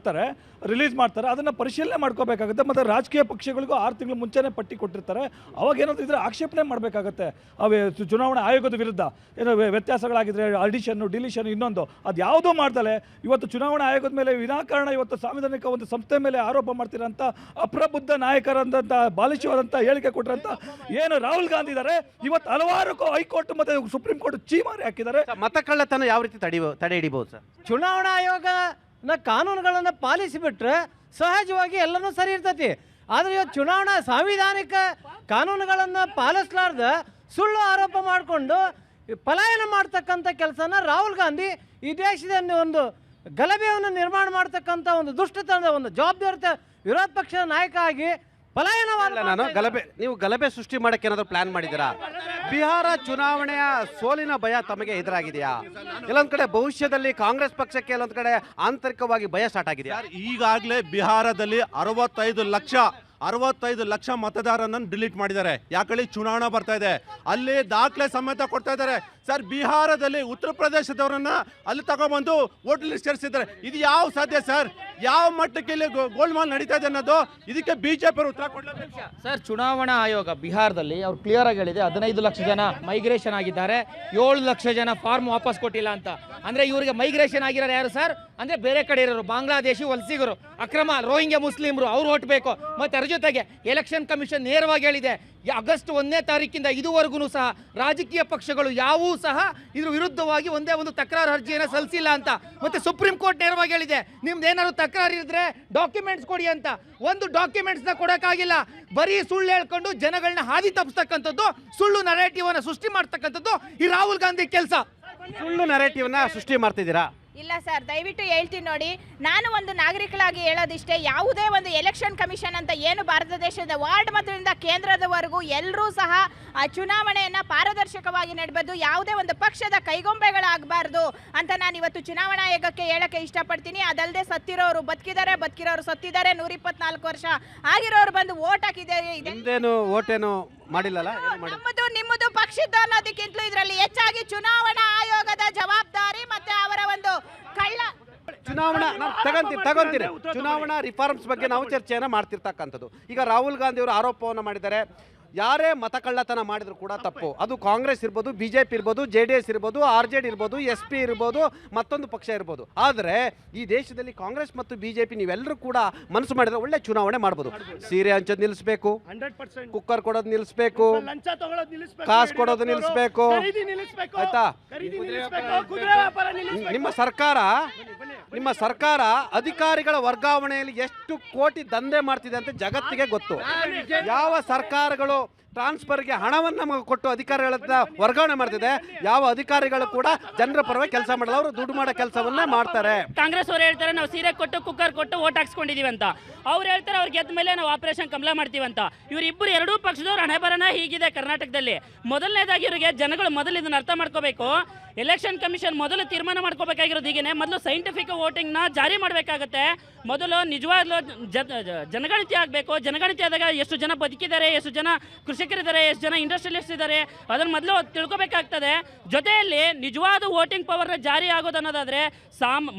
ರಿಲೀಸ್ ಮಾಡ್ತಾರೆ, ಅದನ್ನು ಪರಿಶೀಲನೆ ಮಾಡ್ಕೋಬೇಕಾಗುತ್ತೆ. ಮತ್ತು ರಾಜಕೀಯ ಪಕ್ಷಗಳಿಗೂ 6 ತಿಂಗಳ ಮುಂಚೆನೇ ಪಟ್ಟಿ ಕೊಟ್ಟಿರ್ತಾರೆ. ಅವಾಗ ಏನಾದರೂ ಇದ್ರೆ ಆಕ್ಷೇಪಣೆ ಮಾಡಬೇಕಾಗತ್ತೆ ಚುನಾವಣಾ ಆಯೋಗದ ವಿರುದ್ಧ. ಏನೋ ವ್ಯತ್ಯಾಸಗಳಾಗಿದ್ರೆ ಅಡಿಷನ್ನು, ಡಿಲಿಷನ್, ಇನ್ನೊಂದು ಅದು ಯಾವುದೂ ಮಾಡ್ದಲೆ ಇವತ್ತು ಚುನಾವಣಾ ಆಯೋಗದ ಮೇಲೆ ವಿನಾಕಾರಣ ಇವತ್ತು ಸಾಂವಿಧಾನಿಕ ಒಂದು ಸಂಸ್ಥೆ ಮೇಲೆ ಆರೋಪ ಮಾಡ್ತಿರೋಂಥ ಅಪ್ರಬುದ್ಧ ನಾಯಕರಂತ ಬಾಲಿಶವಾದಂಥ ಹೇಳಿಕೆ ಕೊಟ್ಟರಂತ ಏನು ರಾಹುಲ್ ಗಾಂಧಿ ಇದ್ದಾರೆ, ಇವತ್ತು ಹಲವಾರು ಹೈಕೋರ್ಟ್ ಮತ್ತು ಸುಪ್ರೀಂ ಕೋರ್ಟ್ ಚೀಮಾರಿ ಹಾಕಿದ್ದಾರೆ.
ಮತಕಳ್ಳತನ ಯಾವ ರೀತಿ ತಡೆ ಹಿಡಿಬಹುದು ಸರ್?
ಚುನಾವಣಾ ಆಯೋಗನ ಕಾನೂನುಗಳನ್ನು ಪಾಲಿಸಿಬಿಟ್ರೆ ಸಹಜವಾಗಿ ಎಲ್ಲನೂ ಸರಿ ಇರ್ತೈತಿ. ಆದರೆ ಇವತ್ತು ಚುನಾವಣಾ ಸಾಂವಿಧಾನಿಕ ಕಾನೂನುಗಳನ್ನು ಪಾಲಿಸಲಾರ್ದ ಸುಳ್ಳು ಆರೋಪ ಮಾಡಿಕೊಂಡು ಪಲಾಯನ ಮಾಡ್ತಕ್ಕಂಥ ಕೆಲಸನ ರಾಹುಲ್ ಗಾಂಧಿ ಈ ದೇಶದಲ್ಲಿ ಒಂದು ಗಲಭೆಯನ್ನು ನಿರ್ಮಾಣ ಮಾಡ್ತಕ್ಕಂಥ ಒಂದು ದುಷ್ಟತನದ ಒಂದು ಜವಾಬ್ದಾರಿತ ವಿರೋಧ ಪಕ್ಷದ ನಾಯಕ ಆಗಿ
ನೀವು ಗಲಭೆ ಸೃಷ್ಟಿ ಮಾಡಕ್ಕೆ ಏನಾದರೂ ಪ್ಲಾನ್ ಮಾಡಿದ್ದೀರಾ? ಬಿಹಾರ ಚುನಾವಣೆಯ ಸೋಲಿನ ಭಯ ತಮಗೆ ಎದುರಾಗಿದೆಯಾ? ಎಲ್ಲೊಂದ್ ಕಡೆ ಭವಿಷ್ಯದಲ್ಲಿ ಕಾಂಗ್ರೆಸ್ ಪಕ್ಷಕ್ಕೆ ಎಲ್ಲೊಂದ್ ಕಡೆ ಆಂತರಿಕವಾಗಿ ಭಯ ಸ್ಟಾರ್ಟ್ ಆಗಿದೆಯಾ?
ಈಗಾಗಲೇ ಬಿಹಾರದಲ್ಲಿ 65 ಲಕ್ಷ ಮತದಾರರನ್ನು ಡಿಲೀಟ್ ಮಾಡಿದ್ದಾರೆ. ಯಾಕಳಿ ಚುನಾವಣಾ ಬರ್ತಾ ಇದೆ, ಅಲ್ಲಿ ದಾಖಲೆ ಸಮೇತ ಕೊಡ್ತಾ ಇದ್ದಾರೆ ಸರ್. ಬಿಹಾರದಲ್ಲಿ ಉತ್ತರ ಪ್ರದೇಶದವರನ್ನ ಅಲ್ಲಿ ತಗೊಂಡ್ಬಂದು ವೋಟ್ ಲಿಸ್ಟ್ ಸೇರಿಸಿದ್ದಾರೆ. ಇದು ಯಾವ ಸಾಧ್ಯ ಸರ್? ಯಾವ ಮಟ್ಟಕ್ಕೆ ಇಲ್ಲಿ ಗೋಲ್ಮಾಲ್ ನಡೀತಾ ಇದೆ ಅನ್ನೋದು ಇದಕ್ಕೆ ಬಿಜೆಪಿ ಉತ್ತರ ಕೊಡಲೇಬೇಕು
ಸರ್. ಚುನಾವಣಾ ಆಯೋಗ ಬಿಹಾರದಲ್ಲಿ ಅವ್ರು ಕ್ಲಿಯರ್ ಆಗಿ ಹೇಳಿದೆ 15 ಲಕ್ಷ ಜನ ಮೈಗ್ರೇಷನ್ ಆಗಿದ್ದಾರೆ, 7 ಲಕ್ಷ ಜನ ಫಾರ್ಮ್ ವಾಪಸ್ ಕೊಟ್ಟಿಲ್ಲ ಅಂತ. ಅಂದ್ರೆ ಇವರಿಗೆ ಮೈಗ್ರೇಷನ್ ಆಗಿರೋರು ಯಾರು ಸರ್? ಅಂದ್ರೆ ಬೇರೆ ಕಡೆ ಇರೋರು, ಬಾಂಗ್ಲಾದೇಶಿ ವಲಸಿಗರು, ಅಕ್ರಮ ರೋಹಿಂಗ್ಯಾ ಮುಸ್ಲಿಮರು, ಅವ್ರು ಓಟ್ ಬೇಕು. ಮತ್ತೆ ಅದ್ರ ಜೊತೆಗೆ ಎಲೆಕ್ಷನ್ ಕಮಿಷನ್ ನೇರವಾಗಿ ಹೇಳಿದೆ ಆಗಸ್ಟ್ 1ನೇ ತಾರೀಕಿಂದ ಇದುವರೆಗೂ ಸಹ ರಾಜಕೀಯ ಪಕ್ಷಗಳು ಯಾವೂ ಸಹ ಇದ್ರ ವಿರುದ್ಧವಾಗಿ ಒಂದೇ ಒಂದು ತಕರಾರು ಅರ್ಜಿಯನ್ನು ಸಲ್ಲಿಸಿಲ್ಲ ಅಂತ. ಮತ್ತೆ ಸುಪ್ರೀಂ ಕೋರ್ಟ್ ನೇರವಾಗಿ ಹೇಳಿದೆ ನಿಮ್ದು ಏನಾದ್ರು ತಕರಾರು ಇದ್ರೆ ಡಾಕ್ಯುಮೆಂಟ್ಸ್ ಕೊಡಿ ಅಂತ. ಒಂದು ಡಾಕ್ಯುಮೆಂಟ್ಸ್ನ ಕೊಡೋಕ್ಕಾಗಿಲ್ಲ. ಬರೀ ಸುಳ್ಳು ಹೇಳ್ಕೊಂಡು ಜನಗಳನ್ನ ಹಾದಿ ತಪ್ಪಿಸ್ತಕ್ಕಂಥದ್ದು, ಸುಳ್ಳು ನರೇಟಿವ್ ಅನ್ನ ಸೃಷ್ಟಿ ಮಾಡ್ತಕ್ಕಂಥದ್ದು ಈ ರಾಹುಲ್ ಗಾಂಧಿ ಕೆಲಸ.
ಸುಳ್ಳು ನರೇಟಿವ್ನ ಸೃಷ್ಟಿ ಮಾಡ್ತಿದ್ದೀರಾ?
ಇಲ್ಲ ಸರ್, ದಯವಿಟ್ಟು ಹೇಳ್ತೀನಿ ನೋಡಿ. ನಾನು ಒಂದು ನಾಗರಿಕಳಾಗಿ ಹೇಳೋದಿಷ್ಟೇ, ಯಾವುದೇ ಒಂದು ಎಲೆಕ್ಷನ್ ಕಮಿಷನ್ ಅಂತ ಏನು ಭಾರತ ದೇಶದ ವಾರ್ಡ್ ಮಟ್ಟದಿಂದ ಕೇಂದ್ರದವರೆಗೂ ಎಲ್ಲರೂ ಸಹ ಆ ಚುನಾವಣೆಯನ್ನು ಪಾರದರ್ಶಕವಾಗಿ ನಡೆಬದ್ದು, ಯಾವುದೇ ಒಂದು ಪಕ್ಷದ ಕೈಗೊಂಬೆಗಳಾಗಬಾರ್ದು ಅಂತ ನಾನು ಇವತ್ತು ಚುನಾವಣಾ ಆಯೋಗಕ್ಕೆ ಹೇಳಕ್ಕೆ ಇಷ್ಟಪಡ್ತೀನಿ. ಅದಲ್ಲದೆ ಸತ್ತಿರೋರು ಬದುಕಿದ್ದಾರೆ, ಬದುಕಿರೋರು ಸತ್ತಿದ್ದಾರೆ, 124 ವರ್ಷ ಆಗಿರೋರು ಬಂದು ವೋಟ್ ಹಾಕಿದ್ದಾರೆ.
ನಿಮ್ದೇನು ಓಟೇನು ಮಾಡಿಲ್ಲಲ್ಲ?
ನಮ್ಮದು ನಿಮ್ಮದು ಪಕ್ಷದ ಅನ್ನೋದಕ್ಕಿಂತಲೂ ಇದರಲ್ಲಿ ಹೆಚ್ಚಾಗಿ ಚುನಾವಣಾ ಆಯೋಗದ ಜವಾಬ್ದಾರಿ ಮತ್ತೆ ಅವರ ಒಂದು ಕಳ್ಳ
ತಗೊಂತೀರಿ. ಚುನಾವಣಾ ರಿಫಾರ್ಮ್ಸ್ ಬಗ್ಗೆ ನಾವು ಚರ್ಚೆಯನ್ನು ಮಾಡ್ತಿರ್ತಕ್ಕಂಥದ್ದು. ಈಗ ರಾಹುಲ್ ಗಾಂಧಿ ಅವರು ಆರೋಪವನ್ನು ಮಾಡಿದ್ದಾರೆ, ಯಾರೇ ಮತಕಳ್ಳತನ ಮಾಡಿದ್ರು ಕೂಡ ತಪ್ಪು. ಅದು ಕಾಂಗ್ರೆಸ್ ಇರ್ಬೋದು, ಬಿಜೆಪಿ ಇರ್ಬೋದು, JDS ಇರ್ಬೋದು, RJD ಇರ್ಬೋದು, SP ಇರ್ಬೋದು, ಮತ್ತೊಂದು ಪಕ್ಷ ಇರ್ಬೋದು. ಆದರೆ ಈ ದೇಶದಲ್ಲಿ ಕಾಂಗ್ರೆಸ್ ಮತ್ತು ಬಿಜೆಪಿ ನೀವೆಲ್ಲರೂ ಕೂಡ ಮನಸ್ಸು ಮಾಡಿದ್ರೆ ಒಳ್ಳೆ ಚುನಾವಣೆ ಮಾಡ್ಬೋದು. ಸೀರೆ ಹಂಚೋದು ನಿಲ್ಲಿಸಬೇಕು, ಕುಕ್ಕರ್ ಕೊಡೋದು ನಿಲ್ಲಿಸಬೇಕು, ಕಾಸು ಕೊಡೋದು ನಿಲ್ಲಿಸಬೇಕು, ಆಯ್ತಾ? ನಿಮ್ಮ ಸರ್ಕಾರ ಅಧಿಕಾರಿಗಳ ವರ್ಗಾವಣೆಯಲ್ಲಿ ಎಷ್ಟು ಕೋಟಿ ದಂಧೆ ಮಾಡ್ತಿದೆ ಅಂತ ಜಗತ್ತಿಗೆ ಗೊತ್ತು. ಯಾವ ಸರ್ಕಾರಗಳು ಟ್ರಾನ್ಸ್ಫರ್ಗೆ ಹಣವನ್ನು ನಮಗೆ ಕೊಟ್ಟು ಅಧಿಕಾರಿಗಳನ್ನ ವರ್ಗಾವಣೆ ಮಾಡ್ತಿದೆ, ಯಾವ ಅಧಿಕಾರಿಗಳು ಕೂಡ ಜನರ ಪರವಾಗಿ ಕೆಲಸ ಮಾಡಲ್ಲ, ಅವರು ದುಡ್ಡು ಮಾಡೋ ಕೆಲಸವನ್ನೇ ಮಾಡ್ತಾರೆ.
ಕಾಂಗ್ರೆಸ್ ಅವರು ಹೇಳ್ತಾರೆ ನಾವು ಸೀರೆ ಕೊಟ್ಟು ಕುಕ್ಕರ್ ಕೊಟ್ಟು ಓಟ್ ಹಾಕ್ಸ್ಕೊಂಡಿದೀವಿ ಅಂತ. ಅವ್ರು ಹೇಳ್ತಾರೆ ಅವ್ರು ಗೆದ್ದ ಮೇಲೆ ನಾವು ಆಪರೇಷನ್ ಕಮಲ ಮಾಡ್ತೀವಿ ಅಂತ. ಇವರಿಬ್ಬರು ಎರಡೂ ಪಕ್ಷದವ್ರು ಹಣೆಬರನ ಹೀಗಿದೆ ಕರ್ನಾಟಕದಲ್ಲಿ. ಮೊದಲನೇದಾಗಿ ಇವರಿಗೆ ಜನಗಳು ಮೊದಲು ಇದನ್ನ ಅರ್ಥ ಮಾಡ್ಕೋಬೇಕು. ಎಲೆಕ್ಷನ್ ಕಮಿಷನ್ ಮೊದಲು ತೀರ್ಮಾನ ಮಾಡ್ಕೋಬೇಕಾಗಿರೋದು ಹೀಗೇನೆ, ಮೊದಲು ಸೈಂಟಿಫಿಕ್ ವೋಟಿಂಗ್ನ ಜಾರಿ ಮಾಡಬೇಕಾಗತ್ತೆ. ಮೊದಲು ನಿಜವಾಗ್ಲೂ ಜನಗಣತಿ ಆಗಬೇಕು. ಜನಗಣತಿ ಆದಾಗ ಎಷ್ಟು ಜನ ಬದುಕಿದ್ದಾರೆ, ಎಷ್ಟು ಜನ ಕೃಷಿಕರಿದ್ದಾರೆ, ಎಷ್ಟು ಜನ ಇಂಡಸ್ಟ್ರಿಯಲಿಸ್ಟ್ ಇದ್ದಾರೆ, ಅದನ್ನು ಮೊದಲು ತಿಳ್ಕೊಬೇಕಾಗ್ತದೆ. ಜೊತೆಯಲ್ಲಿ ನಿಜವಾದ ವೋಟಿಂಗ್ ಪವರ್ನ ಜಾರಿ ಆಗೋದು ಅನ್ನೋದಾದರೆ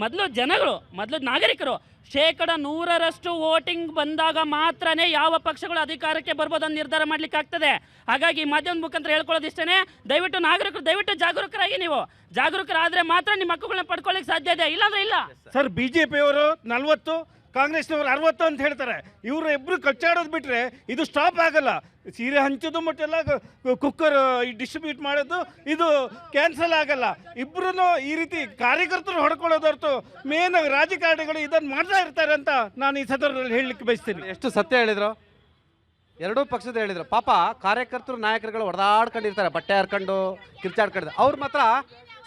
ಮೊದಲು ನಾಗರಿಕರು 100% ವೋಟಿಂಗ್ ಬಂದಾಗ ಮಾತ್ರನೇ ಯಾವ ಪಕ್ಷಗಳು ಅಧಿಕಾರಕ್ಕೆ ಬರ್ಬೋದು ಅಂತ ನಿರ್ಧಾರ ಮಾಡ್ಲಿಕ್ಕೆ ಆಗ್ತದೆ. ಹಾಗಾಗಿ ಮಾಧ್ಯಮದ ಮುಖಾಂತರ ಹೇಳ್ಕೊಳ್ಳೋದಿಷ್ಟೇ, ದಯವಿಟ್ಟು ನಾಗರಿಕರು ದಯವಿಟ್ಟು ಜಾಗರೂಕರಾಗಿ. ನೀವು ಜಾಗರೂಕರಾದ್ರೆ ಮಾತ್ರ ನಿಮ್ಮ ಹಕ್ಕುಗಳನ್ನ ಪಡ್ಕೊಳ್ಳಿಕ್ಕೆ ಸಾಧ್ಯ ಇದೆ, ಇಲ್ಲಾಂದ್ರೆ ಇಲ್ಲ.
ಸರ್, ಬಿಜೆಪಿಯವರು 40, ಕಾಂಗ್ರೆಸ್ನವರು 60 ಅಂತ ಹೇಳ್ತಾರೆ. ಇವರು ಇಬ್ಬರು ಕಚ್ಚಾಡೋದು ಬಿಟ್ಟರೆ ಇದು ಸ್ಟಾಪ್ ಆಗಲ್ಲ. ಸೀರೆ ಹಂಚೋದು ಮಟ್ಟೆಲ್ಲ ಕುಕ್ಕರ್ ಡಿಸ್ಟ್ರಿಬ್ಯೂಟ್ ಮಾಡೋದು ಇದು ಕ್ಯಾನ್ಸಲ್ ಆಗಲ್ಲ. ಇಬ್ಬರೂ ಈ ರೀತಿ ಕಾರ್ಯಕರ್ತರು ಹೊಡ್ಕೊಳ್ಳೋದು ಹೊರತು ಮೇನ್ ರಾಜಕಾರಣಿಗಳು ಇದನ್ನು ಮಾಡ್ತಾ ಇರ್ತಾರೆ ಅಂತ ನಾನು ಈ ಸಂದರ್ಭದಲ್ಲಿ ಹೇಳಲಿಕ್ಕೆ ಬಯಸ್ತೀನಿ.
ಎಷ್ಟು ಸತ್ಯ ಹೇಳಿದ್ರು, ಎರಡೂ ಪಕ್ಷದ ಹೇಳಿದ್ರು. ಪಾಪ ಕಾರ್ಯಕರ್ತರು ನಾಯಕರುಗಳು ಹೊಡೆದಾಡ್ಕೊಂಡಿರ್ತಾರೆ, ಬಟ್ಟೆ ಹರ್ಕೊಂಡು ಕಿರ್ಚಾಡ್ಕೊಂಡು, ಅವ್ರು ಮಾತ್ರ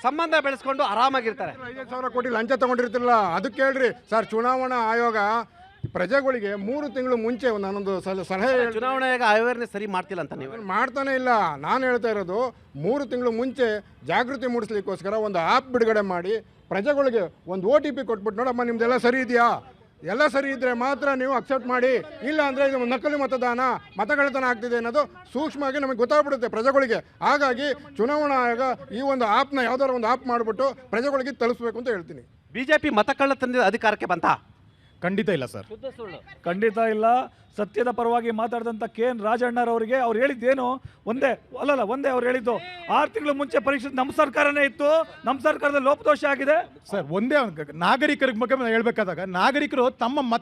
ಸಂಬಂಧ ಬೆಳೆಸ್ಕೊಂಡು ಆರಾಮಾಗಿರ್ತಾರೆ.
5,000 ಕೋಟಿ ಲಂಚ ತಗೊಂಡಿರ್ತಿರಲ್ಲ, ಅದಕ್ಕೆ ಹೇಳ್ರಿ ಸರ್. ಚುನಾವಣಾ ಆಯೋಗ ಪ್ರಜೆಗಳಿಗೆ 3 ತಿಂಗಳು ಮುಂಚೆ ನಾನೊಂದು ಸಲಹೆ,
ಚುನಾವಣಾ ಆಯೋಗ ಅವೇರ್ನೆಸ್ ಸರಿ ಮಾಡ್ತಿಲ್ಲ ಅಂತ ನೀವು
ಮಾಡ್ತಾನೆ ಇಲ್ಲ. ನಾನು ಹೇಳ್ತಾ ಇರೋದು 3 ತಿಂಗಳು ಮುಂಚೆ ಜಾಗೃತಿ ಮೂಡಿಸ್ಲಿಕ್ಕೋಸ್ಕರ ಒಂದು ಆ್ಯಪ್ ಬಿಡುಗಡೆ ಮಾಡಿ ಪ್ರಜೆಗಳಿಗೆ ಒಂದು OTP ಕೊಟ್ಬಿಟ್ಟು, ನೋಡಮ್ಮ ನಿಮ್ದೆಲ್ಲ ಸರಿ ಇದೆಯಾ, ಎಲ್ಲ ಸರಿ ಇದ್ದರೆ ಮಾತ್ರ ನೀವು ಅಕ್ಸೆಪ್ಟ್ ಮಾಡಿ, ಇಲ್ಲ ಅಂದರೆ ಇದು ನಕಲಿ ಮತಗಳ್ಳತನ ಆಗ್ತಿದೆ ಅನ್ನೋದು ಸೂಕ್ಷ್ಮವಾಗಿ ನಮಗೆ ಗೊತ್ತಾಗ್ಬಿಡುತ್ತೆ ಪ್ರಜೆಗಳಿಗೆ. ಹಾಗಾಗಿ ಚುನಾವಣಾ ಆಯೋಗ ಈ ಒಂದು ಆ್ಯಪ್ನ ಯಾವ್ದಾದ್ರು ಒಂದು ಆ್ಯಪ್ ಮಾಡಿಬಿಟ್ಟು ಪ್ರಜೆಗಳಿಗೆ ತಲುಪಿಸ್ಬೇಕು ಅಂತ ಹೇಳ್ತೀನಿ.
ಬಿಜೆಪಿ ಮತಕಳ್ಳತನದ ಅಧಿಕಾರಕ್ಕೆ ಬಂತ?
ಖಂಡಿತ ಇಲ್ಲ ಸರ್,
ಖಂಡಿತ ಇಲ್ಲ. ಸತ್ಯದ ಪರವಾಗಿ ಮಾತಾಡಿದಂಥ KN ರಾಜಣ್ಣರವರಿಗೆ ಅವ್ರು ಹೇಳಿದ್ದೇನು ಒಂದೇ ಅವ್ರು ಹೇಳಿದ್ದು 6 ತಿಂಗಳು ಮುಂಚೆ ಪರೀಕ್ಷೆ ನಮ್ಮ ಸರ್ಕಾರನೇ ಇತ್ತು, ನಮ್ಮ ಸರ್ಕಾರದ ಲೋಪದೋಷ ಆಗಿದೆ
ಸರ್. ಒಂದೇ ನಾಗರಿಕರ ಬಗ್ಗೆ ಹೇಳ್ಬೇಕಾದಾಗ ನಾಗರಿಕರು ತಮ್ಮ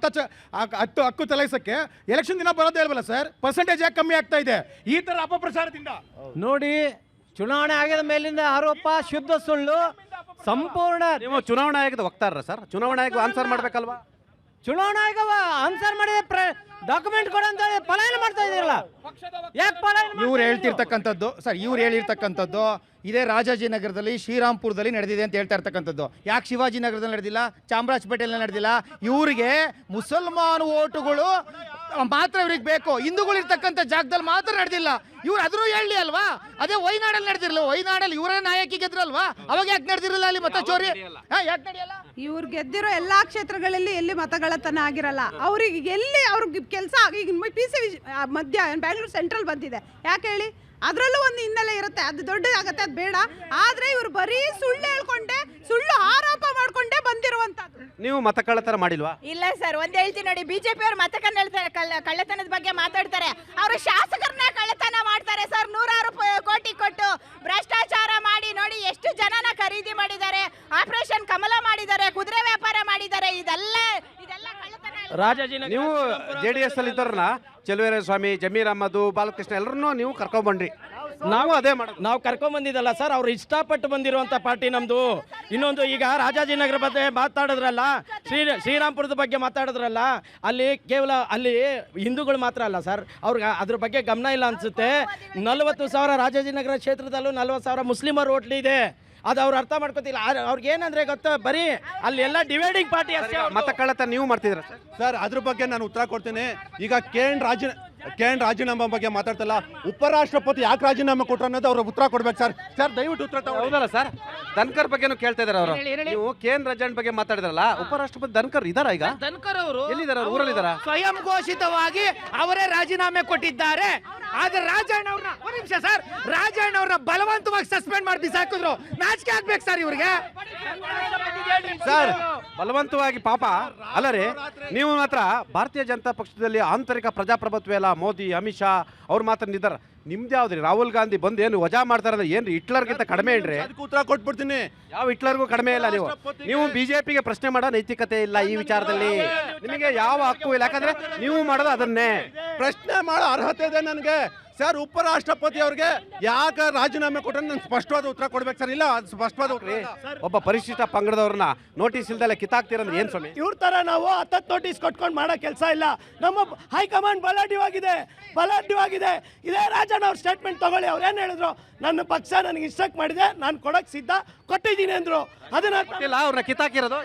ಹಕ್ಕು ಚಲಾಯಿಸಕ್ಕೆ ಎಲೆಕ್ಷನ್ ದಿನ ಬರೋದೇ ಹೇಳ್ಬಲ್ಲ ಸರ್. ಪರ್ಸೆಂಟೇಜ್ ಯಾಕೆ ಕಮ್ಮಿ ಆಗ್ತಾ ಇದೆ ಈ ತರ ಅಪಪ್ರಚಾರದಿಂದ?
ನೋಡಿ, ಚುನಾವಣೆ ಆಗಿದ ಮೇಲಿಂದ ಆರೋಪ ಶುದ್ಧ ಸುಳ್ಳು ಸಂಪೂರ್ಣ.
ನೀವು ಚುನಾವಣಾ ಆಯೋಗದ ವಕ್ತಾರರ ಸರ್, ಚುನಾವಣಾ ಆಯೋಗ ಆನ್ಸರ್ ಮಾಡಬೇಕಲ್ವಾ?
ಚುನಾವಣಾ ಆಯೋಗ ಆನ್ಸರ್ ಮಾಡಿದ ಡಾಕ್ಯುಮೆಂಟ್ ಕೊಡ ಅಂತ ಹೇಳಿ ಪಲಾಯನ ಮಾಡ್ತಾ ಇದೀರಲ್ಲ, ಯಾಕೆ ಪಲಾಯನ?
ಇವ್ರು ಹೇಳ್ತಿರ್ತಕ್ಕಂಥದ್ದು ಸರ್, ಇವ್ರು ಹೇಳಿರ್ತಕ್ಕಂಥದ್ದು ಇದೇ ರಾಜಾಜಿನಗರದಲ್ಲಿ ಶ್ರೀರಾಮ್ಪುರದಲ್ಲಿ ನಡೆದಿದೆ ಅಂತ ಹೇಳ್ತಾ ಇರ್ತಕ್ಕಂಥದ್ದು. ಯಾಕೆ ಶಿವಾಜಿನಗರದಲ್ಲಿ ನಡೆದಿಲ್ಲ, ಚಾಮರಾಜಪೇಟೆಯಲ್ಲಿ ನಡೆದಿಲ್ಲ? ಇವರಿಗೆ ಮುಸಲ್ಮಾನ್ ಓಟುಗಳು ಮಾತ್ರ ಇವ್ರಿಗೆ ಬೇಕು, ಹಿಂದೂಗಳು ಇರ್ತಕ್ಕಂಥ ಜಾಗದಲ್ಲಿ ಮಾತ್ರ ನಡೆದಿಲ್ಲ. ಇವ್ರು ಅದ್ರೂ ಹೇಳಿ ಅಲ್ವಾ, ಅದೇ ವೈನಾಡಲ್ಲಿ ನಡೆದಿರಲ್ಲ, ವೈನಾಡಲ್ಲಿ ಇವರೇ ನಾಯಕಿ ಗೆದ್ರಲ್ವಾ, ಅವಾಗ ಯಾಕೆ ನಡೆದಿರಲಿಲ್ಲ ಅಲ್ಲಿ ಮತ ಚೋರಿ? ಯಾಕೆ ನಡೆಯಲ್ಲ?
ಇವ್ರು ಗೆದ್ದಿರೋ ಎಲ್ಲಾ ಕ್ಷೇತ್ರಗಳಲ್ಲಿ ಎಲ್ಲಿ ಮತಗಳತನ ಆಗಿರಲ್ಲ. ಅವ್ರಿಗೆ ಎಲ್ಲಿ ಅವ್ರಿಗೆ ಕೆಲಸ ಈಗ PC ಮಧ್ಯ ಬ್ಯಾಂಗ್ಳೂರು ಸೆಂಟ್ರಲ್ ಬಂದಿದೆ, ಯಾಕೆ ಹೇಳಿ? ಅದರಲ್ಲೂ ಒಂದು ಹಿನ್ನೆಲೆ ಇರುತ್ತೆ, ಅದು ದೊಡ್ಡದಾಗತ್ತೆ, ಅದು ಬೇಡ. ಆದರೆ ಇವರು ಬರೀ ಸುಳ್ಳು ಹೇಳ್ಕೊಂಡೆ, ಸುಳ್ಳು ಆರೋಪ ಮಾಡ್ಕೊಂಡೇ ಬಂದಿರುವಂಥದ್ದು.
ನೀವು ಮತ ಕಳ್ಳತನ ಮಾಡಿಲ್ವಾ?
ಇಲ್ಲ ಸರ್, ಒಂದ್ ಹೇಳ್ತೀನಿ ನೋಡಿ, ಬಿಜೆಪಿ ಅವರು ಕಳ್ಳತನದ ಬಗ್ಗೆ ಮಾತಾಡ್ತಾರೆ, ಅವರು ಶಾಸಕರನ್ನ ಕಳ್ಳತನ ಮಾಡ್ತಾರೆ ಸರ್. 100 ಕೋಟಿ ಕೊಟ್ಟು ಭ್ರಷ್ಟಾಚಾರ ಮಾಡಿ ನೋಡಿ, ಎಷ್ಟು ಜನನ ಖರೀದಿ ಮಾಡಿದ್ದಾರೆ, ಆಪರೇಷನ್ ಕಮಲ ಮಾಡಿದ್ದಾರೆ, ಕುದುರೆ ವ್ಯಾಪಾರ ಮಾಡಿದ್ದಾರೆ. ಇದೆಲ್ಲ ಕಳ್ಳತನ.
ನೀವು JDS ಅಲ್ಲಿ ಇದ್ದವ್ರನ್ನ ಚೆಲುವೇರ ಸ್ವಾಮಿ, ಜಮೀರ್ ಅಹಮದ್, ಬಾಲಕೃಷ್ಣ ಎಲ್ಲರನ್ನೂ ನೀವು ಕರ್ಕೊಂಡ್ಬಂದ್ರಿ. ನಾವು ಅದೇ ನಾವು
ಕರ್ಕೊಂಡ್ಬಂದಿದ್ದಲ್ಲ ಸರ್, ಅವ್ರು ಇಷ್ಟಪಟ್ಟು ಬಂದಿರುವಂಥ ಪಾರ್ಟಿ ನಮ್ಮದು. ಇನ್ನೊಂದು, ಈಗ ರಾಜಾಜಿನಗರ ಬಗ್ಗೆ ಮಾತಾಡಿದ್ರಲ್ಲ, ಶ್ರೀರಾಮ್ಪುರದ ಬಗ್ಗೆ ಮಾತಾಡಿದ್ರಲ್ಲ, ಅಲ್ಲಿ ಕೇವಲ ಅಲ್ಲಿ ಹಿಂದೂಗಳು ಮಾತ್ರ ಅಲ್ಲ ಸರ್, ಅವ್ರಿಗೆ ಅದ್ರ ಬಗ್ಗೆ ಗಮನ ಇಲ್ಲ ಅನಿಸುತ್ತೆ. 40,000 ರಾಜಾಜಿನಗರ ಕ್ಷೇತ್ರದಲ್ಲೂ 40,000 ಮುಸ್ಲಿಮರು ಓಟ್ಲಿ ಇದೆ, ಅದು ಅವ್ರು ಅರ್ಥ ಮಾಡ್ಕೊತಿಲ್ಲ. ಅವ್ರಿಗೆ ಏನಂದ್ರೆ ಗೊತ್ತಾ, ಬರೀ ಅಲ್ಲಿ ಎಲ್ಲ ಡಿವೈಡಿಂಗ್ ಪಾರ್ಟಿ ಅಷ್ಟೇ.
ಮತ ಕಳ್ಳತನ ನೀವು ಮಾಡ್ತಿದ್ರ
ಸರ್? ಅದ್ರ ಬಗ್ಗೆ ನಾನು ಉತ್ತರ ಕೊಡ್ತೀನಿ. ಈಗ KN ರಾಜೀನಾಮೆ ಬಗ್ಗೆ ಮಾತಾಡ್ತಲ್ಲ, ಉಪರಾಷ್ಟ್ರಪತಿ ಯಾಕೆ ರಾಜೀನಾಮೆ ಕೊಟ್ಟರು ಅನ್ನೋದು ಅವ್ರ ಉತ್ತರ ಕೊಡ್ಬೇಕು ಸರ್. ಸರ್ ದಯವಿಟ್ಟು ಉತ್ತರ
ಹೌದಲ್ಲ ಸರ್? ಧನ್ಕರ್ ಬಗ್ಗೆನೂ ಕೇಳ್ತಾ ಇದಾರೆ ಅವರು. ನೀವು KN ರಾಜಣ್ಣ ಬಗ್ಗೆ ಮಾತಾಡಿದ್ರಲ್ಲ, ಉಪರಾಷ್ಟ್ರಪತಿ ಧನ್ಕರ್ ಇದಾರ? ಈಗ
ಧನ್ಕರ್ ಅವರು
ಎಲ್ಲಿದ್ದಾರೆ? ಊರಲ್ಲಿ ಇದಾರ?
ಸ್ವಯಂ ಘೋಷಿತವಾಗಿ ಅವರೇ ರಾಜೀನಾಮೆ ಕೊಟ್ಟಿದ್ದಾರೆ. ಆದ್ರೆ ರಾಜಣ್ಣ ಅವ್ರನ್ನ, ಒಂದು ನಿಮಿಷ ಸರ್, ರಾಜಣ್ಣ ಅವ್ರನ್ನ ಬಲವಂತವಾಗಿ ಸಸ್ಪೆಂಡ್ ಮಾಡಿ ಬಿಸಾಕಿದ್ರು. ನಾಚಿಕೆ ಆಗ್ಬೇಕು ಸರ್ ಇವ್ರಿಗೆ.
ಸರ್ ಬಲವಂತವಾಗಿ ಪಾಪ ಅಲ್ಲ ರೀ. ನೀವು ಮಾತ್ರ ಭಾರತೀಯ ಜನತಾ ಪಕ್ಷದಲ್ಲಿ ಆಂತರಿಕ ಪ್ರಜಾಪ್ರಭುತ್ವ ಎಲ್ಲ, ಮೋದಿ, ಅಮಿತ್ ಶಾ ಅವ್ರು ಮಾತ್ರ ನಿಂತಾರ. ನಿಮ್ದು ಯಾವ್ದ್ರಿ? ರಾಹುಲ್ ಗಾಂಧಿ ಬಂದು ಏನು ವಜಾ ಮಾಡ್ತಾರ? ಏನ್ರಿ ಹಿಟ್ಲರ್ಗಿಂತ ಕಡಿಮೆ ಏನ್ರಿ?
ಉತ್ತರ ಕೊಟ್ಬಿಡ್ತೀನಿ.
ಯಾವ ಹಿಟ್ಲರ್ಗೂ ಕಡಿಮೆ ಇಲ್ಲ. ನೀವು ಬಿಜೆಪಿಗೆ ಪ್ರಶ್ನೆ ಮಾಡೋ ನೈತಿಕತೆ ಇಲ್ಲ ಈ ವಿಚಾರದಲ್ಲಿ. ನಿಮಗೆ ಯಾವ ಹಕ್ಕು ಇಲ್ಲ, ಯಾಕಂದ್ರೆ ನೀವು ಮಾಡೋದು ಅದನ್ನೇ.
ಪ್ರಶ್ನೆ ಮಾಡೋ ಅರ್ಹತೆ ಇದೆ ನನಗೆ ಸರ್. ಉಪರಾಷ್ಟ್ರಪತಿ ಅವ್ರಿಗೆ ಯಾಕೆ ರಾಜೀನಾಮೆ ಕೊಟ್ಟರೆ ನನ್ಗೆ ಸ್ಪಷ್ಟವಾದ ಉತ್ತರ ಕೊಡ್ಬೇಕು ಸರ್. ಇಲ್ಲ, ಅದು ಸ್ಪಷ್ಟವಾದ ಉತ್ತರ.
ಒಬ್ಬ ಪರಿಶಿಷ್ಟ ಪಂಗಡದವ್ರನ್ನ ನೋಟಿಸ್ ಇಲ್ದಲ್ಲ ಕಿತ್ತಾಕ್ತೀರಂದ್ರೆ ಏನ್ ಸ್ವಾಮಿ?
ಇವ್ರ ತರ ನಾವು 10 ನೋಟಿಸ್ ಕೊಟ್ಕೊಂಡು ಮಾಡೋ ಕೆಲಸ ಇಲ್ಲ. ನಮ್ಮ ಹೈಕಮಾಂಡ್ ಬಲಾಢ್ಯವಾಗಿದೆ. ಇದೇ ರಾಜಣ್ಣ ಅವ್ರ ಸ್ಟೇಟ್ಮೆಂಟ್ ತಗೊಳ್ಳಿ. ಅವ್ರು ಏನು ಹೇಳಿದ್ರು, ನನ್ನ ಪಕ್ಷ ನನಗೆ ಇನ್ಸ್ಟ್ರಕ್ಟ್ ಮಾಡಿದೆ, ನಾನು ಕೊಡಕ್ ಸಿದ್ಧ, ಕೊಟ್ಟಿದ್ದೀನಿ ಅಂದ್ರು. ಅದನ್ನ
ಅವ್ರನ್ನ ಕಿತ್ತಾಕಿರೋದು.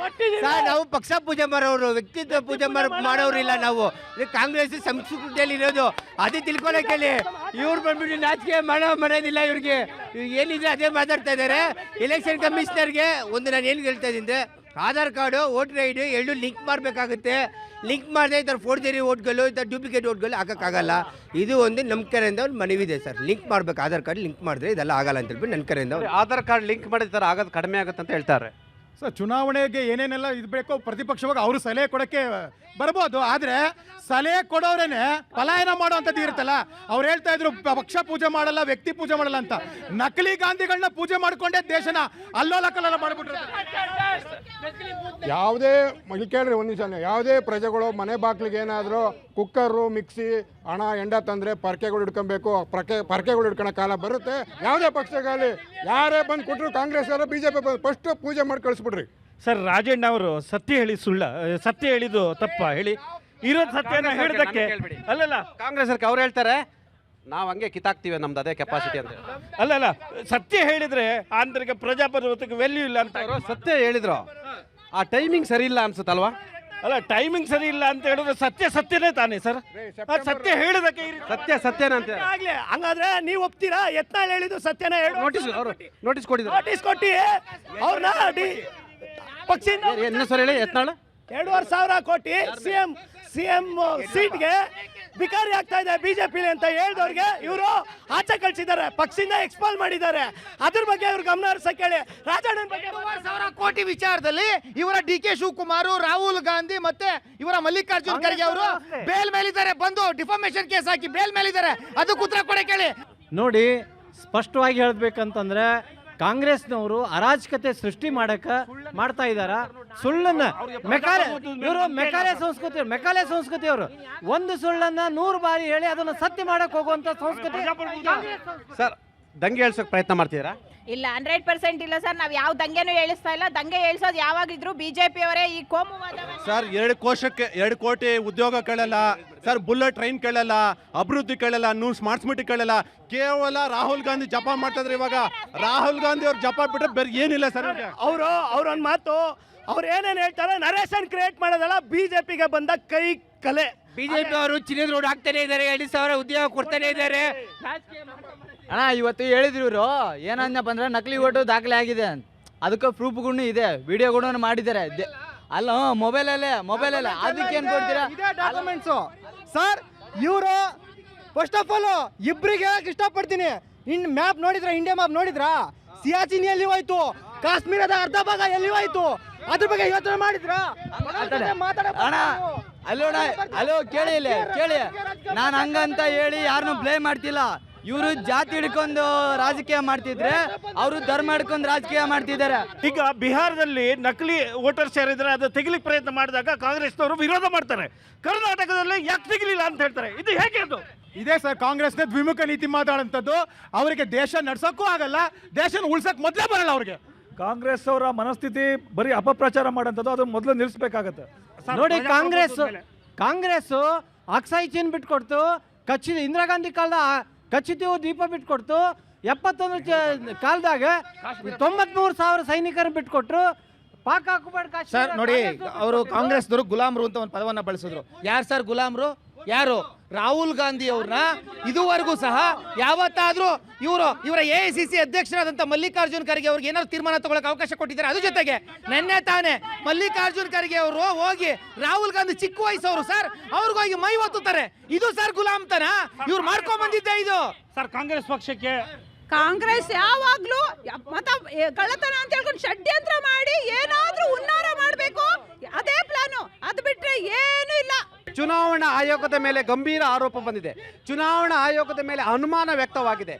ನಾವು ಪಕ್ಷ ಪೂಜೆ ಮಾಡೋರು, ವ್ಯಕ್ತಿತ್ವ ಪೂಜೆ ಮಾಡೋರು ಇಲ್ಲ. ನಾವು ಕಾಂಗ್ರೆಸ್ ಸಂಸ್ಕೃತಿಯಲ್ಲಿ ಇರೋದು, ಅದೇ ತಿಳ್ಕೊಳಕ್ ಹೇಳಿ. ಇವ್ರು ಬಂದ್ಬಿಟ್ಟು ನಾಚಿಕೆ ಮಾಡೋದಿಲ್ಲ. ಇವ್ರಿಗೆ ಏನಿದೆ ಅದೇ ಮಾತಾಡ್ತಾ ಇದ್ದಾರೆ. ಎಲೆಕ್ಷನ್ ಕಮಿಷನರ್ಗೆ ಒಂದು ನಾನು ಏನು ಹೇಳ್ತಾ ಇದ್ದೀನಿ, ಆಧಾರ್ ಕಾರ್ಡು, ವೋಟರ್ ಐಡಿ ಎರಡು ಲಿಂಕ್ ಮಾಡಬೇಕಾಗುತ್ತೆ. ಲಿಂಕ್ ಮಾಡದೆ ಈ ಥರ ಫೋರ್ಜರಿ ಓಟ್ಗಳು, ಈ ಥರ ಡೂಪ್ಲಿಕೇಟ್ ಓಟ್ಗಳು ಹಾಕೋಕ್ಕಾಗಲ್ಲ. ಇದು ಒಂದು ನಮ್ಮ ಕಡೆಯಿಂದ ಒಂದು ಮನವಿದೆ ಸರ್. ಲಿಂಕ್ ಮಾಡಬೇಕು, ಆಧಾರ್ ಕಾರ್ಡ್ ಲಿಂಕ್ ಮಾಡಿದ್ರೆ ಇದೆಲ್ಲ ಆಗಲ್ಲ ಅಂತ ಹೇಳ್ಬಿಟ್ಟು ನನ್ನ ಕಡೆಯಿಂದ.
ಆಧಾರ್ ಕಾರ್ಡ್ ಲಿಂಕ್ ಮಾಡಿದ ಆಗೋದು ಕಡಿಮೆ ಆಗುತ್ತೆ ಅಂತ ಹೇಳ್ತಾರೆ
ಸರ್. ಚುನಾವಣೆಗೆ ಏನೇನೆಲ್ಲ ಇದು ಬೇಕೋ ಪ್ರತಿಪಕ್ಷವಾಗಿ ಅವರು ಸಲಹೆ ಕೊಡೋಕ್ಕೆ ಬರ್ಬೋದು. ಆದರೆ ಸಲಹೆ ಕೊಡೋರೇನೆ ಪಲಾಯನ ಮಾಡೋವಂಥದ್ದು ಇರುತ್ತಲ್ಲ. ಅವ್ರು ಹೇಳ್ತಾ ಇದ್ರು ಪಕ್ಷ ಪೂಜೆ ಮಾಡಲ್ಲ, ವ್ಯಕ್ತಿ ಪೂಜೆ ಮಾಡಲ್ಲ ಅಂತ. ನಕಲಿ ಗಾಂಧಿಗಳನ್ನ ಪೂಜೆ ಮಾಡ್ಕೊಂಡೇ ದೇಶನ ಅಲ್ಲೋಲ ಕಲ್ಲೋಲ ಮಾಡಿಬಿಟ್ರು.
ಯಾವುದೇ ಇಲ್ಲಿ ಕೇಳ್ರಿ ಒಂದು ನಿಮಿಷ, ಯಾವುದೇ ಪ್ರಜೆಗಳು ಮನೆ ಬಾಗಿಲಿಗೆ ಏನಾದರೂ ಕುಕ್ಕರು, ಮಿಕ್ಸಿ, ಹಣ, ಎಂಡ ತಂದರೆ ಪರ್ಕೆಗಳು ಹಿಡ್ಕೊಬೇಕು. ಪರ್ಕೆಗಳು ಹಿಡ್ಕೊಳೋ ಕಾಲ ಬರುತ್ತೆ. ಯಾವುದೇ ಪಕ್ಷಗಳಲ್ಲಿ ಯಾರೇ ಬಂದು ಕೊಟ್ಟರು, ಕಾಂಗ್ರೆಸ್ ಅವರು BJP ಫಸ್ಟ್ ಪೂಜೆ ಮಾಡಿ ಕಳಿಸ್ಬಿಡ್ರಿ
ಸರ್. ರಾಜಣ್ಣ ಅವರು ಸತ್ಯ ಹೇಳಿದ್ದು ತಪ್ಪ ಹೇಳಿ, ಇರೋದು ಸತ್ಯನ ಹೇಳಿದಕ್ಕೆ ಅಲ್ಲಲ್ಲ.
ಕಾಂಗ್ರೆಸ್ ಅವ್ರು ಹೇಳ್ತಾರೆ ನಾವು ಹಂಗೆ ಕಿತ್ತಾಕ್ತಿವಿ, ನಮ್ದು ಅದೇ ಕೆಪಾಸಿಟಿ ಅಂತ.
ಅಲ್ಲಲ್ಲ, ಸತ್ಯ ಹೇಳಿದ್ರೆ ಆಂತರಿಕ ಪ್ರಜಾಪ್ರಭುತ್ವಕ್ಕೆ ವ್ಯಾಲ್ಯೂ ಇಲ್ಲ ಅಂತ
ಅವರು ಸತ್ಯ ಹೇಳಿದ್ರು. ಆ ಟೈಮಿಂಗ್ ಸರಿ ಇಲ್ಲ ಅನ್ಸುತ್ತಲ್ವಾ?
ಅಲ್ಲ, ಟೈಮಿಂಗ್ ಸರಿ ಇಲ್ಲ ಅಂತ ಹೇಳಿದ್ರೆ ಸತ್ಯನೇ ತಾನೇ ಸರ್. ಸತ್ಯ ಹೇಳಿದಕ್ಕೆ
ಸತ್ಯನ ಅಂತ
ಆಗ್ಲಿ. ಹಂಗಾದ್ರೆ ನೀವು ಒಪ್ತೀರಾ? ಯತ್ನಾಳ್ ಹೇಳಿದ್ದು ಸತ್ಯನ ಹೇಳಿ.
ನೋಟಿಸ್
ಕೊಟ್ಟಿ ಅವ್ರನ್ನ ಪಕ್ಷದಿಂದ
ಸರ್ ಹೇಳಿ. ಯತ್ನಾಳ್
2,500 ಕೋಟಿ ಸಿಎಂ ಸೀಟ್ಗೆ ಬಿಕಾರಿ ಆಗ್ತಾ ಇದೆ ಬಿಜೆಪಿ ಅಂತ ಹೇಳಿದವ್ರಿಗೆ ಇವರು ಆಚೆ ಕಳಿಸಿದ್ದಾರೆ, ಪಕ್ಷದಿಂದ ಎಕ್ಸ್ಪಾಲ್ ಮಾಡಿದ್ದಾರೆ. ಅದ್ರ ಬಗ್ಗೆ ಇವ್ರು ಗಮನ ಹರಿಸಕ್ಕೆ ಹೇಳಿ. ರಾಜಣ್ಣನ ಬಗ್ಗೆ
2,500 ಕೋಟಿ ವಿಚಾರದಲ್ಲಿ ಇವರ DK ಶಿವಕುಮಾರ್, ರಾಹುಲ್ ಗಾಂಧಿ ಮತ್ತೆ ಇವರ ಮಲ್ಲಿಕಾರ್ಜುನ್ ಖರ್ಗೆ ಅವರು ಬೇಲ್ ಮೇಲಿದ್ದಾರೆ. ಬಂದು ಡಿಫಾಮೇಷನ್ ಕೇಸ್ ಹಾಕಿ ಬೇಲ್ ಮೇಲಿದ್ದಾರೆ. ಅದಕ್ಕೆ ಉತ್ತರ ಕೊಡಕ್ಕೆ ಹೇಳಿ.
ನೋಡಿ, ಸ್ಪಷ್ಟವಾಗಿ ಹೇಳ್ಬೇಕಂತಂದ್ರೆ ಕಾಂಗ್ರೆಸ್ನವರು ಅರಾಜಕತೆ ಸೃಷ್ಟಿ ಮಾಡ್ತಾ ಇದಾರ. ಸುಳ್ಳನ್ನ ಮೆಕಾಲೆ ಸಂಸ್ಕೃತಿ ಅವರು ಒಂದು ಸುಳ್ಳನ್ನ 100 ಬಾರಿ ಹೇಳಿ ಅದನ್ನ ಸತ್ಯ ಮಾಡಕ್ ಹೋಗುವಂತ ಸಂಸ್ಕೃತಿ.
ಸರ್ ದಂಗೆ ಹೇಳ್ಸೋಕೆ ಪ್ರಯತ್ನ ಮಾಡ್ತಿದ್ದೀರಾ?
ಇಲ್ಲ 100% ಇಲ್ಲ ಸರ್. ನಾವು ಯಾವ ದಂಗೆನೂ ಹೇಳಿಸ್ತಾ ಇಲ್ಲ. ದಂಗೆ ಹೇಳಿಸೋದು ಯಾವಾಗಿದ್ರು ಬಿಜೆಪಿ ಅವರೇ. ಈ ಕೋಮುವಾದವನ್ನು
ಸರ್ 2 ಕೋಟಿ ಉದ್ಯೋಗ ಕೇಳಲ್ಲ ಸರ್, ಬುಲೆಟ್ ಟ್ರೈನ್ ಕೇಳಲ್ಲ, ಅಭಿವೃದ್ಧಿ ಕೇಳಲ್ಲ, ಸ್ಮಾರ್ಟ್ ಸಿಟಿ ಕೇಳಲ್ಲ. ಕೇವಲ ರಾಹುಲ್ ಗಾಂಧಿ ಜಪ ಮಾಡ್ತಾ ಇದ್ರೆ. ಇವಾಗ ರಾಹುಲ್ ಗಾಂಧಿ ಅವ್ರು ಜಪ ಬಿಟ್ಟರೆ ಬೇರೆ ಏನಿಲ್ಲ ಸರ್.
ಅವ್ರೊಂದು ಮಾತು, ಅವ್ರು ಏನೇನು ಹೇಳ್ತಾರೆ, ನರೇಶನ್ ಕ್ರಿಯೇಟ್ ಮಾಡೋದಲ್ಲ, ಬಿಜೆಪಿಗೆ ಬಂದ ಕೈ ಕಲೆ.
ಬಿಜೆಪಿ ಅವರು ಚಿನ್ನದ ರೋಡ್ ಹಾಕ್ತಾನೆ ಇದ್ದಾರೆ, 2,000 ಉದ್ಯೋಗ ಕೊಡ್ತಾನೆ ಇದ್ದಾರೆ.
ಅಣ್ಣ ಇವತ್ತು ಹೇಳಿದ್ರು ಇವರು ಏನಂದಪ್ಪ ಅಂದ್ರೆ ನಕಲಿ ಓಟು ದಾಖಲೆ ಆಗಿದೆ ಅಂತ. ಅದಕ್ಕೆ ಪ್ರೂಫ್ಗಳು ಇದೆ, ವಿಡಿಯೋಗಳು ಮಾಡಿದ್ದಾರೆ. ಅಲ್ಲ ಮೊಬೈಲಲ್ಲೇ ಅದಕ್ಕೆ ಏನು ಕೊಡ್ತೀರಾ?
Documents sir. ಇವರು ಫಸ್ಟ್ ಆಫ್ ಆಲ್ ಇಬ್ಬರಿಗೆ ಹೇಳಕ್ ಇಷ್ಟಪಡ್ತೀನಿ. ಮ್ಯಾಪ್ ನೋಡಿದ್ರ, ಇಂಡಿಯಾ ಮ್ಯಾಪ್ ನೋಡಿದ್ರಾ? ಸಿಯಾಚಿನ್ ಎಲ್ಲಿ ಹೋಯ್ತು, ಕಾಶ್ಮೀರದ ಅರ್ಧ ಭಾಗ ಎಲ್ಲಿ ಹೋಯ್ತು, ಅದ್ರ ಬಗ್ಗೆ ಯೋಚನೆ ಮಾಡಿದ್ರಾ?
ಅಣ್ಣ ಅಲ್ಲೋ ಕೇಳಿ ನಾನು ಹಂಗಂತ ಹೇಳಿ ಯಾರನ್ನೂ ಬ್ಲೇಮ್ ಮಾಡ್ತಿಲ್ಲ. ಇವರು ಜಾತಿ ಹಿಡ್ಕೊಂಡು ರಾಜಕೀಯ ಮಾಡ್ತಿದ್ರೆ, ಅವರು ಧರ್ಮ ಹಿಡ್ಕೊಂಡು ರಾಜಕೀಯ ಮಾಡ್ತಿದ್ದಾರೆ.
ಈಗ ಬಿಹಾರದಲ್ಲಿ ನಕಲಿ ವೋಟರ್ ಸೇರಿದ್ರೆ ಅದು ತೆಗಿಲಿಕ್ಕೆ ಪ್ರಯತ್ನ ಮಾಡಿದಾಗ ಕಾಂಗ್ರೆಸ್ನವರು ವಿರೋಧ ಮಾಡ್ತಾರೆ. ಕರ್ನಾಟಕದಲ್ಲಿ ಯಾಕೆ ತೆಗಿಲಿಲ್ಲ ಅಂತ ಹೇಳ್ತಾರೆ. ಇದು ಹೇಗೆ? ಅದು
ಇದೇ ಸರ್ ಕಾಂಗ್ರೆಸ್ನ ದ್ವಿಮುಖ ನೀತಿ ಮಾತಾಡೋಂಥದ್ದು. ಅವರಿಗೆ ದೇಶ ನಡ್ಸೋಕ್ಕೂ ಆಗಲ್ಲ, ದೇಶನ ಉಳ್ಸಕ್ ಮೊದಲೇ ಬರಲ್ಲ ಅವ್ರಿಗೆ.
ಕಾಂಗ್ರೆಸ್ ಅವರ ಮನಸ್ಥಿತಿ ಬರೀ ಅಪಪ್ರಚಾರ ಮಾಡೋಂಥದ್ದು, ಅದನ್ನು ಮೊದಲು ನಿಲ್ಲಿಸಬೇಕಾಗತ್ತೆ
ನೋಡಿ. ಕಾಂಗ್ರೆಸ್ ಅಕ್ಸಾಯಿ ಚೀನ್ ಬಿಟ್ಕೊಡ್ತು, ಖಚಿತ ಇಂದಿರಾ ಗಾಂಧಿ ಕಾಲದ ಖಚಿತ ದೀಪ ಬಿಟ್ಕೊಡ್ತು. 71 ಕಾಲದಾಗ 93,000 ಸೈನಿಕರನ್ನು ಬಿಟ್ಕೊಟ್ರು. ಪಾಕ್ ಆಕ್ಯುಪೈಡ್
ಸರ್ ನೋಡಿ, ಅವರು ಕಾಂಗ್ರೆಸ್ನವರು ಗುಲಾಮ್ರು ಅಂತ ಒಂದು ಪದವನ್ನು ಬಳಸಿದ್ರು. ಯಾರು ಸರ್ ಗುಲಾಮ್ರು? ಯಾರು? ರಾಹುಲ್ ಗಾಂಧಿ ಅವ್ರನ್ನ ಇದುವರೆಗೂ ಸಹ ಯಾವತ್ತಾದ್ರೂ ಇವರ AICC ಅಧ್ಯಕ್ಷರಾದಂಥ ಮಲ್ಲಿಕಾರ್ಜುನ್ ಖರ್ಗೆ ಅವ್ರಿಗೆ ಏನಾದ್ರು ತೀರ್ಮಾನ ತಗೊಳ್ಳೋಕೆ ಅವಕಾಶ ಕೊಟ್ಟಿದ್ದಾರೆ? ಅದ್ರ ಜೊತೆಗೆ ನಿನ್ನೆ ತಾನೇ ಮಲ್ಲಿಕಾರ್ಜುನ್ ಖರ್ಗೆ ಅವರು ಹೋಗಿ ರಾಹುಲ್ ಗಾಂಧಿ ಚಿಕ್ಕ ವಯಸ್ಸವರು ಸರ್, ಅವ್ರಿಗೋಗಿ ಮೈ ಒತ್ತುತ್ತಾರೆ. ಇದು ಸರ್ ಗುಲಾಮ್ತನ ಇವ್ರು ಮಾಡ್ಕೊಂಡ್ ಬಂದಿದ್ದೆ. ಇದು
ಸರ್ ಕಾಂಗ್ರೆಸ್ ಪಕ್ಷಕ್ಕೆ
ಕಾಂಗ್ರೆಸ್ ಯಾವಾಗ್ಲೂ ಮತ ಕಳ್ಳತನ ಅಂತ ಹೇಳ್ಕೊಂಡು ಷಡ್ಯಂತ್ರ ಮಾಡಿ ಏನಾದ್ರೂ ಉನ್ನಾರ ಮಾಡಬೇಕು, ಅದೇ ಪ್ಲಾನು. ಅದು ಬಿಟ್ರೆ ಏನೂ ಇಲ್ಲ.
ಚುನಾವಣಾ ಆಯೋಗದ ಮೇಲೆ ಗಂಭೀರ ಆರೋಪ ಬಂದಿದೆ. ಚುನಾವಣಾ ಆಯೋಗದ ಮೇಲೆ ಅನುಮಾನ ವ್ಯಕ್ತವಾಗಿದೆ.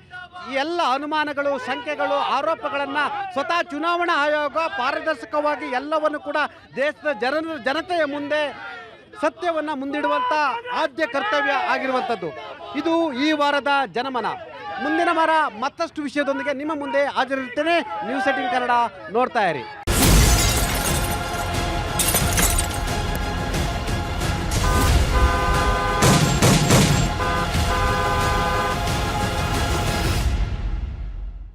ಈ ಎಲ್ಲ ಅನುಮಾನಗಳು, ಶಂಕೆಗಳು, ಆರೋಪಗಳನ್ನು ಸ್ವತಃ ಚುನಾವಣಾ ಆಯೋಗ ಪಾರದರ್ಶಕವಾಗಿ ಎಲ್ಲವನ್ನು ಕೂಡ ದೇಶದ ಜನತೆಯ ಮುಂದೆ ಸತ್ಯವನ್ನು ಮುಂದಿಡುವಂಥ ಆದ್ಯ ಕರ್ತವ್ಯ ಆಗಿರುವಂಥದ್ದು. ಇದು ಈ ವಾರದ ಜನಮನ. ಮುಂದಿನ ವಾರ ಮತ್ತಷ್ಟು ವಿಷಯದೊಂದಿಗೆ ನಿಮ್ಮ ಮುಂದೆ ಹಾಜರಿರುತ್ತೇನೆ. ನ್ಯೂಸ್ 18 ಕನ್ನಡ ನೋಡ್ತಾ ಇರಿ.